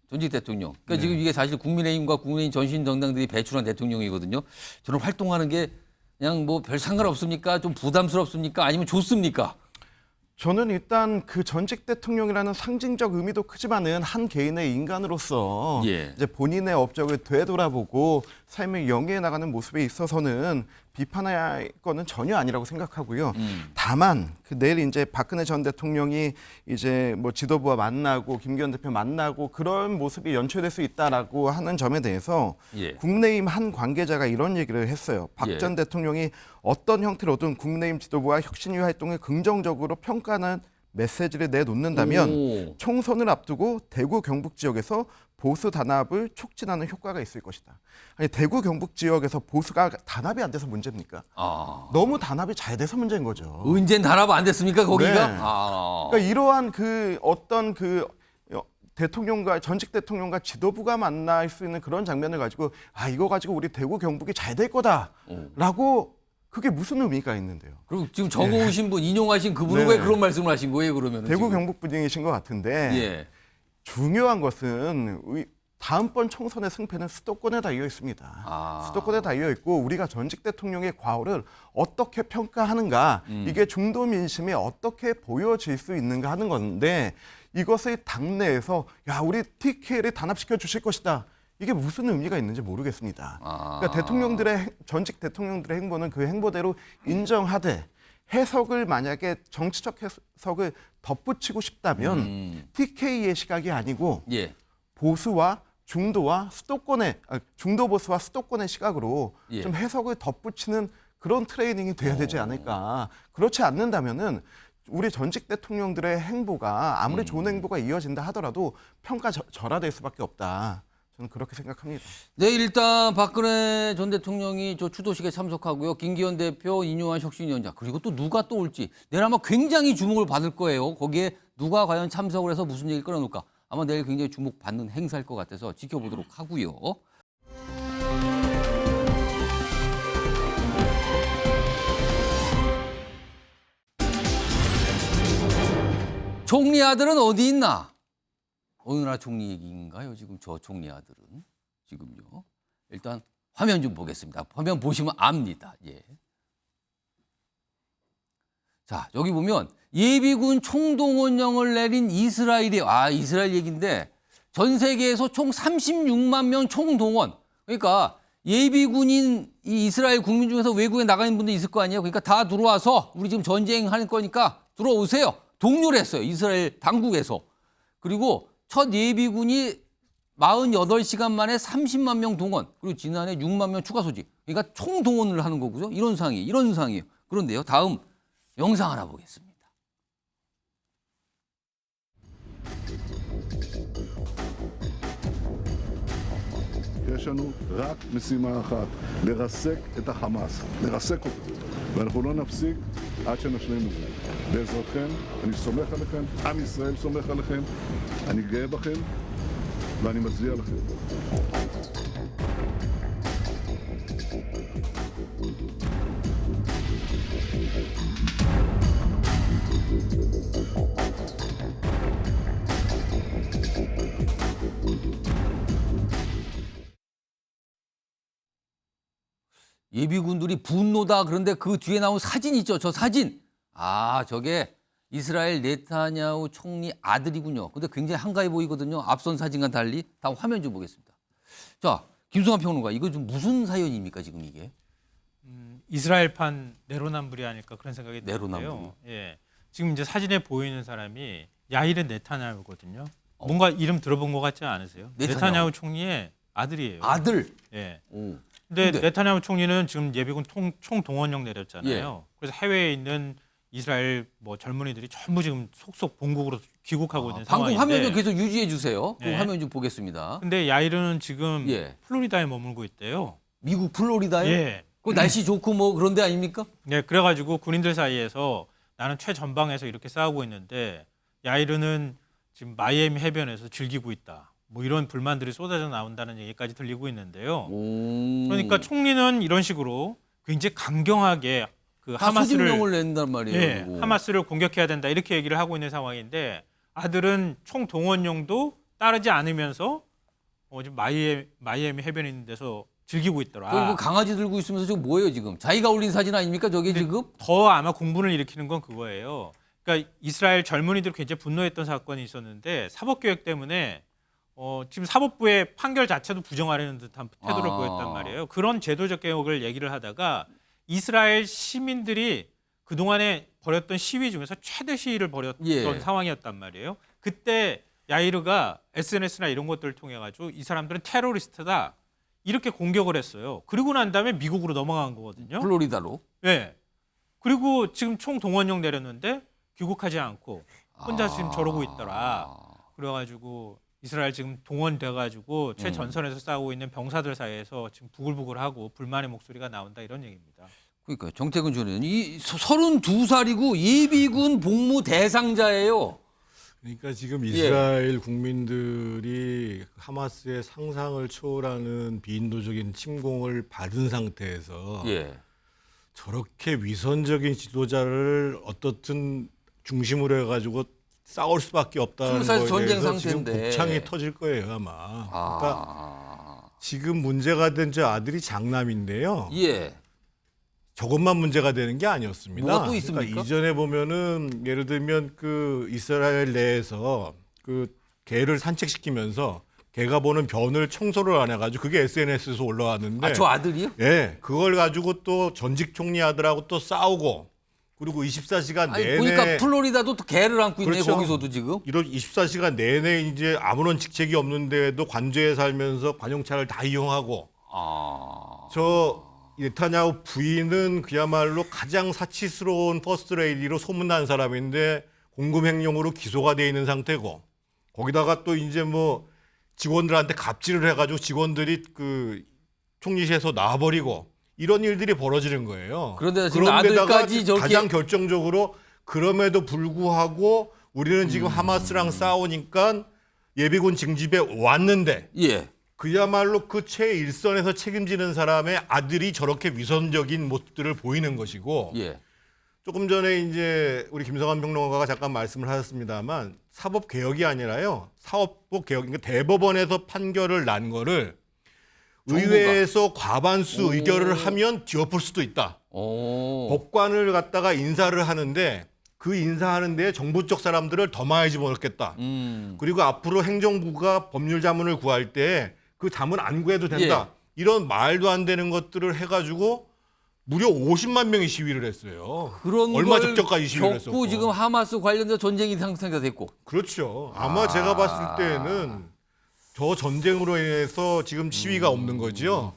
Speaker 1: 그러니까 지금 이게 사실 국민의힘과 국민의힘 전신 정당들이 배출한 대통령이거든요. 저는 활동하는 게 그냥 뭐 별 상관없습니까? 좀 부담스럽습니까? 아니면 좋습니까?
Speaker 5: 저는 일단 그 전직 대통령이라는 상징적 의미도 크지만은 한 개인의 인간으로서 이제 본인의 업적을 되돌아보고 삶을 영위해 나가는 모습에 있어서는 비판할 거는 전혀 아니라고 생각하고요. 다만 그 내일 이제 박근혜 전 대통령이 이제 뭐 지도부와 만나고 김기현 대표 만나고 그런 모습이 연출될 수 있다라고 하는 점에 대해서 국민의힘 한 관계자가 이런 얘기를 했어요. 박 전 대통령이 어떤 형태로든 국민의힘 지도부와 혁신위 활동을 긍정적으로 평가하는 메시지를 내놓는다면 총선을 앞두고 대구 경북 지역에서 보수 단합을 촉진하는 효과가 있을 것이다. 아니 대구 경북 지역에서 보수가 단합이 안 돼서 문제입니까? 너무 단합이 잘 돼서 문제인 거죠.
Speaker 1: 언젠 단합 안 됐습니까 거기가?
Speaker 5: 네. 그러니까 이러한 그 어떤 그 대통령과 전직 대통령과 지도부가 만날 수 있는 그런 장면을 가지고 이거 가지고 우리 대구 경북이 잘 될 거다라고 그게 무슨 의미가 있는데요?
Speaker 1: 그리고 지금 적어오신 분 인용하신 그분은 왜 그런 말씀을 하신 거예요 그러면?
Speaker 5: 대구 경북 분이신 것 같은데 중요한 것은 다음번 총선의 승패는 수도권에 달려 있습니다. 수도권에 달려 있고 우리가 전직 대통령의 과오를 어떻게 평가하는가 이게 중도 민심이 어떻게 보여질 수 있는가 하는 건데 이것을 당내에서 우리 TK를 단합시켜 주실 것이다. 이게 무슨 의미가 있는지 모르겠습니다. 그러니까 전직 대통령들의 행보는 그 행보대로 인정하되 해석을 만약에 정치적 해석을 덧붙이고 싶다면 TK의 시각이 아니고 보수와 중도와 수도권의 중도 보수와 수도권의 시각으로 좀 해석을 덧붙이는 그런 트레이닝이 돼야 되지 않을까. 그렇지 않는다면은 우리 전직 대통령들의 행보가 아무리 좋은 행보가 이어진다 하더라도 평가절하될 수밖에 없다. 저는 그렇게 생각합니다.
Speaker 1: 네, 일단 박근혜 전 대통령이 저 추도식에 참석하고요. 김기현 대표, 이뇨한 혁신위원장 그리고 또 누가 또 올지 내일 아마 굉장히 주목을 받을 거예요. 거기에 누가 과연 참석을 해서 무슨 얘기를 끌어놓을까. 아마 내일 굉장히 주목받는 행사일 것 같아서 지켜보도록 하고요. 총리 아들은 어디 있나? 어느 나라 총리 얘기인가요? 지금 저 총리 아들은 지금요. 일단 화면 좀 보겠습니다. 화면 보시면 압니다. 자, 여기 보면 예비군 총동원령을 내린 이스라엘이 이스라엘 얘기인데 전 세계에서 총 36만 명 총동원. 그러니까 예비군인 이 이스라엘 국민 중에서 외국에 나가는 분도 있을 거 아니에요. 그러니까 다 들어와서 우리 지금 전쟁하는 거니까 들어오세요. 독려를 했어요. 이스라엘 당국에서. 그리고 첫 예비군이 48시간 만에 30만 명 동원, 그리고 지난해 6만 명 추가 소집. 그러니까 총동원을 하는 거고요. 이런 상황이에요. 그런데요. 다음 영상 하나 보겠습니다.
Speaker 7: יש לנו רק משימה אחת, לרסק את החמאס, לרסק אותו. ואנחנו לא נפסיק עד שנשלים את זה. בעזרתכם, אני סומך עליכם, עם ישראל סומך עליכם, אני גאה בכם ואני מצדיע לכם.
Speaker 1: 예비군들이 분노다. 그런데 그 뒤에 나온 사진 있죠. 저 사진. 아, 저게 이스라엘 네타냐후 총리 아들이군요. 근데 굉장히 한가해 보이거든요. 앞선 사진과 달리. 다음 화면 좀 보겠습니다. 자, 김성환 평론가, 이거 좀 무슨 사연입니까, 지금 이게?
Speaker 8: 이스라엘판 내로남불이 아닐까 그런 생각이 드는데요.
Speaker 1: 내로남불.
Speaker 8: 예. 지금 이제 사진에 보이는 사람이 야이르 네타냐후거든요. 뭔가 이름 들어본 것 같지 않으세요? 네타냐후 총리의 아들이에요.
Speaker 1: 아들.
Speaker 8: 예.
Speaker 1: 오.
Speaker 8: 근데 네타냐후 총리는 지금 예비군 총동원령 내렸잖아요.
Speaker 1: 예.
Speaker 8: 그래서 해외에 있는 이스라엘 뭐 젊은이들이 전부 지금 속속 본국으로 귀국하고 있는
Speaker 1: 방금
Speaker 8: 상황인데.
Speaker 1: 화면 좀 계속 유지해 주세요. 그
Speaker 8: 예.
Speaker 1: 화면 좀 보겠습니다.
Speaker 8: 근데 야이르는 지금
Speaker 1: 예.
Speaker 8: 플로리다에 머물고 있대요.
Speaker 1: 미국 플로리다에?
Speaker 8: 예.
Speaker 1: 그 날씨 좋고 뭐 그런 데 아닙니까?
Speaker 8: 네, 그래가지고 군인들 사이에서 나는 최전방에서 이렇게 싸우고 있는데 야이르는 지금 마이애미 해변에서 즐기고 있다. 뭐 이런 불만들이 쏟아져 나온다는 얘기까지 들리고 있는데요. 그러니까 총리는 이런 식으로 굉장히 강경하게 그 하마스를
Speaker 1: 소집령을 낸단 말이에요.
Speaker 8: 예,
Speaker 1: 그리고.
Speaker 8: 하마스를 공격해야 된다 이렇게 얘기를 하고 있는 상황인데 아들은 총동원령도 따르지 않으면서 지금 마이애미 해변에 있는 데서 즐기고 있더라.
Speaker 1: 거기 뭐 강아지 들고 있으면서 지금 뭐예요 지금? 자기가 올린 사진 아닙니까 저게 지금?
Speaker 8: 더 아마 공분을 일으키는 건 그거예요. 그러니까 이스라엘 젊은이들이 굉장히 분노했던 사건이 있었는데 사법개혁 때문에 지금 사법부의 판결 자체도 부정하려는 듯한 태도를 보였단 말이에요. 그런 제도적 개혁을 얘기를 하다가 이스라엘 시민들이 그동안에 벌였던 시위 중에서 최대 시위를 벌였던 상황이었단 말이에요. 그때 야이르가 SNS나 이런 것들을 통해 가지고 이 사람들은 테러리스트다 이렇게 공격을 했어요. 그리고 난 다음에 미국으로 넘어간 거거든요.
Speaker 1: 플로리다로.
Speaker 8: 네. 그리고 지금 총동원령 내렸는데 귀국하지 않고 혼자 지금 저러고 있더라. 그래가지고 이스라엘 지금 동원돼가지고 최전선에서 싸우고 있는 병사들 사이에서 지금 부글부글하고 불만의 목소리가 나온다 이런 얘기입니다.
Speaker 1: 그러니까 정태근 전 의원, 이 32살이고 예비군 복무 대상자예요.
Speaker 9: 그러니까 지금 이스라엘 국민들이 하마스의 상상을 초월하는 비인도적인 침공을 받은 상태에서 저렇게 위선적인 지도자를 어떻든 중심으로 해가지고 싸울 수밖에 없다는 거에
Speaker 1: 전쟁
Speaker 9: 대해서 지금
Speaker 1: 상태인데.
Speaker 9: 곱창이 터질 거예요 아마. 그러니까 지금 문제가 된 저 아들이 장남인데요. 저것만 문제가 되는 게 아니었습니다.
Speaker 1: 뭐가 또 있습니까?
Speaker 9: 그러니까 이전에 보면은 예를 들면 그 이스라엘 내에서 그 개를 산책시키면서 개가 보는 변을 청소를 안 해가지고 그게 SNS에서 올라왔는데.
Speaker 1: 저 아들이요?
Speaker 9: 예, 그걸 가지고 또 전직 총리 아들하고 또 싸우고 그리고 24시간 내내.
Speaker 1: 보니까 플로리다도 또 개를 안고 있네요.
Speaker 9: 그렇죠.
Speaker 1: 거기서도 지금.
Speaker 9: 이런 24시간 내내 이제 아무런 직책이 없는데도 관저에 살면서 관용차를 다 이용하고. 저 네타냐후 부인은 그야말로 가장 사치스러운 퍼스트레이디로 소문난 사람인데 공금횡령으로 기소가 돼 있는 상태고 거기다가 또 이제 뭐 직원들한테 갑질을 해가지고 직원들이 그 총리실에서 나와버리고 이런 일들이 벌어지는 거예요.
Speaker 1: 그런데다가 아들까지 저렇게
Speaker 9: 가장 결정적으로 그럼에도 불구하고 우리는 지금 하마스랑 싸우니까 예비군 징집에 왔는데 그야말로 그 최일선에서 책임지는 사람의 아들이 저렇게 위선적인 모습들을 보이는 것이고 조금 전에 이제 우리 김성환 평론가가 잠깐 말씀을 하셨습니다만 사법 개혁이 아니라요. 사법부 개혁, 그러니까 대법원에서 판결을 난 거를 의회에서 과반수 의결을 하면 뒤엎을 수도 있다. 법관을 갖다가 인사를 하는데 그 인사하는 데에 정부 쪽 사람들을 더 많이 집어넣겠다. 그리고 앞으로 행정부가 법률 자문을 구할 때 그 자문 안 구해도 된다. 이런 말도 안 되는 것들을 해가지고 무려 50만 명이 시위를 했어요.
Speaker 1: 그런
Speaker 9: 얼마
Speaker 1: 걸
Speaker 9: 적적까지 시위를
Speaker 1: 겪고
Speaker 9: 했었고.
Speaker 1: 지금 하마스 관련된 전쟁이 상승이 됐고.
Speaker 9: 그렇죠. 아마 제가 봤을 때는 저 전쟁으로 인해서 지금 시위가 없는 거죠.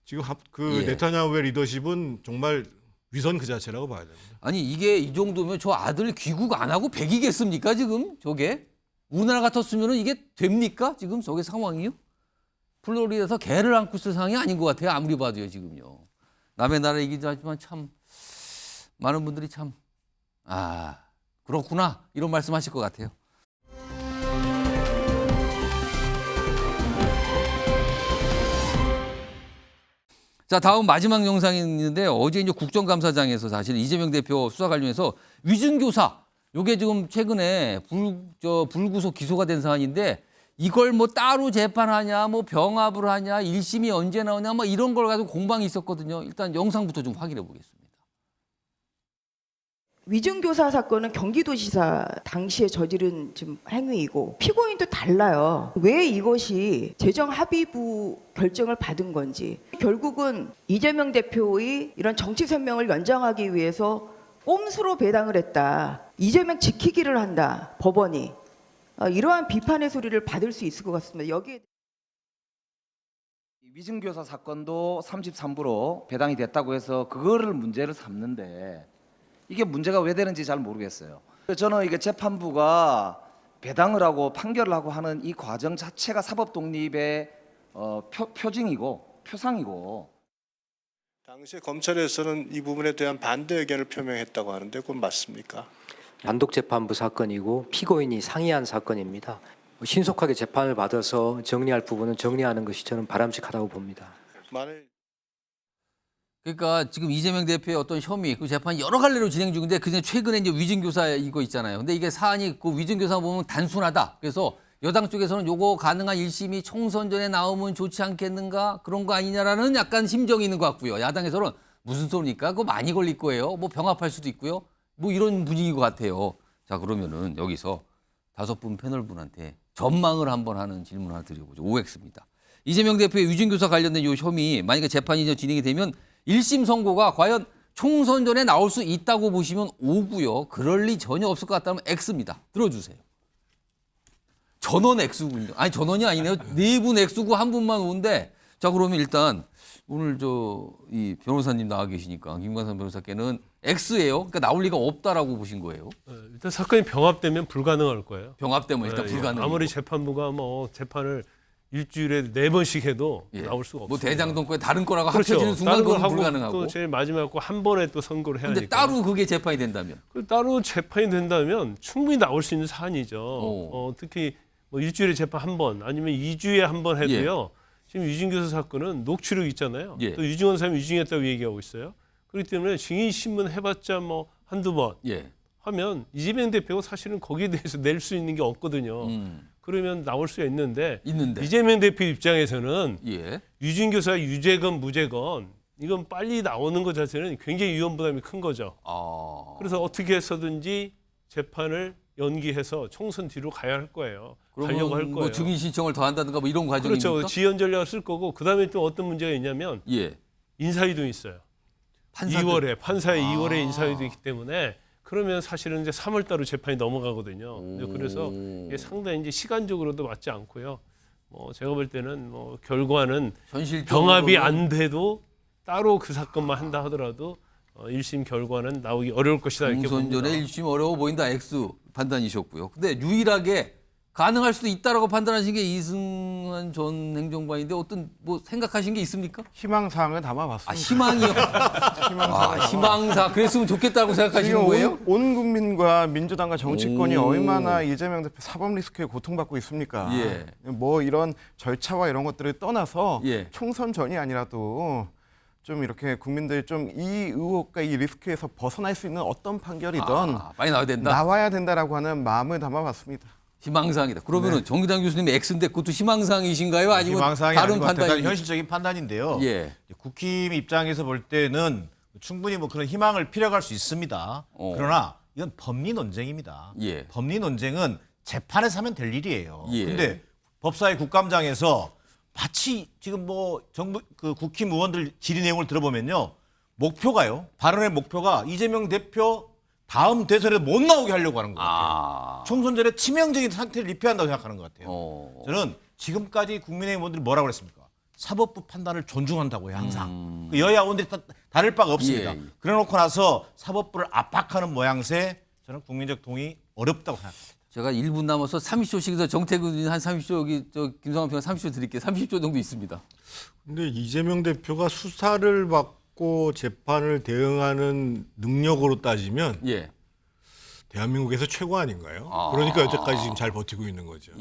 Speaker 9: 지금 그
Speaker 1: 예.
Speaker 9: 네타냐후의 리더십은 정말 위선 그 자체라고 봐야 됩니다.
Speaker 1: 아니 이게 이 정도면 저 아들 귀국 안 하고 100이겠습니까 지금 저게? 우리나라 같았으면 이게 됩니까 지금 저게 상황이요? 플로리다에서 개를 안고 있을 상황이 아닌 것 같아요. 아무리 봐도요 지금요. 남의 나라 얘기도 하지만 참 많은 분들이 참 그렇구나 이런 말씀하실 것 같아요. 자, 다음 마지막 영상이 있는데 어제 이제 국정감사장에서 사실 이재명 대표 수사 관련해서 위증교사 요게 지금 최근에 불구속 기소가 된 사안인데 이걸 뭐 따로 재판하냐, 뭐 병합을 하냐, 1심이 언제 나오냐, 뭐 이런 걸 가지고 공방이 있었거든요. 일단 영상부터 좀 확인해 보겠습니다.
Speaker 12: 위증교사 사건은 경기도지사 당시에 저지른 지금 행위이고 피고인도 달라요. 왜 이것이 재정합의부 결정을 받은 건지 결국은 이재명 대표의 이런 정치 생명을 연장하기 위해서 꼼수로 배당을 했다. 이재명 지키기를 한다. 법원이. 이러한 비판의 소리를 받을 수 있을 것 같습니다. 여기에
Speaker 13: 위증교사 사건도 33부로 배당이 됐다고 해서 그거를 문제를 삼는데 이게 문제가 왜 되는지 잘 모르겠어요. 저는 이게 재판부가 배당을 하고 판결을 하고 하는 이 과정 자체가 사법 독립의 표징이고 표상이고.
Speaker 14: 당시 검찰에서는 이 부분에 대한 반대 의견을 표명했다고 하는데 그건 맞습니까?
Speaker 15: 단독재판부 사건이고 피고인이 상이한 사건입니다. 신속하게 재판을 받아서 정리할 부분은 정리하는 것이 저는 바람직하다고 봅니다.
Speaker 1: 그러니까 지금 이재명 대표의 어떤 혐의, 그 재판이 여러 갈래로 진행 중인데 그중에 최근에 이제 위증교사 이거 있잖아요. 근데 이게 사안이 그 위증교사 보면 단순하다. 그래서 여당 쪽에서는 요거 가능한 1심이 총선 전에 나오면 좋지 않겠는가 그런 거 아니냐라는 약간 심정이 있는 것 같고요. 야당에서는 무슨 소리니까 그거 많이 걸릴 거예요. 뭐 병합할 수도 있고요. 뭐 이런 분위기인 것 같아요. 자 그러면은 여기서 5분 패널분한테 전망을 한번 하는 질문 하나 드려보죠. OX입니다. 이재명 대표의 위증교사 관련된 요 혐의 만약에 재판이 진행이 되면 1심 선고가 과연 총선 전에 나올 수 있다고 보시면 O고요. 그럴 리 전혀 없을 것 같다면 X입니다. 들어주세요. 전원 X군요. 아니 전원이 아니네요. 4분 X고 1분만 O인데 자 그러면 일단 오늘 이 변호사님 나와 계시니까 김관삼 변호사께는 X예요. 그러니까 나올 리가 없다라고 보신 거예요.
Speaker 11: 일단 사건이 병합되면 불가능할 거예요.
Speaker 1: 병합되면 일단 불가능.
Speaker 11: 아무리 재판부가 뭐 재판을 일주일에 4번씩 해도 나올 수가 없어요.
Speaker 1: 뭐 대장동권에 다른 거라고
Speaker 11: 그렇죠.
Speaker 1: 합쳐지는 순간
Speaker 11: 다른 걸
Speaker 1: 그건
Speaker 11: 하고
Speaker 1: 불가능하고.
Speaker 11: 또 제일 마지막에 한 번에 또 선고를 해야
Speaker 1: 근데
Speaker 11: 하니까.
Speaker 1: 따로 그게 재판이 된다면?
Speaker 11: 따로 재판이 된다면 충분히 나올 수 있는 사안이죠. 특히 뭐 일주일에 재판 한 번 아니면 2주에 한 번 해도요. 지금 위증교사 사건은 녹취록 있잖아요. 또 유증한 사람이 위증했다고 얘기하고 있어요. 그렇기 때문에 증인 신문 해봤자 뭐 한두 번 하면 이재명 대표가 사실은 거기에 대해서 낼 수 있는 게 없거든요. 그러면 나올 수 있는데 이재명 대표 입장에서는 위증교사 유죄건 무죄건 이건 빨리 나오는 것 자체는 굉장히 위험 부담이 큰 거죠. 그래서 어떻게 해서든지 재판을 연기해서 총선 뒤로 가야 할 거예요. 가려고 할 거예요.
Speaker 1: 뭐 증인 신청을 더 한다든가 뭐 이런 과정입니까?
Speaker 11: 그렇죠. 지연 전략을 쓸 거고 그다음에 또 어떤 문제가 있냐면 인사이동이 있어요.
Speaker 1: 판사들.
Speaker 11: 2월에 판사의 2월에 인사이동이 있기 때문에 그러면 사실은 이제 3월 달로 재판이 넘어가거든요. 그래서 이게 상당히 이제 시간적으로도 맞지 않고요. 뭐 제가 볼 때는 뭐 결과는 병합이 안 돼도 따로 그 사건만 한다 하더라도 1심 결과는 나오기 어려울 것이다 이렇게 봅니다.
Speaker 1: 총선 전에 1심 어려워 보인다 X 판단이셨고요. 근데 유일하게 가능할 수도 있다라고 판단하신 게 이승만 전 행정관인데 어떤 뭐 생각하신 게 있습니까?
Speaker 5: 희망사항을 담아봤습니다.
Speaker 1: 희망이요? 희망사. 그랬으면 좋겠다고 생각하시는 거예요?
Speaker 5: 온 국민과 민주당과 정치권이 얼마나 이재명 대표 사법 리스크에 고통받고 있습니까? 뭐 이런 절차와 이런 것들을 떠나서 총선 전이 아니라도 좀 이렇게 국민들이 좀 이 의혹과 이 리스크에서 벗어날 수 있는 어떤 판결이든
Speaker 1: 많이 나와야 된다.
Speaker 5: 나와야 된다라고 하는 마음을 담아봤습니다.
Speaker 1: 희망사항이다. 그러면은 정기당 교수님 X인데 그것도 희망사항이신가요? 아니면
Speaker 10: 희망사항이
Speaker 1: 다른
Speaker 10: 아니고
Speaker 1: 판단이?
Speaker 10: 대단히 현실적인 판단인데요. 국힘 입장에서 볼 때는 충분히 뭐 그런 희망을 필요할 수 있습니다. 그러나 이건 법리 논쟁입니다. 법리 논쟁은 재판에서 하면 될 일이에요. 근데 법사위 국감장에서 마치 지금 뭐 정부 그 국힘 의원들 질의 내용을 들어보면요. 목표가요. 발언의 목표가 이재명 대표 다음 대선에 못 나오게 하려고 하는 것 같아요. 총선 전에 치명적인 상태를 리피한다고 생각하는 것 같아요. 저는 지금까지 국민의힘 의원들이 뭐라고 그랬습니까? 사법부 판단을 존중한다고요, 항상. 그 여야 의원들이 다를 바가 없습니다. 그래놓고 나서 사법부를 압박하는 모양새 저는 국민적 동의 어렵다고 생각합니다.
Speaker 1: 제가 1분 남아서 30초씩 해서 정태근 한 30초, 여기 김성환 평 30초 드릴게요. 30초 정도 있습니다.
Speaker 9: 근데 이재명 대표가 수사를 받고 재판을 대응하는 능력으로 따지면 대한민국에서 최고 아닌가요? 그러니까 여태까지 지금 잘 버티고 있는 거죠.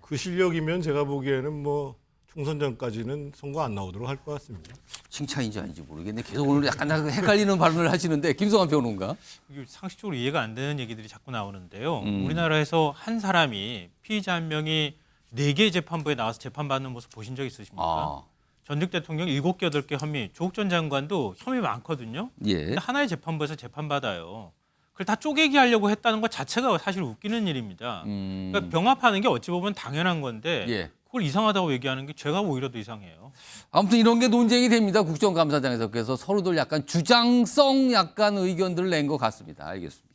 Speaker 9: 그 실력이면 제가 보기에는 뭐 총선 전까지는 선거 안 나오도록 할 것 같습니다.
Speaker 1: 칭찬인지 아닌지 모르겠네. 계속 오늘 약간 헷갈리는 발언을 하시는데 김성환 평론가.
Speaker 8: 이게 상식적으로 이해가 안 되는 얘기들이 자꾸 나오는데요. 우리나라에서 한 사람이 피의자 한 명이 4개의 재판부에 나와서 재판받는 모습 보신 적 있으십니까? 전직 대통령 7개, 8개 혐의, 조국 전 장관도 혐의 많거든요. 근데 하나의 재판부에서 재판받아요. 그걸 다 쪼개기 하려고 했다는 것 자체가 사실 웃기는 일입니다. 그러니까 병합하는 게 어찌 보면 당연한 건데 그걸 이상하다고 얘기하는 게 제가 오히려 더 이상해요.
Speaker 1: 아무튼 이런 게 논쟁이 됩니다. 국정감사장에서. 그래서 서로들 약간 주장성 약간 의견들을 낸 것 같습니다. 알겠습니다.